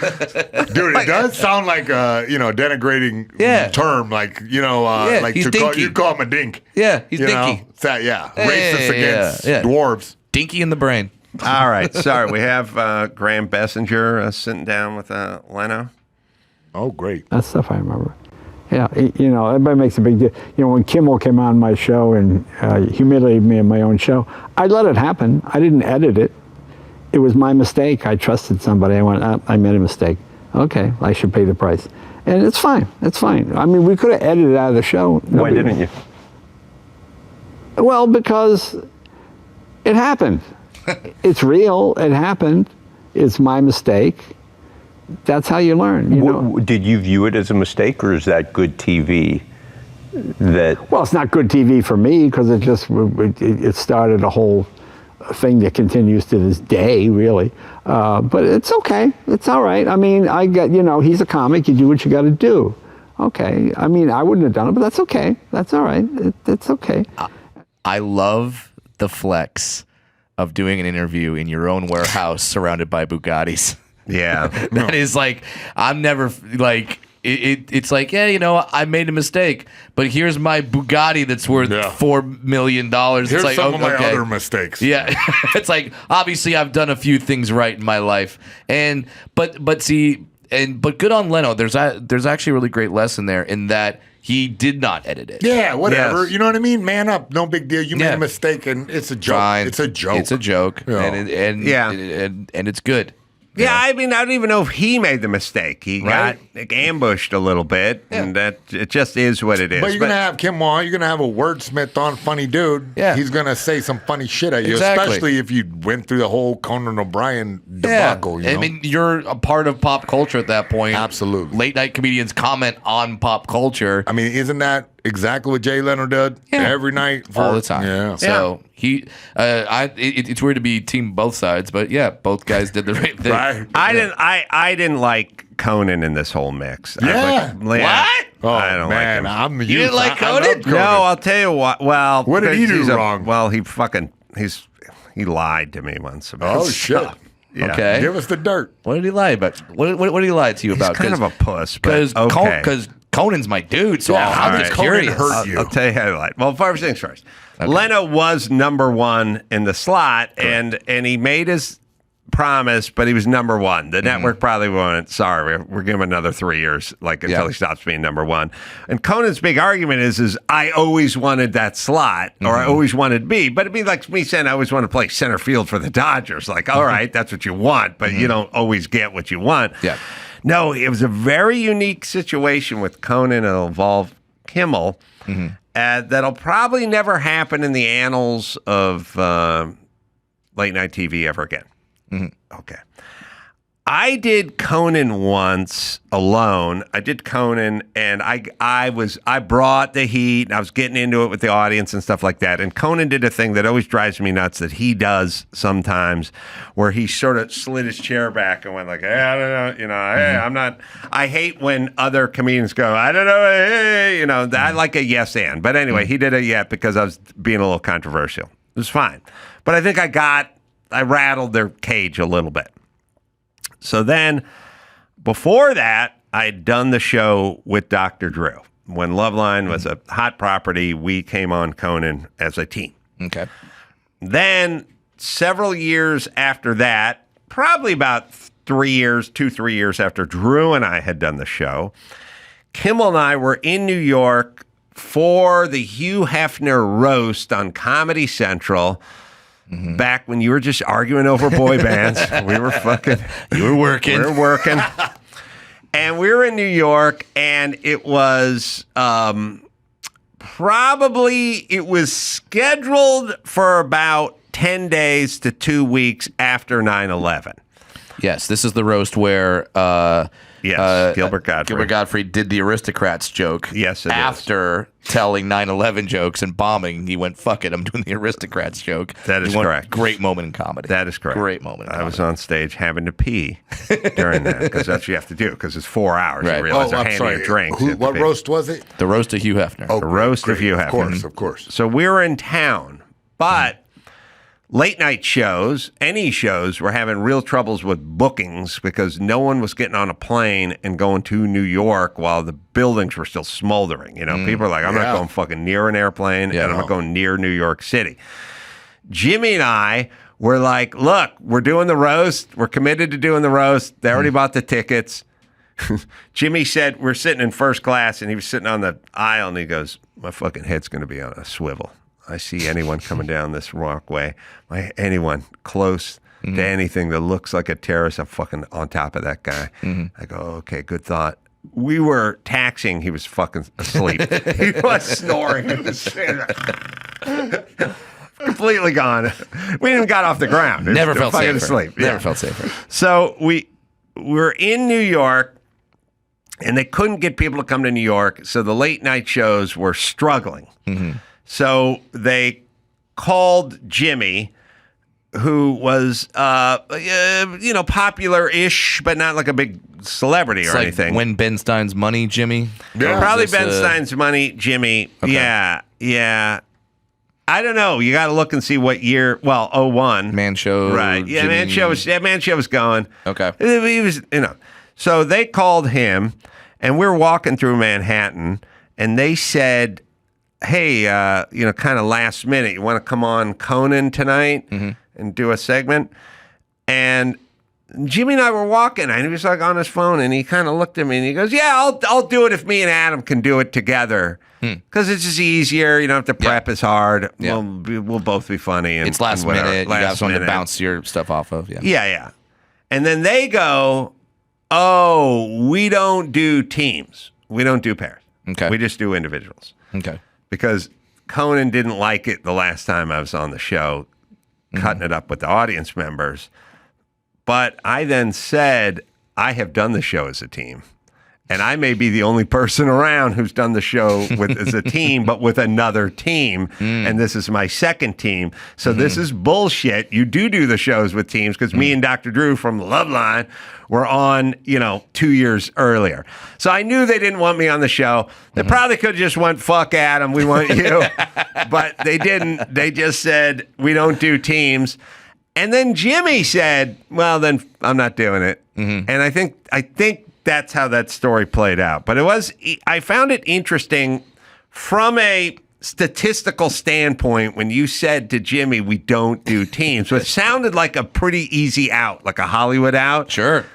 [SPEAKER 4] Dude, it does sound like a denigrating term, like like
[SPEAKER 3] he's
[SPEAKER 4] you call him a dink.
[SPEAKER 3] Yeah, he's dinky.
[SPEAKER 4] Racist against dwarves.
[SPEAKER 3] Dinky in the brain.
[SPEAKER 2] All right, sorry. We have Graham Bessinger sitting down with Leno.
[SPEAKER 4] Oh, great.
[SPEAKER 11] That stuff I remember. Yeah, everybody makes a big deal. When Kimmel came on my show and humiliated me in my own show, I let it happen. I didn't edit it. It was my mistake. I trusted somebody. I went, I made a mistake. Okay, I should pay the price. And it's fine. It's fine. I mean, we could have edited it out of the show.
[SPEAKER 12] Why didn't you?
[SPEAKER 11] Well, because it happened. It's real. It happened. It's my mistake. That's how you learn.
[SPEAKER 12] Did you view it as a mistake, or is that good TV?
[SPEAKER 11] Well, it's not good TV for me because it started a whole thing that continues to this day, really. But it's okay. It's all right. I mean, he's a comic. You do what you got to do. Okay. I mean, I wouldn't have done it, but that's okay. That's all right. It's okay.
[SPEAKER 3] I love the flex of doing an interview in your own warehouse surrounded by Bugattis.
[SPEAKER 2] Yeah.
[SPEAKER 3] That is like, I'm never like, it's like, yeah, I made a mistake, but here's my Bugatti that's worth $4 million.
[SPEAKER 4] Here's
[SPEAKER 3] it's like,
[SPEAKER 4] some of my
[SPEAKER 3] okay.
[SPEAKER 4] other mistakes.
[SPEAKER 3] Yeah, it's like obviously I've done a few things right in my life, but good on Leno. There's actually a really great lesson there in that he did not edit it.
[SPEAKER 4] Yeah, whatever.
[SPEAKER 2] Yes.
[SPEAKER 4] You know what I mean? Man up. No big deal. You made
[SPEAKER 3] Yeah.
[SPEAKER 4] a mistake, and it's a joke.
[SPEAKER 3] Fine.
[SPEAKER 4] It's a joke.
[SPEAKER 3] It's a joke,
[SPEAKER 4] Yeah.
[SPEAKER 3] and it's good.
[SPEAKER 2] Yeah, I mean, I don't even know if he made the mistake. He got ambushed a little bit, and that it just is what it is.
[SPEAKER 4] But you're gonna have Kimmel on. You're gonna have a wordsmith on, funny dude.
[SPEAKER 3] Yeah.
[SPEAKER 4] He's gonna say some funny shit at you,
[SPEAKER 3] Exactly.
[SPEAKER 4] especially if you went through the whole Conan O'Brien debacle. You know?
[SPEAKER 3] I mean, you're a part of pop culture at that point.
[SPEAKER 4] Absolutely.
[SPEAKER 3] Late night comedians comment on pop culture.
[SPEAKER 4] I mean, isn't that exactly what Jay Leno did every night
[SPEAKER 3] all the time?
[SPEAKER 4] Yeah.
[SPEAKER 3] So it's weird to be team both sides, but yeah, both guys did the right thing.
[SPEAKER 4] Right.
[SPEAKER 2] I didn't like Conan in this whole mix.
[SPEAKER 4] Yeah.
[SPEAKER 3] What?
[SPEAKER 4] Oh,
[SPEAKER 2] I don't
[SPEAKER 4] man,
[SPEAKER 2] like him.
[SPEAKER 4] I'm the
[SPEAKER 3] You didn't
[SPEAKER 4] youth.
[SPEAKER 3] like
[SPEAKER 4] I love
[SPEAKER 3] Conan?
[SPEAKER 2] No, I'll tell you what. Well,
[SPEAKER 4] What did he
[SPEAKER 2] because
[SPEAKER 4] do wrong?
[SPEAKER 2] he lied to me once about
[SPEAKER 4] Oh, shit.
[SPEAKER 2] stuff. Yeah.
[SPEAKER 3] Okay.
[SPEAKER 4] Give us the dirt.
[SPEAKER 3] What did he lie about? What did he lie to you
[SPEAKER 2] He's
[SPEAKER 3] about?
[SPEAKER 2] kind of a puss, but
[SPEAKER 3] Because
[SPEAKER 2] okay.
[SPEAKER 3] Conan's my dude, so
[SPEAKER 4] Yeah,
[SPEAKER 3] I'm
[SPEAKER 4] how
[SPEAKER 3] just
[SPEAKER 4] did Conan
[SPEAKER 3] curious.
[SPEAKER 4] hurt you?
[SPEAKER 2] I'll tell you how to lie. Well, first things first. Leno was number one in the slot, and he made his promise, but he was number one. The network probably won't. Sorry, we're giving him another 3 years, until he stops being number one. And Conan's big argument is I always wanted that slot, or I always wanted B. But it'd be like me saying I always want to play center field for the Dodgers. Like, all right, that's what you want, but you don't always get what you want.
[SPEAKER 3] Yeah.
[SPEAKER 2] No, it was a very unique situation with Conan. It'll involve Kimmel. That'll probably never happen in the annals of late night TV ever again. Okay. I did Conan once alone. I did Conan, and I brought the heat, and I was getting into it with the audience and stuff like that. And Conan did a thing that always drives me nuts that he does sometimes, where he sort of slid his chair back and went like, "Hey, I don't know, hey, I'm not." I hate when other comedians go, "I don't know, hey," I like a yes and. But anyway, he did a yet because I was being a little controversial. It was fine, but I think I rattled their cage a little bit. So then, before that, I'd done the show with Dr. Drew. When Loveline was a hot property, we came on Conan as a team.
[SPEAKER 3] Okay.
[SPEAKER 2] Then, several years after that, probably about 3 years after Drew and I had done the show, Kimmel and I were in New York for the Hugh Hefner roast on Comedy Central. Back when you were just arguing over boy bands.
[SPEAKER 3] You were working.
[SPEAKER 2] We were working. And we were in New York, and it was it was scheduled for about 10 days to 2 weeks after 9/11.
[SPEAKER 3] Yes, this is the roast where
[SPEAKER 2] Gilbert Gottfried.
[SPEAKER 3] Gilbert Gottfried did the aristocrats joke.
[SPEAKER 2] Yes, it is.
[SPEAKER 3] after telling 9/11 jokes and bombing, he went, "Fuck it, I'm doing the aristocrats joke."
[SPEAKER 2] That is correct.
[SPEAKER 3] Great moment in comedy.
[SPEAKER 2] That is correct.
[SPEAKER 3] Great moment.
[SPEAKER 2] I was on stage having to pee during that because that's what you have to do because it's 4 hours.
[SPEAKER 3] Right.
[SPEAKER 2] You realize they're
[SPEAKER 4] I'm
[SPEAKER 2] handing
[SPEAKER 4] sorry.
[SPEAKER 2] you drinks. You have to
[SPEAKER 4] What
[SPEAKER 2] pee.
[SPEAKER 4] roast was it?
[SPEAKER 3] The roast of Hugh Hefner.
[SPEAKER 4] Oh,
[SPEAKER 2] The roast of Hugh Hefner.
[SPEAKER 4] Of course.
[SPEAKER 2] So we were in town, but late night shows, any shows, were having real troubles with bookings because no one was getting on a plane and going to New York while the buildings were still smoldering. People are like, I'm not going fucking near an airplane, and I'm not going near New York City. Jimmy and I were like, look, we're doing the roast. We're committed to doing the roast. They already bought the tickets. Jimmy said, we're sitting in first class, and he was sitting on the aisle, and he goes, my fucking head's going to be on a swivel. I see anyone coming down this walkway, anyone close to anything that looks like a terrorist, I'm fucking on top of that guy. I go, okay, good thought. We were taxiing. He was fucking asleep. He was snoring. He was completely gone. We didn't even got off the ground.
[SPEAKER 3] Never felt safer.
[SPEAKER 2] Asleep.
[SPEAKER 3] Never felt safer.
[SPEAKER 2] So we were in New York, and they couldn't get people to come to New York, so the late night shows were struggling. So they called Jimmy, who was, popular-ish, but not like a big celebrity or anything.
[SPEAKER 3] When Ben Stein's Money, Jimmy?
[SPEAKER 4] Yeah.
[SPEAKER 2] Probably Ben Stein's Money, Jimmy.
[SPEAKER 3] Okay.
[SPEAKER 2] Yeah. I don't know. You got to look and see what year. Well, 01.
[SPEAKER 3] Man Show.
[SPEAKER 2] Right. Yeah,
[SPEAKER 3] Jimmy.
[SPEAKER 2] Man Show was going.
[SPEAKER 3] Okay.
[SPEAKER 2] He was, So they called him, And we're walking through Manhattan, and they said, hey, kind of last minute, you want to come on Conan tonight and do a segment? And Jimmy and I were walking, and he was like on his phone, and he kind of looked at me, and he goes, yeah, I'll do it if me and Adam can do it together. Because it's just easier. You don't have to prep as hard.
[SPEAKER 3] Yeah.
[SPEAKER 2] We'll both be funny. And,
[SPEAKER 3] It's last
[SPEAKER 2] and whatever.
[SPEAKER 3] minute. You have someone to
[SPEAKER 2] minute.
[SPEAKER 3] bounce your stuff off of. Yeah.
[SPEAKER 2] Yeah. And then they go, oh, we don't do teams. We don't do pairs.
[SPEAKER 3] Okay.
[SPEAKER 2] We just do individuals.
[SPEAKER 3] Okay.
[SPEAKER 2] Because Conan didn't like it the last time I was on the show, cutting it up with the audience members. But I then said, I have done the show as a team. And I may be the only person around who's done the show as a team, but with another team. And this is my second team. So this is bullshit. You do the shows with teams because me and Dr. Drew from the Love Line were on, 2 years earlier. So I knew they didn't want me on the show. They probably could have just went, fuck Adam, we want you. But they didn't. They just said, we don't do teams. And then Jimmy said, well, then I'm not doing it. And I think that's how that story played out. But I found it interesting from a statistical standpoint when you said to Jimmy, we don't do teams, which sounded like a pretty easy out, like a Hollywood out.
[SPEAKER 3] Sure.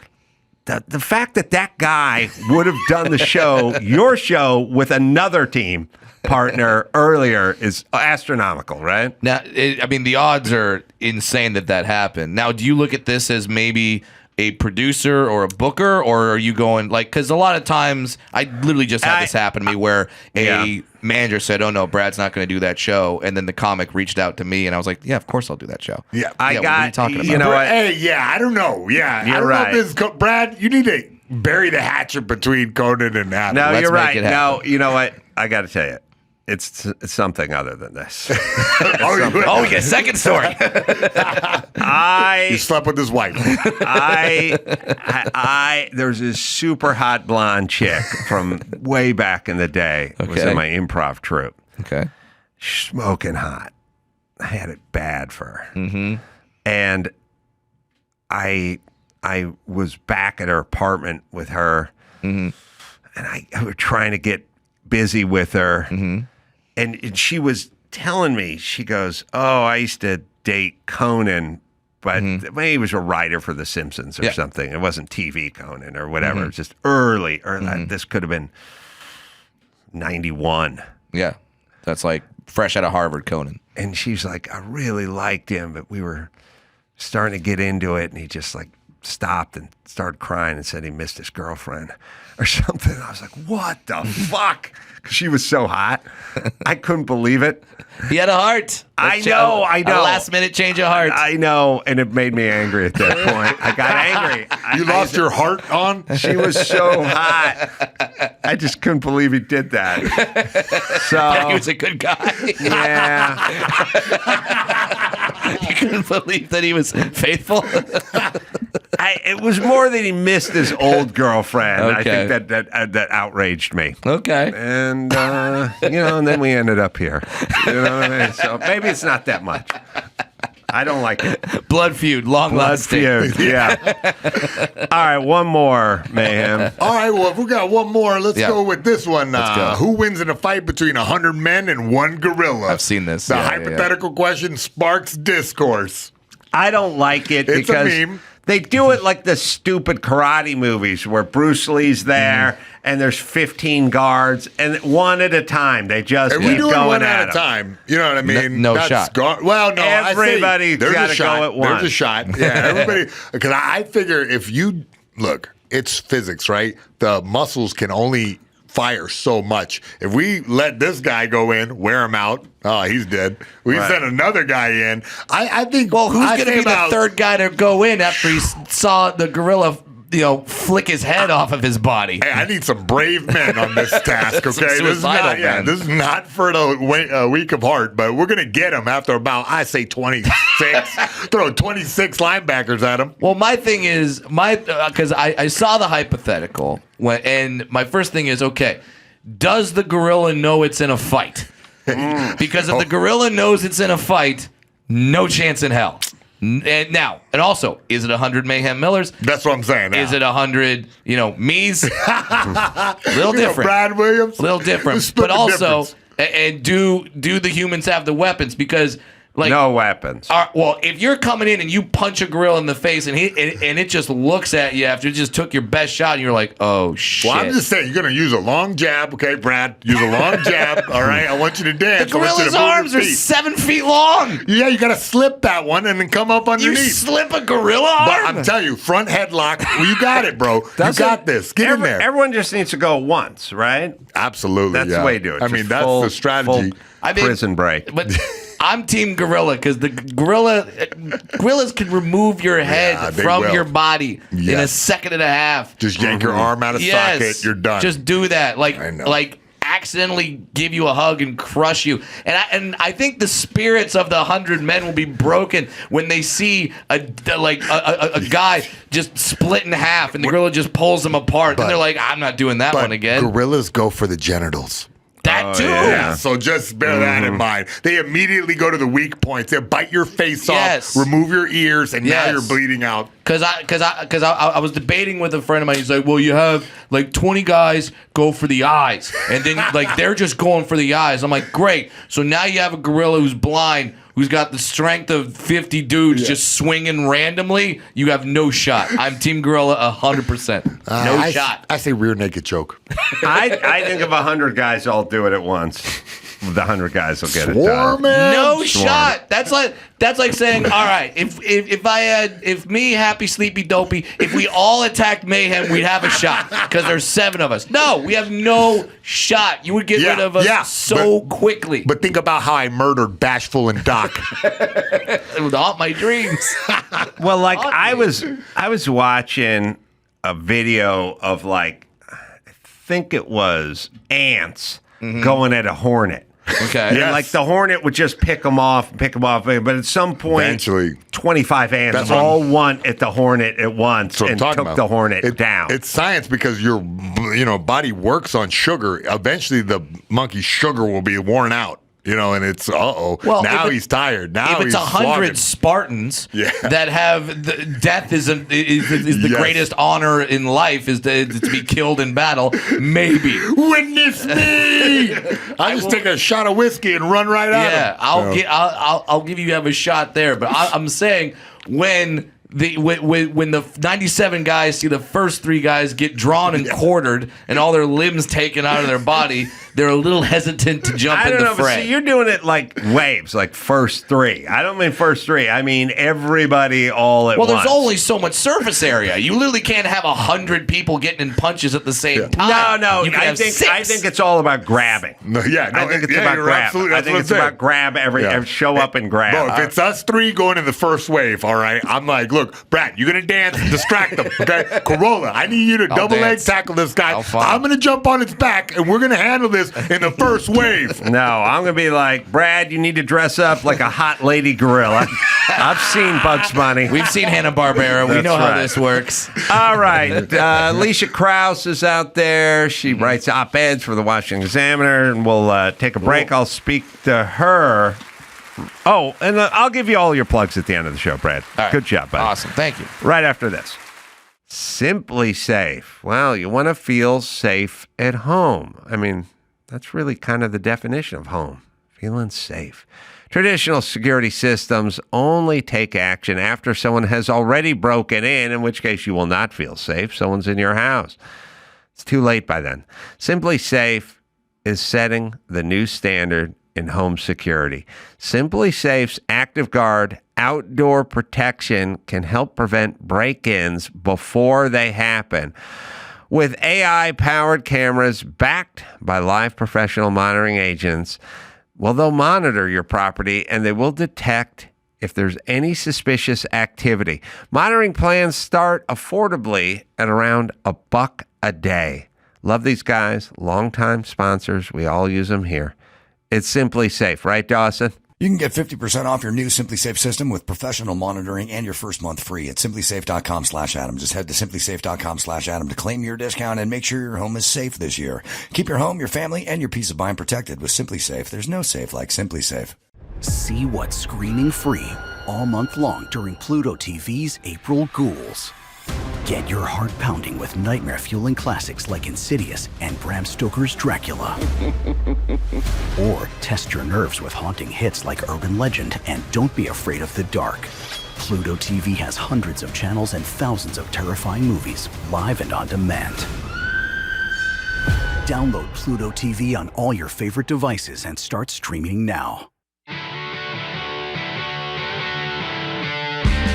[SPEAKER 2] The fact that guy would have done the show, your show, with another team partner earlier is astronomical, right?
[SPEAKER 3] Now, the odds are insane that happened. Now, do you look at this as maybe a producer or a booker, or are you going because a lot of times I literally just had this happen to me where a manager said, oh no, Brad's not going to do that show, and then the comic reached out to me and I was like, yeah, of course I'll do that show.
[SPEAKER 4] Yeah,
[SPEAKER 2] what are you talking about? You know what?
[SPEAKER 4] Hey, I don't know. Yeah,
[SPEAKER 2] you're
[SPEAKER 4] I don't
[SPEAKER 2] right.
[SPEAKER 4] know if this Brad, you need to bury the hatchet between Conan and Adam.
[SPEAKER 2] No,
[SPEAKER 3] Let's
[SPEAKER 2] you're
[SPEAKER 3] make
[SPEAKER 2] right.
[SPEAKER 3] it happen.
[SPEAKER 2] No, you know what? I got to tell you. It's something other than this.
[SPEAKER 3] Oh, we got a second story.
[SPEAKER 4] He slept with his wife.
[SPEAKER 2] There's this super hot blonde chick from way back in the day. It was in my improv troupe.
[SPEAKER 3] Okay.
[SPEAKER 2] Smoking hot. I had it bad for her. And I was back at her apartment with her, and I was trying to get busy with her. And she was telling me, she goes, oh, I used to date Conan, but maybe he was a writer for The Simpsons or something. It wasn't TV Conan or whatever. It was just early. This could have been 91.
[SPEAKER 3] Yeah. That's like fresh out of Harvard Conan.
[SPEAKER 2] And she's like, I really liked him, but we were starting to get into it. And he just stopped and started crying and said he missed his girlfriend or something. I was like, what the fuck? Because she was so hot. I couldn't believe it.
[SPEAKER 3] He had a heart.
[SPEAKER 2] I know.
[SPEAKER 3] A last minute change of heart.
[SPEAKER 2] I know. And it made me angry at that point. I got angry.
[SPEAKER 4] You lost your heart on?
[SPEAKER 2] She was so hot. I just couldn't believe he did that. So
[SPEAKER 3] He was a good guy.
[SPEAKER 2] Yeah.
[SPEAKER 3] You couldn't believe that he was faithful?
[SPEAKER 2] It was more that he missed his old girlfriend.
[SPEAKER 3] Okay.
[SPEAKER 2] I think that outraged me.
[SPEAKER 3] Okay.
[SPEAKER 2] And, and then we ended up here. You know what I mean? So maybe it's not that much. I don't like it.
[SPEAKER 3] Blood feud, long
[SPEAKER 2] Blood
[SPEAKER 3] lasting.
[SPEAKER 2] feud, yeah. All right, one more, Mayhem.
[SPEAKER 4] All right, well, if we got one more, let's go with this one.
[SPEAKER 3] Let's go.
[SPEAKER 4] Who wins in a fight between 100 men and one gorilla?
[SPEAKER 3] I've seen this.
[SPEAKER 4] The hypothetical question sparks discourse.
[SPEAKER 2] I don't like it
[SPEAKER 4] It's
[SPEAKER 2] because
[SPEAKER 4] a meme.
[SPEAKER 2] they do it like the stupid karate movies where Bruce Lee's there and there's 15 guards and one at a time. They just
[SPEAKER 4] If
[SPEAKER 2] keep
[SPEAKER 4] we do it
[SPEAKER 2] going
[SPEAKER 4] one at
[SPEAKER 2] at
[SPEAKER 4] a
[SPEAKER 2] 'em.
[SPEAKER 4] time, you know what I mean?
[SPEAKER 3] No
[SPEAKER 4] That's
[SPEAKER 3] shot.
[SPEAKER 4] Well, no,
[SPEAKER 2] Everybody's
[SPEAKER 4] there's
[SPEAKER 2] gotta
[SPEAKER 4] a shot.
[SPEAKER 2] go at once.
[SPEAKER 4] There's a shot. Yeah, everybody. Because I figure if you look, it's physics, right? The muscles can only fire so much. If we let this guy go in, wear him out, oh, he's dead. We send another guy in. I think.
[SPEAKER 3] Well, who's
[SPEAKER 4] I
[SPEAKER 3] going to
[SPEAKER 4] say
[SPEAKER 3] be the third guy to go in after he saw the gorilla, flick his head off of his body?
[SPEAKER 4] Hey, I need some brave men on this task, okay? This is not for the weak of heart, but we're going to get him after about, I say 26. Throw 26 linebackers at him.
[SPEAKER 3] Well, my thing is, because I saw the hypothetical, and my first thing is, okay, does the gorilla know it's in a fight? Because if the gorilla knows it's in a fight, no chance in hell. And also, is it 100 Mayhem Millers?
[SPEAKER 4] That's what I'm saying. Now.
[SPEAKER 3] Is it 100, me's? Little different.
[SPEAKER 4] Brad Williams.
[SPEAKER 3] Little different. But also, and do the humans have the weapons? Because
[SPEAKER 2] no weapons.
[SPEAKER 3] Well, if you're coming in and you punch a gorilla in the face and it just looks at you after it just took your best shot, and you're like, oh shit.
[SPEAKER 4] Well, I'm just saying, you're going to use a long jab, okay, Brad? Use a long jab, all right? I want you to dance.
[SPEAKER 3] The gorilla's arms are 7 feet long.
[SPEAKER 4] Yeah, you got to slip that one and then come up underneath.
[SPEAKER 3] You slip a gorilla arm?
[SPEAKER 4] But I'm telling you, front headlock. Well, you got it, bro. You got this. Get in there.
[SPEAKER 2] Everyone just needs to go once, right?
[SPEAKER 4] Absolutely.
[SPEAKER 2] That's the way to do it.
[SPEAKER 4] I mean, that's the strategy.
[SPEAKER 2] Prison break.
[SPEAKER 3] But I'm team gorilla because the gorillas can remove your head from your body in a second and a half.
[SPEAKER 4] Just yank your arm out of socket. You're done.
[SPEAKER 3] Just do that. Like accidentally give you a hug and crush you. And I think the spirits of the 100 men will be broken when they see a guy just split in half and the gorilla just pulls them apart. And they're like, I'm not doing that one again.
[SPEAKER 4] Gorillas go for the genitals.
[SPEAKER 3] That too.
[SPEAKER 4] Yeah, so just bear that in mind. They immediately go to the weak points. They bite your face off, remove your ears, and now you're bleeding out.
[SPEAKER 3] Because I was debating with a friend of mine. He's like, well, you have like 20 guys go for the eyes, and then they're just going for the eyes. I'm like, great. So now you have a gorilla who's blind, who's got the strength of 50 dudes just swinging randomly. You have no shot. I'm Team Gorilla 100%. No shot.
[SPEAKER 4] I say rear naked choke.
[SPEAKER 2] I think if 100 guys all do it at once, the 100 guys will get it done.
[SPEAKER 3] No shot. That's like saying, all right, if me, Happy, Sleepy, Dopey, if we all attacked Mayhem, we'd have a shot because there's 7 of us. No, we have no shot. You would get rid of us so quickly.
[SPEAKER 4] But think about how I murdered Bashful and Doc.
[SPEAKER 3] It would haunt my dreams.
[SPEAKER 2] Well, like I was watching a video of I think it was ants going at a hornet.
[SPEAKER 3] Okay.
[SPEAKER 2] And like the hornet would just pick them off. But at some point,
[SPEAKER 4] eventually,
[SPEAKER 2] 25 ants all went at the hornet at once and took the hornet down.
[SPEAKER 4] It's science because your body works on sugar. Eventually, the monkey's sugar will be worn out. And it's
[SPEAKER 3] Well,
[SPEAKER 4] now he's tired. Now
[SPEAKER 3] if it's
[SPEAKER 4] he's
[SPEAKER 3] 100 Spartans that have death is the greatest honor in life is to be killed in battle, maybe.
[SPEAKER 4] Witness me! I just take a shot of whiskey and run right out.
[SPEAKER 3] Yeah, I'll give you have a shot there, but I'm saying when the 97 guys see the first 3 guys get drawn and quartered and all their limbs taken out of their body, they're a little hesitant to jump in the fray.
[SPEAKER 2] But see, you're doing it like waves, like first 3. I don't mean first 3. I mean everybody all at once.
[SPEAKER 3] Well, there's only so much surface area. You literally can't have 100 people getting in punches at the same time.
[SPEAKER 2] No. I think it's all about grabbing.
[SPEAKER 4] I think
[SPEAKER 2] it's about grab. I think it's about grab show up and grab.
[SPEAKER 4] Bro, if it's us 3 going in the first wave, all right, I'm like, look, Brad, you're going to dance and distract them, okay? Carolla, I need you to double leg tackle this guy. I'm going to jump on his back, and we're going to handle this in the first wave.
[SPEAKER 2] No, I'm going to be like, Brad, you need to dress up like a hot lady gorilla. I've seen Bugs Bunny.
[SPEAKER 3] We've seen Hanna-Barbera. We know how this works.
[SPEAKER 2] All right. Alicia Krauss is out there. She writes op-eds for the Washington Examiner, and we'll take a break. I'll speak to her. Oh, and I'll give you all your plugs at the end of the show, Brad.
[SPEAKER 3] Right.
[SPEAKER 2] Good job, buddy.
[SPEAKER 3] Awesome. Thank you.
[SPEAKER 2] Right after this. Simply Safe. Well, you want to feel safe at home. I mean, that's really kind of the definition of home. Feeling safe. Traditional security systems only take action after someone has already broken in which case you will not feel safe. Someone's in your house. It's too late by then. Simply Safe is setting the new standard in home security. Simply Safe's Active Guard outdoor protection can help prevent break-ins before they happen. With AI-powered cameras backed by live professional monitoring agents, well, they'll monitor your property and they will detect if there's any suspicious activity. Monitoring plans start affordably at around $1 a day. Love these guys, longtime sponsors. We all use them here. It's Simply Safe, right, Dawson?
[SPEAKER 1] You can get 50% off your new Simply Safe system with professional monitoring and your first month free at simplysafe.com/Adam. Just head to simplysafe.com/Adam to claim your discount and make sure your home is safe this year. Keep your home, your family, and your peace of mind protected with Simply Safe. There's no safe like Simply Safe.
[SPEAKER 13] See what screaming free all month long during Pluto TV's April Ghouls. Get your heart pounding with nightmare-fueling classics like Insidious and Bram Stoker's Dracula. Or test your nerves with haunting hits like Urban Legend and Don't Be Afraid of the Dark. Pluto TV has hundreds of channels and thousands of terrifying movies, live and on demand. Download Pluto TV on all your favorite devices and start streaming now.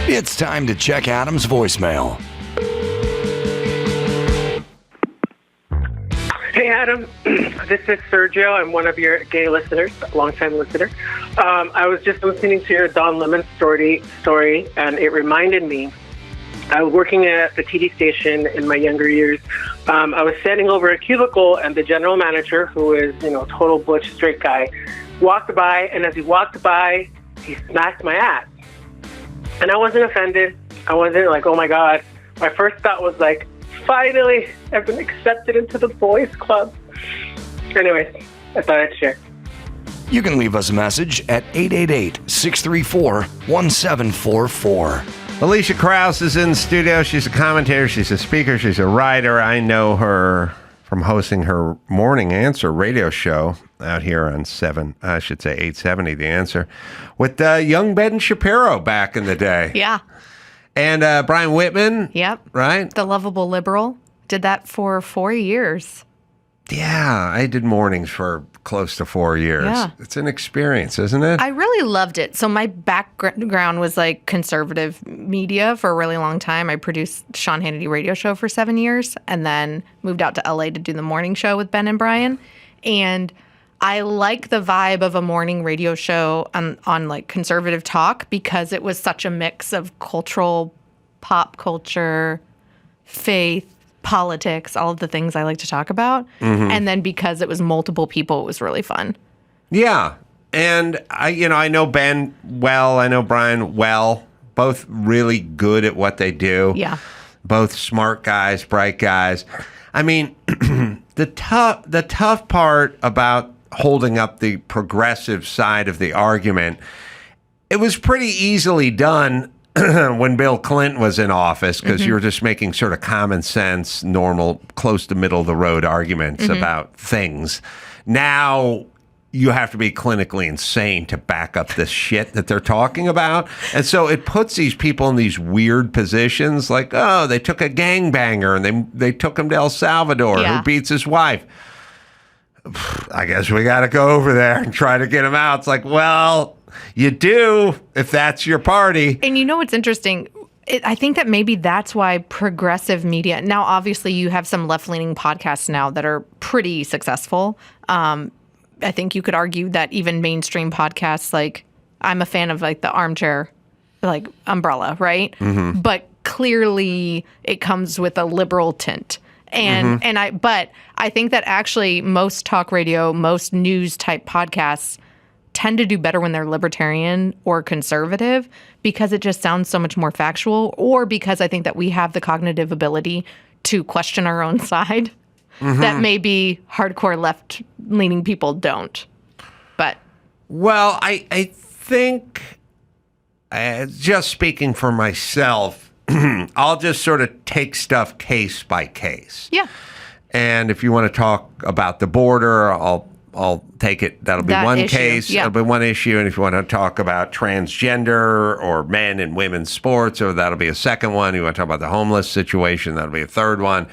[SPEAKER 1] It's time to check Adam's voicemail.
[SPEAKER 14] Hey, Adam. This is Sergio. I'm one of your gay listeners, longtime listener. I was just listening to your Don Lemon story, and it reminded me. I was working at the TD station in my younger years. I was standing over a cubicle, and the general manager, who is, total butch straight guy, walked by, and as he walked by, he smacked my ass. And I wasn't offended. I wasn't like, oh my God. My first thought was like, finally, I've been accepted into the boys club. Anyways, I thought I'd share.
[SPEAKER 1] You can leave us a message at 888-634-1744.
[SPEAKER 2] Alicia Krauss is in the studio. She's a commentator. She's a speaker. She's a writer. I know her from hosting her Morning Answer radio show out here on 870 The Answer, with young Ben Shapiro back in the day.
[SPEAKER 15] Yeah.
[SPEAKER 2] And Brian Whitman.
[SPEAKER 15] Yep.
[SPEAKER 2] Right?
[SPEAKER 15] The lovable liberal. Did that for 4 years.
[SPEAKER 2] Yeah, I did mornings for close to 4 years.
[SPEAKER 15] Yeah.
[SPEAKER 2] It's an experience, isn't it?
[SPEAKER 15] I really loved it. So my background was like conservative media for a really long time. I produced Sean Hannity radio show for 7 years and then moved out to LA to do the morning show with Ben and Brian. And I like the vibe of a morning radio show on like conservative talk because it was such a mix of cultural, pop culture, faith, politics, all of the things I like to talk about. Mm-hmm. And then because it was multiple people, it was really fun.
[SPEAKER 2] Yeah. And I know Ben well, I know Brian well, both really good at what they do.
[SPEAKER 15] Yeah.
[SPEAKER 2] Both smart guys, bright guys. I mean, the tough part about holding up the progressive side of the argument, it was pretty easily done when Bill Clinton was in office, because you were just making sort of common sense, normal, close to middle of the road arguments about things. Now you have to be clinically insane to back up this shit that they're talking about. And so it puts these people in these weird positions like, oh, they took a gangbanger and they took him to El Salvador who beats his wife. I guess we got to go over there and try to get him out. It's like, well, you do if that's your party.
[SPEAKER 15] And you know what's interesting? I think that maybe that's why progressive media, now obviously you have some left-leaning podcasts now that are pretty successful. I think you could argue that even mainstream podcasts, like I'm a fan of like the Armchair, like Umbrella, right? Mm-hmm. But clearly it comes with a liberal tint. And but I think that actually most talk radio, most news type podcasts tend to do better when they're libertarian or conservative because it just sounds so much more factual, or because I think that we have the cognitive ability to question our own side that maybe hardcore left-leaning people don't. But
[SPEAKER 2] well, I think just speaking for myself, I'll just sort of take stuff case by case.
[SPEAKER 15] Yeah.
[SPEAKER 2] And if you want to talk about the border, I'll take it. That'll be one case.
[SPEAKER 15] Yeah.
[SPEAKER 2] That'll be one issue. And if you want to talk about transgender or men and women's sports, or that'll be a second one. You want to talk about the homeless situation, that'll be a third one.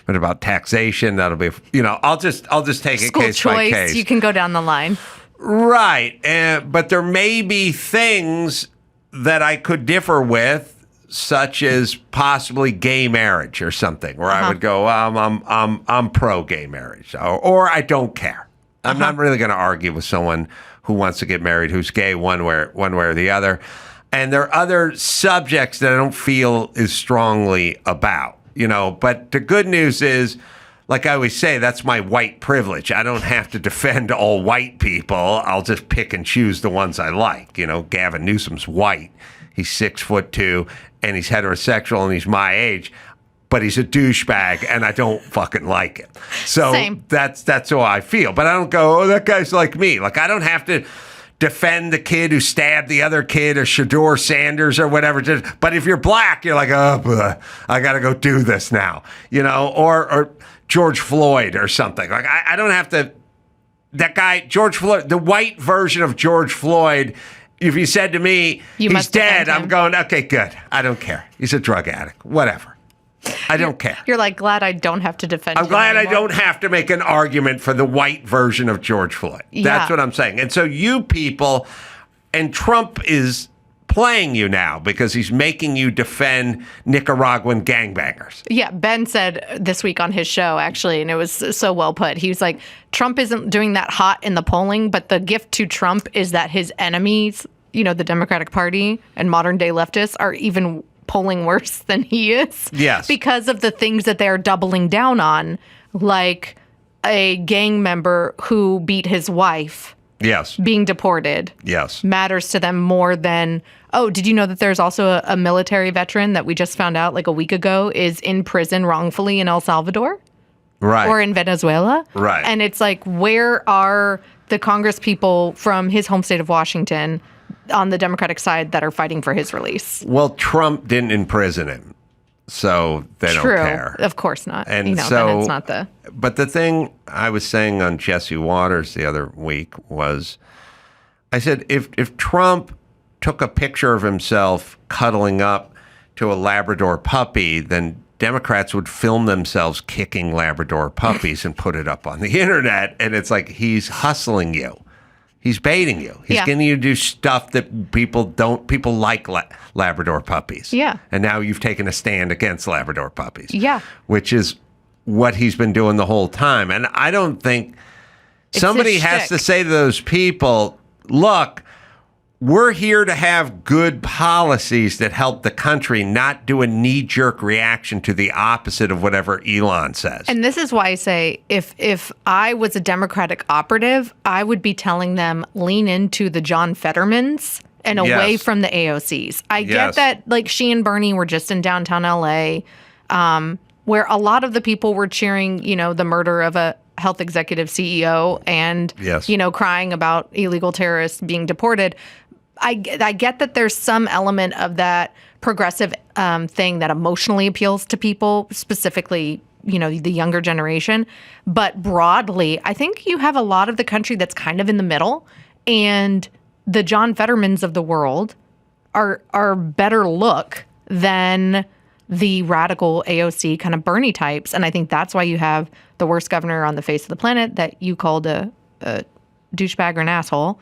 [SPEAKER 2] But about taxation, that'll be, I'll just take it case by case.
[SPEAKER 15] You can go down the line.
[SPEAKER 2] Right. But there may be things that I could differ with, such as possibly gay marriage or something, where I would go, I'm pro gay marriage, or I don't care. I'm not really going to argue with someone who wants to get married who's gay one way or the other. And there are other subjects that I don't feel as strongly about, But the good news is, like I always say, that's my white privilege. I don't have to defend all white people. I'll just pick and choose the ones I like. Gavin Newsom's white. He's 6'2", and he's heterosexual, and he's my age, but he's a douchebag, and I don't fucking like it. So that's how I feel. But I don't go, oh, that guy's like me. Like, I don't have to defend the kid who stabbed the other kid, or Shador Sanders or whatever. But if you're black, you're like, oh, I got to go do this now, or George Floyd or something. Like, I don't have to. That guy, George Floyd, the white version of George Floyd, if he said to me, he's dead, I'm going, okay, good. I don't care. He's a drug addict. Whatever. I don't care.
[SPEAKER 15] You're like, glad I don't have to defend
[SPEAKER 2] I'm
[SPEAKER 15] him
[SPEAKER 2] glad
[SPEAKER 15] anymore.
[SPEAKER 2] I don't have to make an argument for the white version of George Floyd. That's what I'm saying. And so you people, and Trump is playing you now because he's making you defend Nicaraguan gangbangers.
[SPEAKER 15] Yeah, Ben said this week on his show, actually, and it was so well put. He was like, Trump isn't doing that hot in the polling, but the gift to Trump is that his enemies, the Democratic Party and modern day leftists, are even polling worse than he is.
[SPEAKER 2] Yes.
[SPEAKER 15] Because of the things that they're doubling down on, like a gang member who beat his wife.
[SPEAKER 2] Yes.
[SPEAKER 15] Being deported.
[SPEAKER 2] Yes.
[SPEAKER 15] Matters to them more than, did you know that there's also a military veteran that we just found out like a week ago is in prison wrongfully in El Salvador?
[SPEAKER 2] Right.
[SPEAKER 15] Or in Venezuela?
[SPEAKER 2] Right.
[SPEAKER 15] And it's like, where are the Congress people from his home state of Washington on the Democratic side that are fighting for his release?
[SPEAKER 2] Well, Trump didn't imprison him, so they don't care.
[SPEAKER 15] Of course not.
[SPEAKER 2] And
[SPEAKER 15] then
[SPEAKER 2] so,
[SPEAKER 15] it's not the...
[SPEAKER 2] But the thing I was saying on Jesse Waters the other week was, I said, if Trump took a picture of himself cuddling up to a Labrador puppy, then Democrats would film themselves kicking Labrador puppies and put it up on the internet. And it's like, he's hustling you. He's baiting you. He's getting you to do stuff that people like Labrador puppies.
[SPEAKER 15] Yeah.
[SPEAKER 2] And now you've taken a stand against Labrador puppies.
[SPEAKER 15] Yeah.
[SPEAKER 2] Which is what he's been doing the whole time. And I don't think somebody has to say to those people, look, we're here to have good policies that help the country, not do a knee-jerk reaction to the opposite of whatever Elon says.
[SPEAKER 15] And this is why I say, if I was a Democratic operative, I would be telling them, lean into the John Fettermans and away from the AOCs. I get that, like, she and Bernie were just in downtown LA, where a lot of the people were cheering, the murder of a health executive CEO and, crying about illegal terrorists being deported. I get that there's some element of that progressive thing that emotionally appeals to people, specifically, the younger generation. But broadly, I think you have a lot of the country that's kind of in the middle, and the John Fettermans of the world are better look than the radical AOC kind of Bernie types. And I think that's why you have the worst governor on the face of the planet that you called a douchebag or an asshole.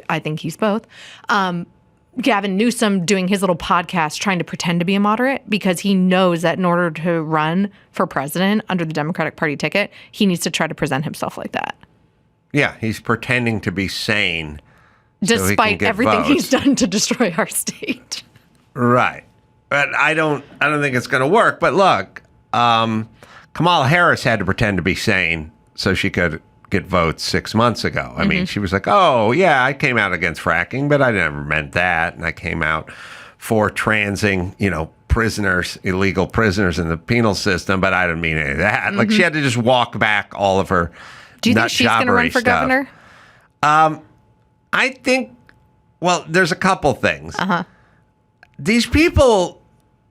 [SPEAKER 15] I think he's both. Gavin Newsom doing his little podcast trying to pretend to be a moderate because he knows that in order to run for president under the Democratic Party ticket, he needs to try to present himself like that.
[SPEAKER 2] Yeah, he's pretending to be sane.
[SPEAKER 15] Despite everything he's done to destroy our state.
[SPEAKER 2] Right. But I don't think it's going to work. But look, Kamala Harris had to pretend to be sane so she could get votes 6 months ago. I mean, she was like, oh, yeah, I came out against fracking, but I never meant that. And I came out for transing, prisoners, illegal prisoners in the penal system, but I didn't mean any of that. Like, she had to just walk back all of her
[SPEAKER 15] Do you think she's going to run for governor?
[SPEAKER 2] I think, there's a couple things. These people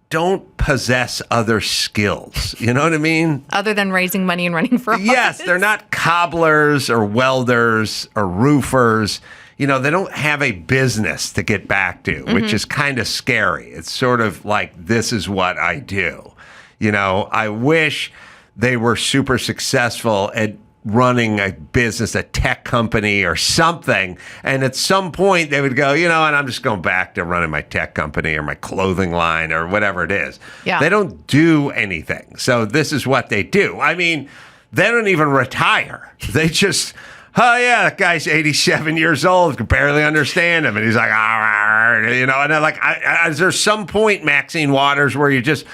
[SPEAKER 2] don't possess other skills. You know what I mean?
[SPEAKER 15] Other than raising money and running for office?
[SPEAKER 2] Yes, they're not cobblers or welders or roofers. They don't have a business to get back to, which is kind of scary. It's sort of like, this is what I do. I wish they were super successful at running a business, a tech company or something. And at some point they would go, and I'm just going back to running my tech company or my clothing line or whatever it is.
[SPEAKER 15] Yeah.
[SPEAKER 2] They don't do anything. So this is what they do. I mean, they don't even retire. They just, oh yeah, that guy's 87 years old, can barely understand him. And he's like, and I'm like, is there some point, Maxine Waters, where you just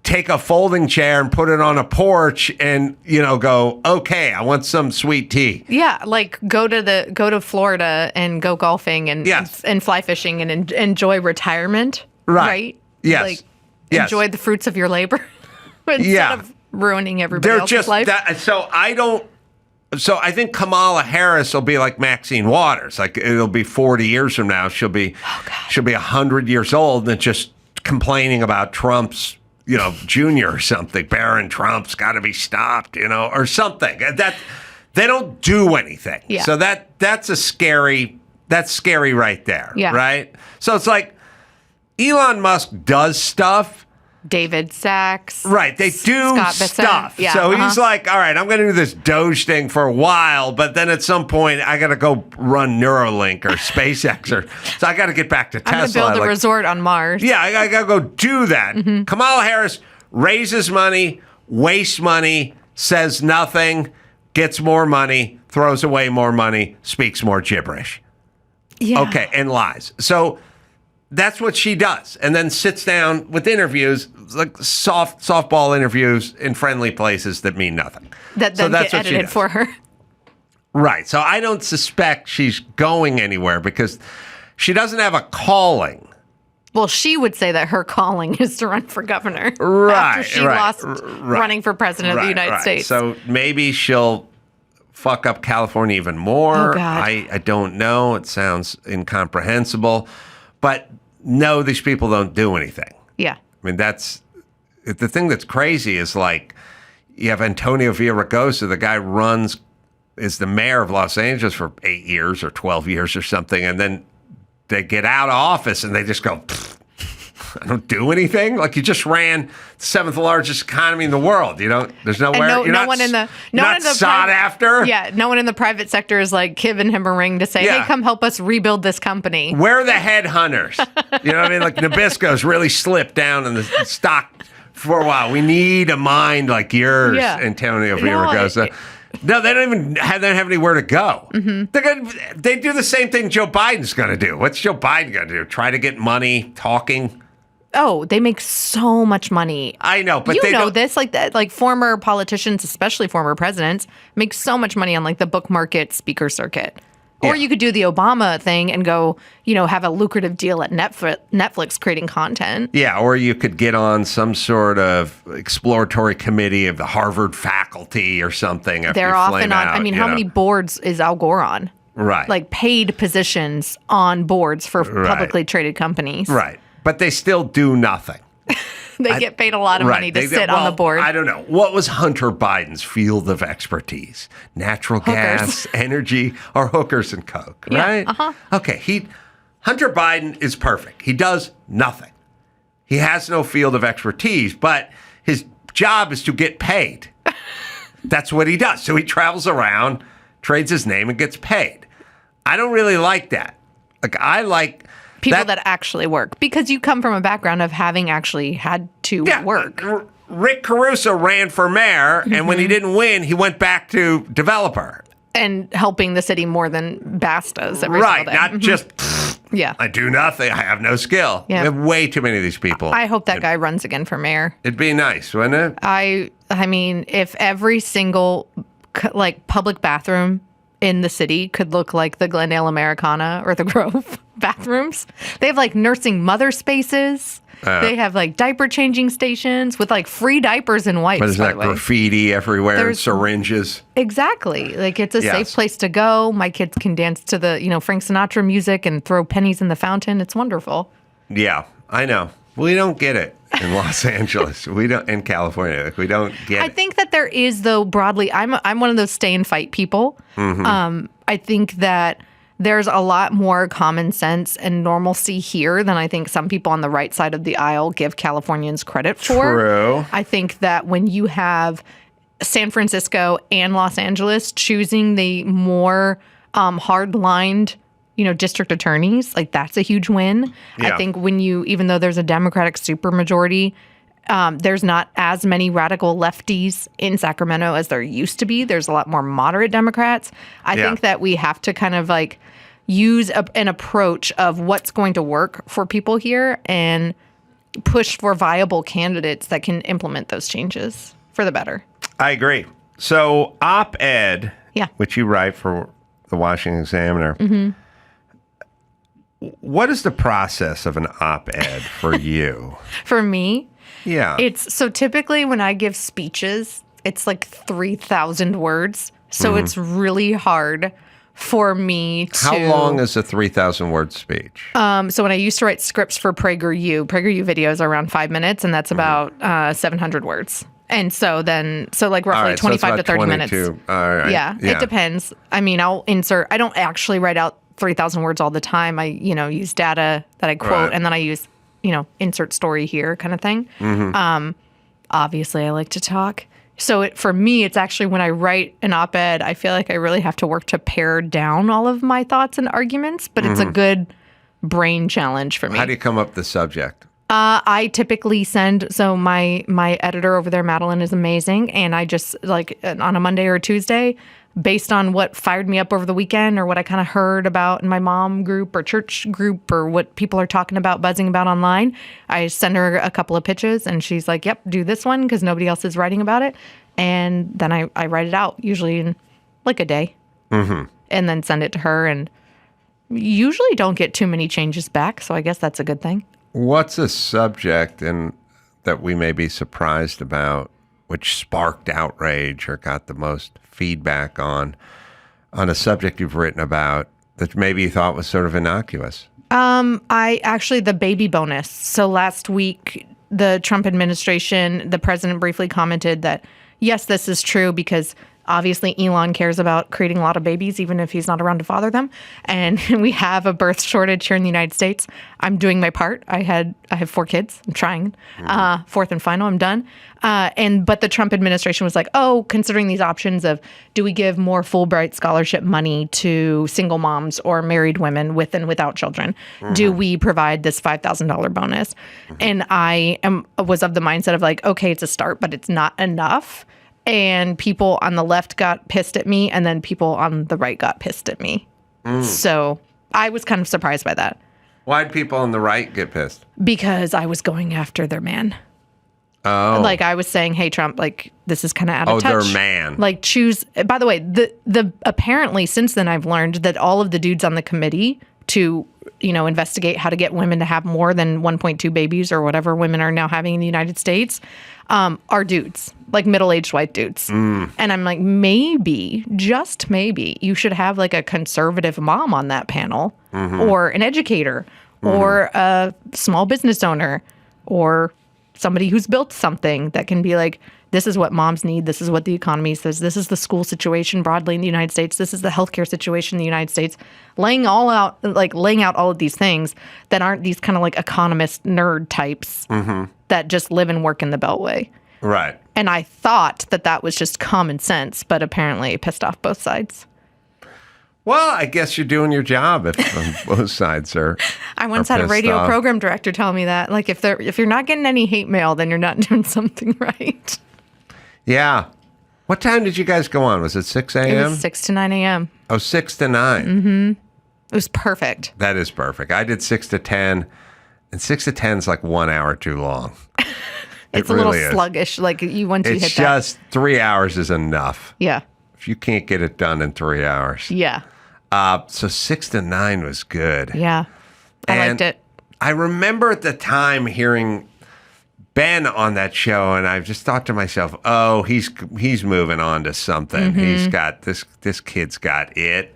[SPEAKER 2] take a folding chair and put it on a porch and, go, okay, I want some sweet tea.
[SPEAKER 15] Yeah, like go to Florida and go golfing and fly fishing and enjoy retirement. Right?
[SPEAKER 2] Yes.
[SPEAKER 15] Like enjoy the fruits of your labor instead of ruining everybody else's life.
[SPEAKER 2] So I don't, So I think Kamala Harris will be like Maxine Waters. Like it'll be 40 years from now. She'll be 100 years old and just complaining about Trump's, Junior or something. Barron Trump's got to be stopped, or something. That they don't do anything.
[SPEAKER 15] Yeah.
[SPEAKER 2] So that's scary right there.
[SPEAKER 15] Yeah.
[SPEAKER 2] Right. So it's like Elon Musk does stuff.
[SPEAKER 15] David Sachs.
[SPEAKER 2] Right. They do
[SPEAKER 15] Scott Bissett.
[SPEAKER 2] stuff.
[SPEAKER 15] Yeah,
[SPEAKER 2] so he's like, all right, I'm going to do this Doge thing for a while, but then at some point I got to go run Neuralink or SpaceX so I got to get back to Tesla.
[SPEAKER 15] I'm going to build a resort on Mars.
[SPEAKER 2] Yeah, I got to go do that.
[SPEAKER 15] Mm-hmm.
[SPEAKER 2] Kamala Harris raises money, wastes money, says nothing, gets more money, throws away more money, speaks more gibberish.
[SPEAKER 15] Yeah.
[SPEAKER 2] Okay, and lies. So that's what she does, and then sits down with interviews, like softball interviews in friendly places that mean nothing.
[SPEAKER 15] That then get edited for her.
[SPEAKER 2] Right. So I don't suspect she's going anywhere because she doesn't have a calling.
[SPEAKER 15] Well, she would say that her calling is to run for governor.
[SPEAKER 2] Right.
[SPEAKER 15] After she lost running for president of the United States.
[SPEAKER 2] So maybe she'll fuck up California even more.
[SPEAKER 15] Oh, God.
[SPEAKER 2] I don't know. It sounds incomprehensible. But no, these people don't do anything.
[SPEAKER 15] Yeah.
[SPEAKER 2] I mean, that's the thing that's crazy is like you have Antonio Villaraigosa, the guy is the mayor of Los Angeles for 8 years or 12 years or something. And then they get out of office and they just go, I don't do anything. Like you just ran the 7th largest economy in the world. There's nowhere.
[SPEAKER 15] No one in the
[SPEAKER 2] sought after.
[SPEAKER 15] Yeah, no one in the private sector is like giving him a ring to say, "Hey, come help us rebuild this company."
[SPEAKER 2] Where are the headhunters? You know what I mean? Like Nabisco's really slipped down in the stock for a while. We need a mind like yours, Antonio Villaraigosa. No, they don't have anywhere to go.
[SPEAKER 15] Mm-hmm.
[SPEAKER 2] They do the same thing Joe Biden's going to do. What's Joe Biden going to do? Try to get money talking?
[SPEAKER 15] Oh, they make so much money.
[SPEAKER 2] I know, but
[SPEAKER 15] you
[SPEAKER 2] they
[SPEAKER 15] know
[SPEAKER 2] don't...
[SPEAKER 15] this, like former politicians, especially former presidents, make so much money on like the book market speaker circuit. Or you could do the Obama thing and go, have a lucrative deal at Netflix creating content.
[SPEAKER 2] Yeah, or you could get on some sort of exploratory committee of the Harvard faculty or something.
[SPEAKER 15] They're often on. I mean, how many boards is Al Gore on?
[SPEAKER 2] Right.
[SPEAKER 15] Like paid positions on boards for publicly traded companies.
[SPEAKER 2] Right. But they still do nothing.
[SPEAKER 15] They get paid a lot of money to sit on the board.
[SPEAKER 2] I don't know. What was Hunter Biden's field of expertise? Natural gas, energy, or hookers and coke, right?
[SPEAKER 15] Uh-huh.
[SPEAKER 2] Okay, Hunter Biden is perfect. He does nothing. He has no field of expertise, but his job is to get paid. That's what he does. So he travels around, trades his name, and gets paid. I don't really like that. I like...
[SPEAKER 15] People that actually work, because you come from a background of having actually had to work.
[SPEAKER 2] Rick Caruso ran for mayor, and when he didn't win, he went back to developer.
[SPEAKER 15] And helping the city more than Bass does every single day.
[SPEAKER 2] Not just, I do nothing, I have no skill.
[SPEAKER 15] Yeah.
[SPEAKER 2] We have way too many of these people.
[SPEAKER 15] I hope that guy runs again for mayor.
[SPEAKER 2] It'd be nice, wouldn't it?
[SPEAKER 15] I mean, if every single public bathroom in the city could look like the Glendale Americana or the Grove bathrooms. They have nursing mother spaces. They have diaper changing stations with free diapers and wipes.
[SPEAKER 2] But there's that graffiti everywhere and syringes.
[SPEAKER 15] Exactly. It's a safe place to go. My kids can dance to the, Frank Sinatra music and throw pennies in the fountain. It's wonderful.
[SPEAKER 2] Yeah, I know. We don't get it in Los Angeles. We don't in California. We don't get it.
[SPEAKER 15] I think that there is, though, broadly. I'm one of those stay and fight people.
[SPEAKER 2] Mm-hmm.
[SPEAKER 15] I think that there's a lot more common sense and normalcy here than I think some people on the right side of the aisle give Californians credit for.
[SPEAKER 2] True.
[SPEAKER 15] I think that when you have San Francisco and Los Angeles choosing the more hard-lined district attorneys, that's a huge win.
[SPEAKER 2] Yeah.
[SPEAKER 15] I think when even though there's a Democratic supermajority, there's not as many radical lefties in Sacramento as there used to be. There's a lot more moderate Democrats. I think that we have to kind of use an approach of what's going to work for people here and push for viable candidates that can implement those changes for the better.
[SPEAKER 2] I agree. So op-ed, which you write for the Washington Examiner, what is the process of an op-ed for you?
[SPEAKER 15] For me?
[SPEAKER 2] Yeah.
[SPEAKER 15] It's so typically when I give speeches, it's 3,000 words. So it's really hard for me to.
[SPEAKER 2] How long is a 3,000-word speech?
[SPEAKER 15] So when I used to write scripts for PragerU videos are around 5 minutes, and that's about 700 words. And so like roughly
[SPEAKER 2] right,
[SPEAKER 15] 25 to 30 minutes.
[SPEAKER 2] All right.
[SPEAKER 15] Yeah, it depends. I mean, I'll insert. I don't actually write out 3,000 words all the time. I use data that I quote, and then I use insert story here kind of thing. Obviously, I like to talk. So for me, it's actually when I write an op-ed, I feel like I really have to work to pare down all of my thoughts and arguments, but it's a good brain challenge for me.
[SPEAKER 2] How do you come up with the subject?
[SPEAKER 15] I typically send, so my editor over there, Madeline, is amazing, and I just, like, on a Monday or a Tuesday, based on what fired me up over the weekend or what I kind of heard about in my mom group or church group or what people are talking about, buzzing about online, I send her a couple of pitches and she's like, yep, do this one because nobody else is writing about it. And then I write it out usually in like a day and then send it to her, and usually don't get too many changes back. So I guess that's a good thing.
[SPEAKER 2] What's a subject that we may be surprised about, which sparked outrage or got the most feedback on a subject you've written about that maybe you thought was sort of innocuous?
[SPEAKER 15] The baby bonus. So last week, the Trump administration, the president briefly commented that, yes, this is true because obviously Elon cares about creating a lot of babies, even if he's not around to father them. And we have a birth shortage here in the United States. I'm doing my part. I have 4 kids. I'm trying. 4th and final, I'm done. But the Trump administration was like, oh, considering these options of, do we give more Fulbright scholarship money to single moms or married women with and without children? Do we provide this $5,000 bonus? And I was of the mindset of like, okay, it's a start, but it's not enough. And people on the left got pissed at me, and then people on the right got pissed at me. So I was kind of surprised by that.
[SPEAKER 2] Why'd people on the right get pissed?
[SPEAKER 15] Because I was going after their man.
[SPEAKER 2] Oh.
[SPEAKER 15] Like I was saying, hey, Trump, like this is kind of out of touch.
[SPEAKER 2] Oh, their man.
[SPEAKER 15] Like choose. By the way, the apparently since then I've learned that all of the dudes on the committee to investigate how to get women to have more than 1.2 babies or whatever women are now having in the United States are dudes, like middle-aged white dudes. And I'm like, maybe, just maybe, you should have like a conservative mom on that panel or an educator or a small business owner or somebody who's built something that can be like, this is what moms need. This is what the economy says. This is the school situation broadly in the United States. This is the healthcare situation in the United States. Laying out all of these things that aren't these kind of like economist nerd types that just live and work in the Beltway.
[SPEAKER 2] Right.
[SPEAKER 15] And I thought that was just common sense, but apparently it pissed off both sides.
[SPEAKER 2] Well, I guess you're doing your job if both sides are.
[SPEAKER 15] I once had a radio
[SPEAKER 2] off.
[SPEAKER 15] program director tell me that, like, if you're not getting any hate mail, then you're not doing something right.
[SPEAKER 2] Yeah. What time did you guys go on? Was it 6 a.m.?
[SPEAKER 15] It was 6 to 9 a.m.
[SPEAKER 2] Oh, 6 to 9.
[SPEAKER 15] Mm-hmm. It was perfect.
[SPEAKER 2] That is perfect. I did 6 to 10, and 6 to 10 is like 1 hour too long.
[SPEAKER 15] It's a little sluggish. Like once you hit that.
[SPEAKER 2] It's just 3 hours is enough.
[SPEAKER 15] Yeah.
[SPEAKER 2] If you can't get it done in 3 hours.
[SPEAKER 15] Yeah.
[SPEAKER 2] So 6 to 9 was good.
[SPEAKER 15] Yeah. I liked it.
[SPEAKER 2] I remember at the time hearing Ben on that show, and I just thought to myself, oh, he's moving on to something. He's got this kid's got it,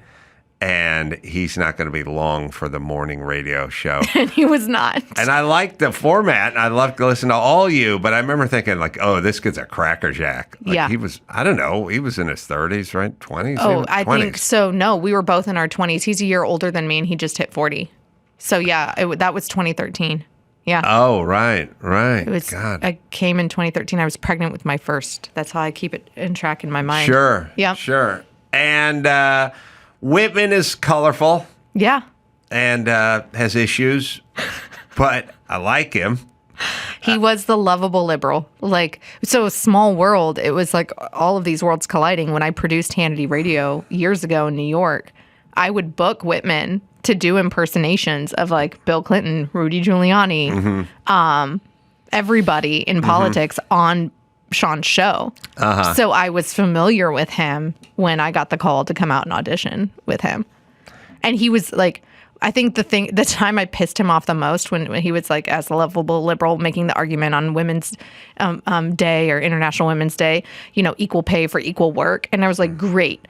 [SPEAKER 2] and he's not going to be long for the morning radio show.
[SPEAKER 15] And he was not.
[SPEAKER 2] And I liked the format, and I loved to listen to all you, but I remember thinking, like, oh, this kid's a crackerjack. Like,
[SPEAKER 15] yeah.
[SPEAKER 2] He was, I don't know, he was in his 30s, right? 20s?
[SPEAKER 15] Oh, I
[SPEAKER 2] 20s.
[SPEAKER 15] think so. No, we were both in our 20s. He's a year older than me, and he just hit 40. So, yeah, that was 2013. Yeah.
[SPEAKER 2] Oh, right.
[SPEAKER 15] It was,
[SPEAKER 2] God.
[SPEAKER 15] I came in 2013. I was pregnant with my first. That's how I keep it in track in my mind.
[SPEAKER 2] Sure.
[SPEAKER 15] Yeah.
[SPEAKER 2] Sure. And Whitman is colorful.
[SPEAKER 15] Yeah.
[SPEAKER 2] And has issues, but I like him.
[SPEAKER 15] He was the lovable liberal. Like, so Small World, it was like all of these worlds colliding. When I produced Hannity Radio years ago in New York, I would book Whitman to do impersonations of like Bill Clinton, Rudy Giuliani, everybody in politics on Sean's show. So I was familiar with him when I got the call to come out and audition with him. And he was like, I think the time I pissed him off the most when he was like, as a lovable liberal, making the argument on Women's Day or International Women's Day, equal pay for equal work. And I was like, great.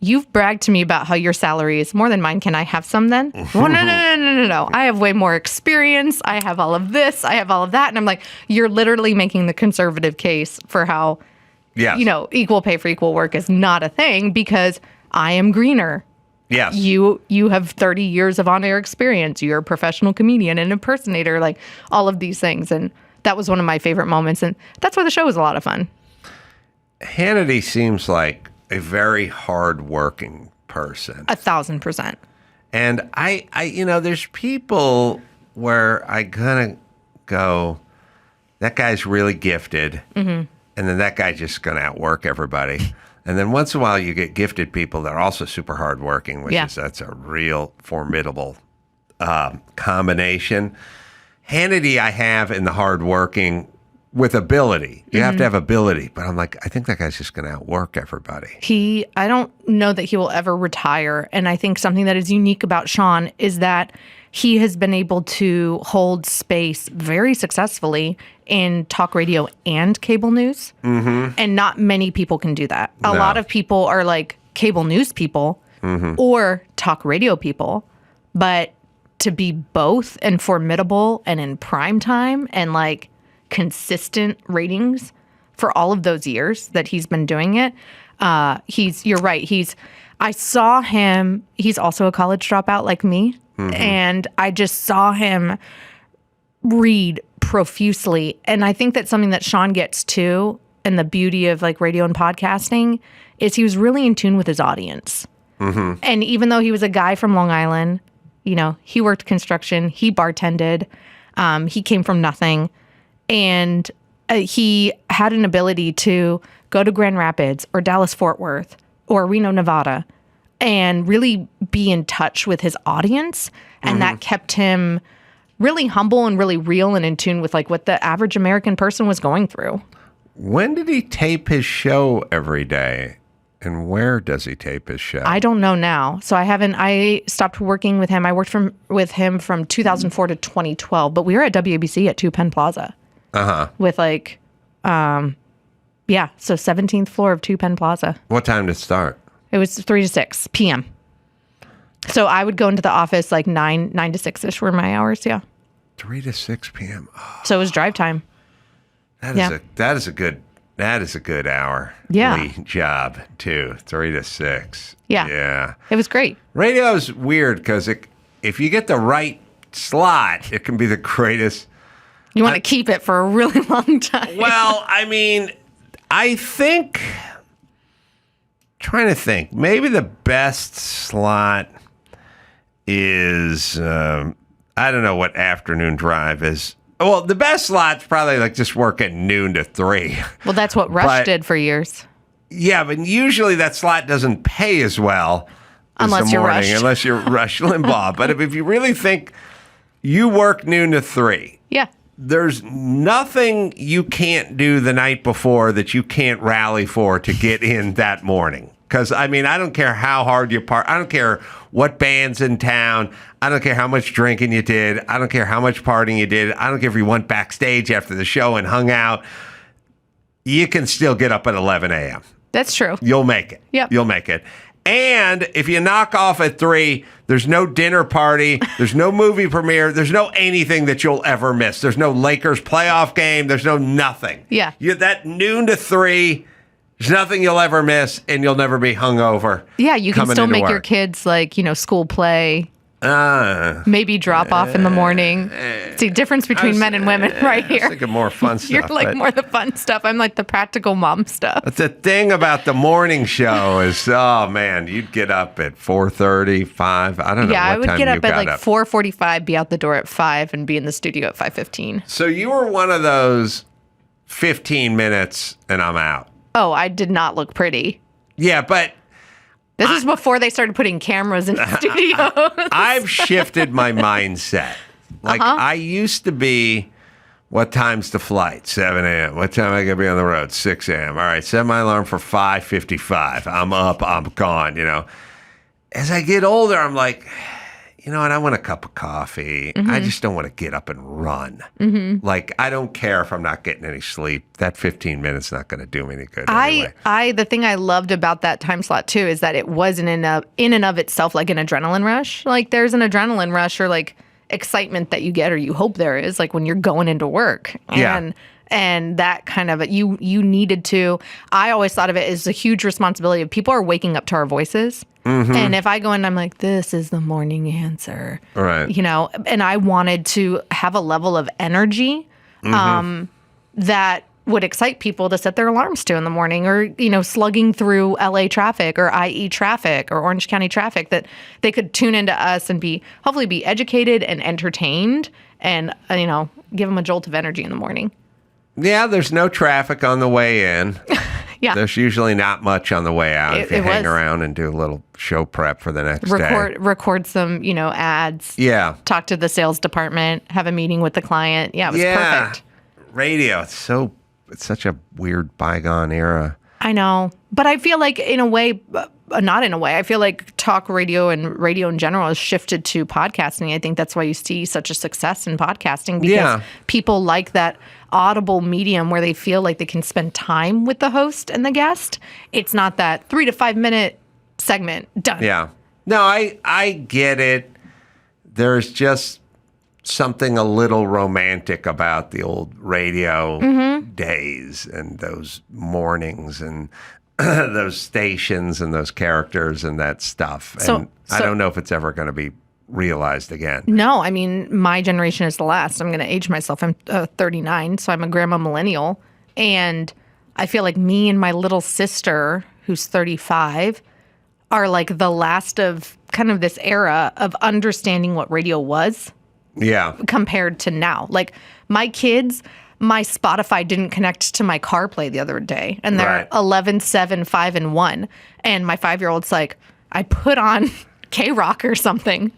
[SPEAKER 15] You've bragged to me about how your salary is more than mine. Can I have some then? Well, no. I have way more experience. I have all of this. I have all of that. And I'm like, you're literally making the conservative case for how, equal pay for equal work is not a thing because I am greener.
[SPEAKER 2] Yes.
[SPEAKER 15] You have 30 years of on-air experience. You're a professional comedian and impersonator, like all of these things. And that was one of my favorite moments. And that's why the show was a lot of fun.
[SPEAKER 2] Hannity seems like a very hard-working person.
[SPEAKER 15] 1,000%.
[SPEAKER 2] And I there's people where I kind of go, that guy's really gifted. Mm-hmm. And then that guy's just going to outwork everybody. And then once in a while, you get gifted people that are also super hardworking, that's a real formidable combination. Hannity, I have in the hardworking with ability. You have to have ability, but I'm like, I think that guy's just going to outwork everybody.
[SPEAKER 15] I don't know that he will ever retire, and I think something that is unique about Sean is that he has been able to hold space very successfully in talk radio and cable news. Mm-hmm. And not many people can do that. A lot of people are like cable news people or talk radio people. But to be both and formidable and in prime time and like consistent ratings for all of those years that he's been doing it, you're right. I saw him, he's also a college dropout like me. Mm-hmm. And I just saw him read profusely. And I think that's something that Sean gets too, and the beauty of like radio and podcasting is he was really in tune with his audience. Mm-hmm. And even though he was a guy from Long Island, he worked construction, he bartended, he came from nothing. And he had an ability to go to Grand Rapids or Dallas-Fort Worth or Reno, Nevada, and really be in touch with his audience. And that kept him really humble and really real and in tune with like what the average American person was going through.
[SPEAKER 2] When did he tape his show every day? And where does he tape his show?
[SPEAKER 15] I don't know now. So I stopped working with him. I worked with him from 2004 to 2012, but we were at WABC at 2 Penn Plaza. Uh-huh. With like, so 17th floor of 2 Penn Plaza.
[SPEAKER 2] What time did it start?
[SPEAKER 15] It was 3 to 6 p.m. So I would go into the office like 9 to 6-ish were my hours, yeah.
[SPEAKER 2] 3 to 6 p.m. Oh.
[SPEAKER 15] So it was drive time.
[SPEAKER 2] That is a good hour.
[SPEAKER 15] Yeah.
[SPEAKER 2] Job too. 3 to 6.
[SPEAKER 15] Yeah.
[SPEAKER 2] Yeah.
[SPEAKER 15] It was great.
[SPEAKER 2] Radio is weird because if you get the right slot, it can be the greatest.
[SPEAKER 15] You want to keep it for a really long time.
[SPEAKER 2] Well, I mean, I think, trying to think, maybe the best slot is, I don't know what afternoon drive is. Well, the best slot's probably like just work at noon to 3.
[SPEAKER 15] Well, that's what Rush did for years.
[SPEAKER 2] Yeah, but usually that slot doesn't pay as well
[SPEAKER 15] unless you're Rush.
[SPEAKER 2] Unless you're Rush Limbaugh. But if you really think you work noon to 3.
[SPEAKER 15] Yeah.
[SPEAKER 2] There's nothing you can't do the night before that you can't rally for to get in that morning. Because, I mean, I don't care how hard you part. I don't care what band's in town. I don't care how much drinking you did. I don't care how much partying you did. I don't care if you went backstage after the show and hung out. You can still get up at 11 a.m.
[SPEAKER 15] That's true.
[SPEAKER 2] You'll make it.
[SPEAKER 15] Yep.
[SPEAKER 2] You'll make it. And if you knock off at 3, there's no dinner party, there's no movie premiere, there's no anything that you'll ever miss. There's no Lakers playoff game, there's no nothing.
[SPEAKER 15] Yeah.
[SPEAKER 2] That noon to 3, there's nothing you'll ever miss, and you'll never be hungover.
[SPEAKER 15] Yeah, you can still make your kids like, school play. Maybe drop off in the morning. See, difference between men and women right here.
[SPEAKER 2] I was thinking more fun stuff.
[SPEAKER 15] You're like more the fun stuff. I'm like the practical mom stuff.
[SPEAKER 2] But the thing about the morning show is, oh man, you'd get up at 4:30, 5. I don't know.
[SPEAKER 15] Yeah,
[SPEAKER 2] what
[SPEAKER 15] I would
[SPEAKER 2] time
[SPEAKER 15] get
[SPEAKER 2] you
[SPEAKER 15] up at like
[SPEAKER 2] up.
[SPEAKER 15] 4:45, be out the door at 5, and be in the studio at 5:15.
[SPEAKER 2] So you were one of those 15 minutes and I'm out.
[SPEAKER 15] Oh, I did not look pretty.
[SPEAKER 2] Yeah, but
[SPEAKER 15] this is before they started putting cameras in the studios.
[SPEAKER 2] I've shifted my mindset. Like I used to be, what time's the flight? 7 a.m. What time am I going to be on the road? 6 a.m. All right, set my alarm for 5:55. I'm up, I'm gone, As I get older, I'm like, you know what, I want a cup of coffee. I just don't want to get up and run. Like, I don't care if I'm not getting any sleep. That 15 minutes not going to do me any good anyway.
[SPEAKER 15] The thing I loved about that time slot too is that it wasn't in and of itself like an adrenaline rush. Like there's an adrenaline rush or like excitement that you get or you hope there is like when you're going into work. And that kind of you needed to. I always thought of it as a huge responsibility of people are waking up to our voices. And if I go in, I'm like, this is the morning answer.
[SPEAKER 2] Right.
[SPEAKER 15] You know, and I wanted to have a level of energy that would excite people to set their alarms to in the morning or, you know, slugging through LA traffic or IE traffic or Orange County traffic, that they could tune into us and hopefully be educated and entertained and, you know, give them a jolt of energy in the morning.
[SPEAKER 2] Yeah, there's no traffic on the way in.
[SPEAKER 15] Yeah.
[SPEAKER 2] There's usually not much on the way out if you hang around and do a little show prep for the next day.
[SPEAKER 15] Record some, you know, ads.
[SPEAKER 2] Yeah.
[SPEAKER 15] Talk to the sales department, have a meeting with the client. Yeah, it was perfect.
[SPEAKER 2] Radio, it's such a weird bygone era.
[SPEAKER 15] I know. But I feel like in a way, not in a way, I feel like talk radio and radio in general has shifted to podcasting. I think that's why you see such a success in podcasting because people like that audible medium where they feel like they can spend time with the host and the guest. It's not that 3 to 5 minute segment done.
[SPEAKER 2] Yeah. No, I get it. There's just something a little romantic about the old radio days and those mornings and those stations and those characters and that stuff. And I don't know if it's ever going to be realized again.
[SPEAKER 15] No, I mean, my generation is the last. I'm going to age myself. I'm 39, so I'm a grandma millennial. And I feel like me and my little sister, who's 35, are like the last of kind of this era of understanding what radio was.
[SPEAKER 2] Yeah.
[SPEAKER 15] Compared to now. Like my kids, my Spotify didn't connect to my CarPlay the other day. And they're 11, 7, 5, and 1. And my 5-year-old's like, I put on K-Rock or something.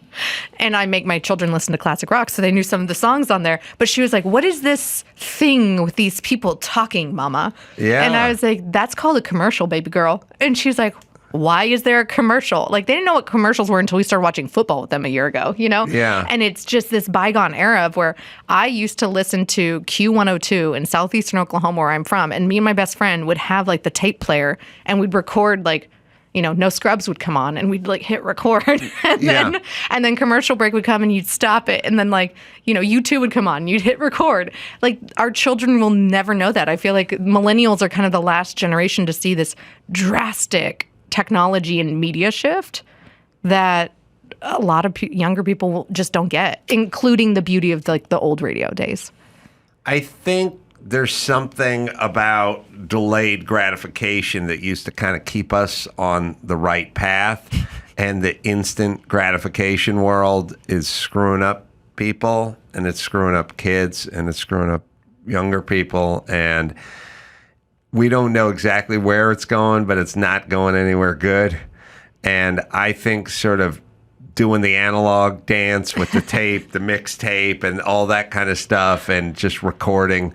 [SPEAKER 15] And I make my children listen to classic rock. So they knew some of the songs on there. But she was like, what is this thing with these people talking, Mama?
[SPEAKER 2] Yeah.
[SPEAKER 15] And I was like, that's called a commercial, baby girl. And she's like, why is there a commercial? Like, they didn't know what commercials were until we started watching football with them a year ago, you know?
[SPEAKER 2] Yeah.
[SPEAKER 15] And it's just this bygone era of where I used to listen to Q102 in southeastern Oklahoma, where I'm from, and me and my best friend would have, like, the tape player, and we'd record, like, you know, No Scrubs would come on, and we'd, like, hit record, and then commercial break would come, and you'd stop it, and then, like, you know, U2 would come on, and you'd hit record. Like, our children will never know that. I feel like millennials are kind of the last generation to see this drastic technology and media shift that a lot of younger people just don't get, including the beauty of like the old radio days.
[SPEAKER 2] I think there's something about delayed gratification that used to kind of keep us on the right path, and the instant gratification world is screwing up people, and it's screwing up kids, and it's screwing up younger people, and we don't know exactly where it's going, but it's not going anywhere good. And I think sort of doing the analog dance with the tape, the mixtape, and all that kind of stuff, and just recording,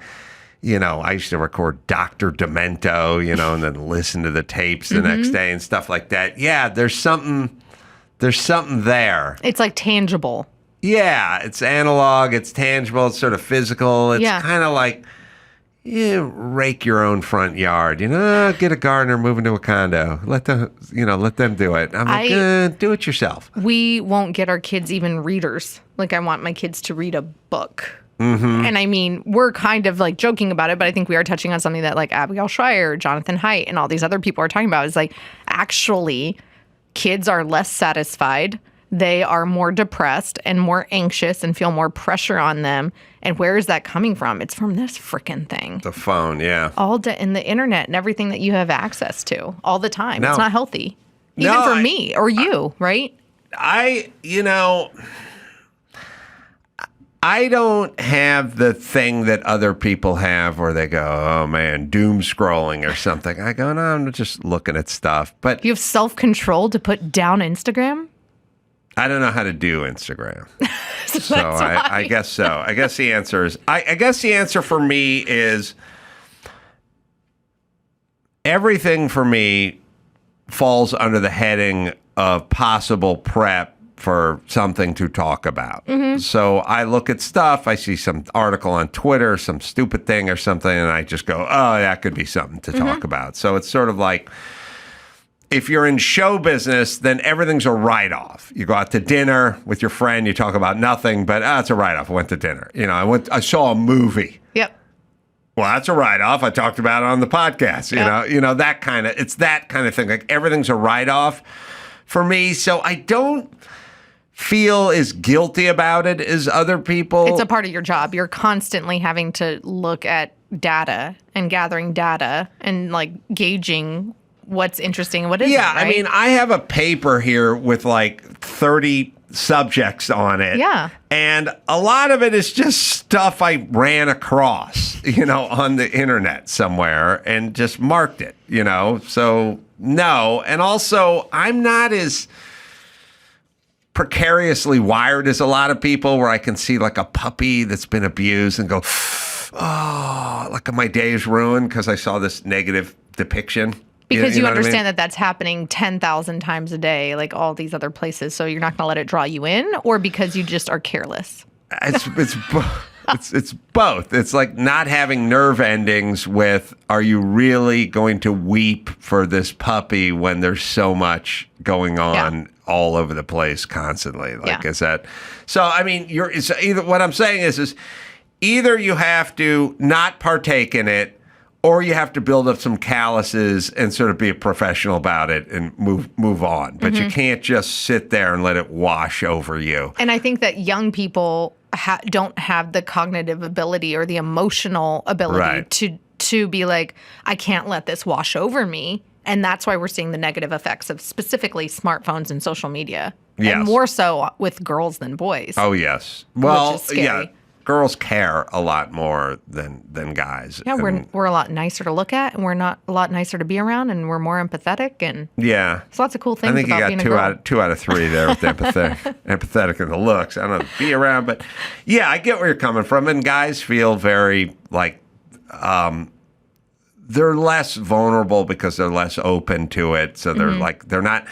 [SPEAKER 2] you know, I used to record Dr. Demento, you know, and then listen to the tapes the next day and stuff like that. Yeah, there's something there.
[SPEAKER 15] It's like tangible.
[SPEAKER 2] Yeah, it's analog, it's tangible, it's sort of physical. It's kind of like, rake your own front yard. You know, get a gardener, move into a condo. Let them do it. I'm like, do it yourself.
[SPEAKER 15] We won't get our kids even readers. Like, I want my kids to read a book. And I mean, we're kind of like joking about it, but I think we are touching on something that like Abigail Schreier, Jonathan Haidt, and all these other people are talking about. Is like, actually, kids are less satisfied. They are more depressed and more anxious and feel more pressure on them. And where is that coming from? It's from this frickin' thing.
[SPEAKER 2] The phone, yeah.
[SPEAKER 15] All day, and the internet and everything that you have access to all the time.
[SPEAKER 2] No.
[SPEAKER 15] It's not healthy. Even for me or you, right?
[SPEAKER 2] I don't have the thing that other people have where they go, oh man, doom scrolling or something. I go, no, I'm just looking at stuff. But
[SPEAKER 15] you have self-control to put down Instagram?
[SPEAKER 2] I don't know how to do Instagram. So I guess so. I guess the answer is, I guess the answer for me is everything for me falls under the heading of possible prep for something to talk about. So I look at stuff, I see some article on Twitter, some stupid thing or something, and I just go, oh, that could be something to talk about. So it's sort of like, if you're in show business, then everything's a write-off. You go out to dinner with your friend, you talk about nothing, but it's a write-off. I went to dinner. I saw a movie.
[SPEAKER 15] Yep.
[SPEAKER 2] Well, that's a write-off. I talked about it on the podcast. That kind of thing. Like everything's a write-off for me. So I don't feel as guilty about it as other people.
[SPEAKER 15] It's a part of your job. You're constantly having to look at data and gathering data and like gauging what's interesting and what isn't.
[SPEAKER 2] Yeah,
[SPEAKER 15] right?
[SPEAKER 2] I mean, I have a paper here with like 30 subjects on it.
[SPEAKER 15] Yeah.
[SPEAKER 2] And a lot of it is just stuff I ran across, on the internet somewhere and just marked it, So, no. And also, I'm not as precariously wired as a lot of people where I can see like a puppy that's been abused and go, oh, like my day is ruined because I saw this negative depiction.
[SPEAKER 15] Because you
[SPEAKER 2] know what I mean?
[SPEAKER 15] understand that that's happening 10,000 times a day, like all these other places. So you're not going to let it draw you in, or because you just are careless?
[SPEAKER 2] It's both. It's like not having nerve endings with, are you really going to weep for this puppy when there's so much going on all over the place constantly? Like, is that, so, I mean, it's either, what I'm saying is either you have to not partake in it, or you have to build up some calluses and sort of be a professional about it and move on. But you can't just sit there and let it wash over you.
[SPEAKER 15] And I think that young people don't have the cognitive ability or the emotional ability to be like, I can't let this wash over me. And that's why we're seeing the negative effects of specifically smartphones and social media.
[SPEAKER 2] Yes.
[SPEAKER 15] And more so with girls than boys.
[SPEAKER 2] Oh, yes. Well,
[SPEAKER 15] which is scary.
[SPEAKER 2] yeah. Girls care a lot more than guys.
[SPEAKER 15] Yeah, we're a lot nicer to look at, and we're not a lot nicer to be around, and we're more empathetic, and
[SPEAKER 2] yeah,
[SPEAKER 15] there's lots of cool things.
[SPEAKER 2] I think
[SPEAKER 15] about
[SPEAKER 2] you
[SPEAKER 15] being
[SPEAKER 2] got
[SPEAKER 15] a girl.
[SPEAKER 2] two out of three there with empathetic in the looks. I don't know, be around, but yeah, I get where you're coming from. And guys feel very like they're less vulnerable because they're less open to it. So they're like they're not.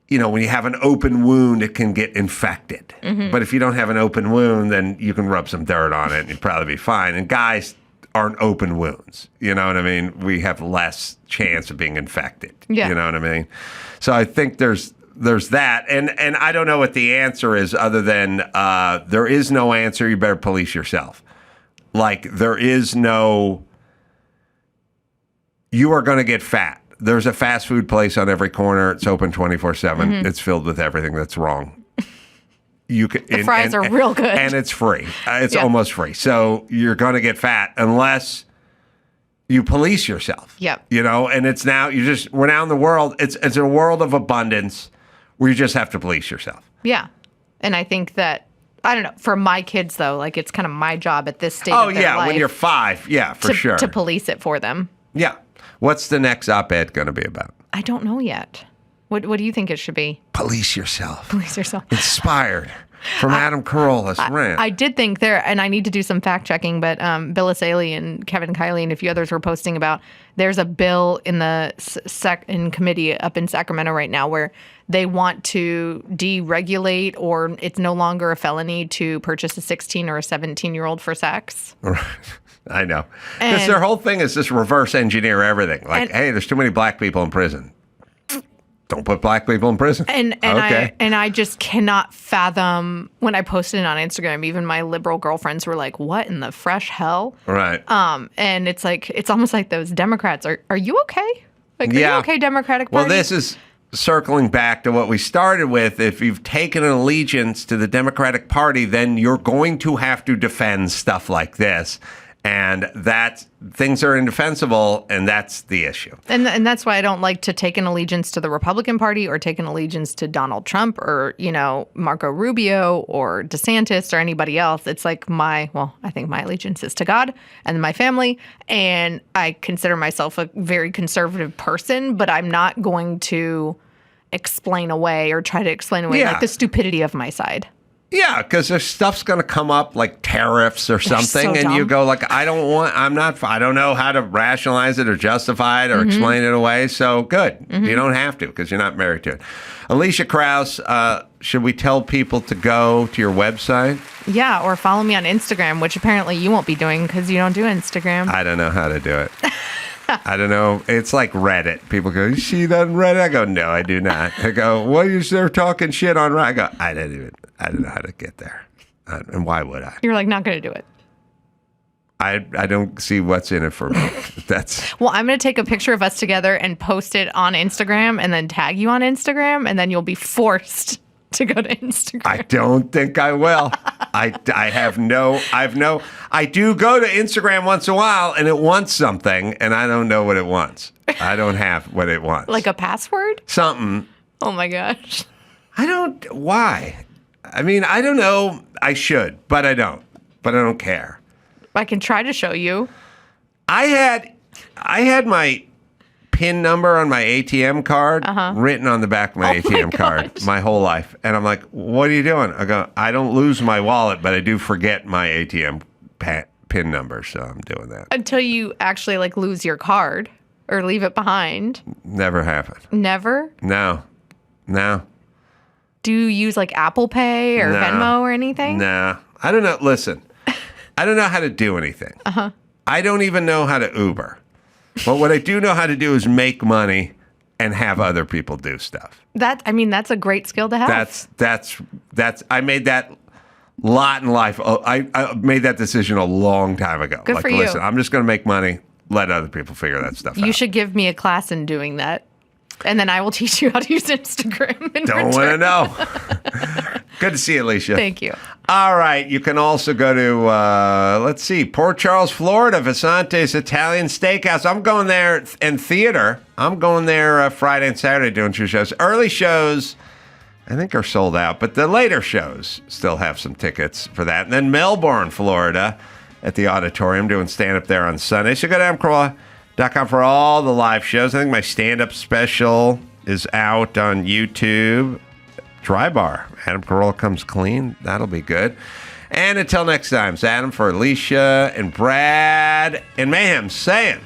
[SPEAKER 2] When you have an open wound, it can get infected. But if you don't have an open wound, then you can rub some dirt on it and you'd probably be fine. And guys aren't open wounds. You know what I mean? We have less chance of being infected.
[SPEAKER 15] Yeah.
[SPEAKER 2] You know what I mean? So I think there's that. And I don't know what the answer is other than there is no answer. You better police yourself. Like there is no, you are going to get fat. There's a fast food place on every corner. It's open 24/7. It's filled with everything that's wrong. The
[SPEAKER 15] fries are real good.
[SPEAKER 2] And it's free. It's almost free. So you're going to get fat unless you police yourself.
[SPEAKER 15] Yep.
[SPEAKER 2] And it's now, we're now in the world. It's a world of abundance where you just have to police yourself.
[SPEAKER 15] Yeah. And I think that, I don't know, for my kids though, like it's kind of my job at this stage
[SPEAKER 2] of
[SPEAKER 15] their
[SPEAKER 2] yeah,
[SPEAKER 15] life
[SPEAKER 2] when you're 5. Yeah, for sure.
[SPEAKER 15] To police it for them.
[SPEAKER 2] Yeah. What's the next op-ed going to be about?
[SPEAKER 15] I don't know yet. What do you think it should be?
[SPEAKER 2] Police yourself.
[SPEAKER 15] Police yourself.
[SPEAKER 2] Inspired from Adam Carolla's rant.
[SPEAKER 15] I did think there, and I need to do some fact checking, but Bill Asaley and Kevin Kiley and a few others were posting about there's a bill in the in committee up in Sacramento right now where they want to deregulate, or it's no longer a felony to purchase a 16 or a 17-year-old for sex.
[SPEAKER 2] Right. I know. Because their whole thing is just reverse engineer everything. Like, hey, there's too many black people in prison. Don't put black people in prison.
[SPEAKER 15] And
[SPEAKER 2] okay.
[SPEAKER 15] I just cannot fathom, when I posted it on Instagram, even my liberal girlfriends were like, what in the fresh hell?
[SPEAKER 2] Right.
[SPEAKER 15] And it's like, it's almost like those Democrats are you okay? Like, are you okay, Democratic Party?
[SPEAKER 2] Well, this is circling back to what we started with. If you've taken an allegiance to the Democratic Party, then you're going to have to defend stuff like this. And things are indefensible, and that's the issue.
[SPEAKER 15] And that's why I don't like to take an allegiance to the Republican Party or take an allegiance to Donald Trump or, Marco Rubio or DeSantis or anybody else. It's like I think my allegiance is to God and my family. And I consider myself a very conservative person, but I'm not going to explain away or try to explain away like the stupidity of my side.
[SPEAKER 2] Yeah, because there's stuff's going to come up like tariffs or something,
[SPEAKER 15] so
[SPEAKER 2] and you
[SPEAKER 15] dumb.
[SPEAKER 2] go like, I don't know how to rationalize it or justify it or explain it away. So good, you don't have to because you're not married to it. Alicia Krauss, should we tell people to go to your website?
[SPEAKER 15] Yeah, or follow me on Instagram, which apparently you won't be doing because you don't do Instagram.
[SPEAKER 2] I don't know how to do it. I don't know. It's like Reddit. People go, you see that on Reddit? I go, no, I do not. I go, what is there talking shit on Reddit? I go, I don't know how to get there. And why would I?
[SPEAKER 15] You're like not going to do it.
[SPEAKER 2] I don't see what's in it for me.
[SPEAKER 15] Well, I'm going to take a picture of us together and post it on Instagram and then tag you on Instagram, and then you'll be forced to go to Instagram.
[SPEAKER 2] I don't think I will. I do go to Instagram once in a while and it wants something and I don't know what it wants. I don't have what it wants.
[SPEAKER 15] Like a password?
[SPEAKER 2] Something.
[SPEAKER 15] Oh my gosh.
[SPEAKER 2] Why? I mean, I don't know. I should, but I don't. But I don't care.
[SPEAKER 15] I can try to show you.
[SPEAKER 2] I had my PIN number on my ATM card written on the back of my ATM card my whole life. And I'm like, what are you doing? I go, I don't lose my wallet, but I do forget my ATM PIN number. So I'm doing that.
[SPEAKER 15] Until you actually like lose your card or leave it behind.
[SPEAKER 2] Never happened.
[SPEAKER 15] Never?
[SPEAKER 2] No.
[SPEAKER 15] Do you use like Apple Pay or Venmo or anything?
[SPEAKER 2] Nah. I don't know. Listen, I don't know how to do anything. I don't even know how to Uber. But what I do know how to do is make money and have other people do stuff.
[SPEAKER 15] That's a great skill to have.
[SPEAKER 2] That's I made that lot in life. I made that decision a long time ago.
[SPEAKER 15] Good for you.
[SPEAKER 2] Listen, I'm just going to make money. Let other people figure that stuff out.
[SPEAKER 15] You should give me a class in doing that. And then I will teach you how to use Instagram.
[SPEAKER 2] Don't want to know. Good to see you, Alicia.
[SPEAKER 15] Thank you.
[SPEAKER 2] All right. You can also go to, Port Charles, Florida, Visante's Italian Steakhouse. I'm going there in theater. I'm going there Friday and Saturday doing 2 shows. Early shows, I think, are sold out, but the later shows still have some tickets for that. And then Melbourne, Florida, at the Auditorium, doing stand-up there on Sunday. So go to AdamCarolla.com for all the live shows. I think my stand-up special is out on YouTube. Dry Bar. Adam Carolla Comes Clean. That'll be good. And until next time, it's Adam for Alicia and Brad and Mayhem saying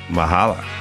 [SPEAKER 2] mahalo.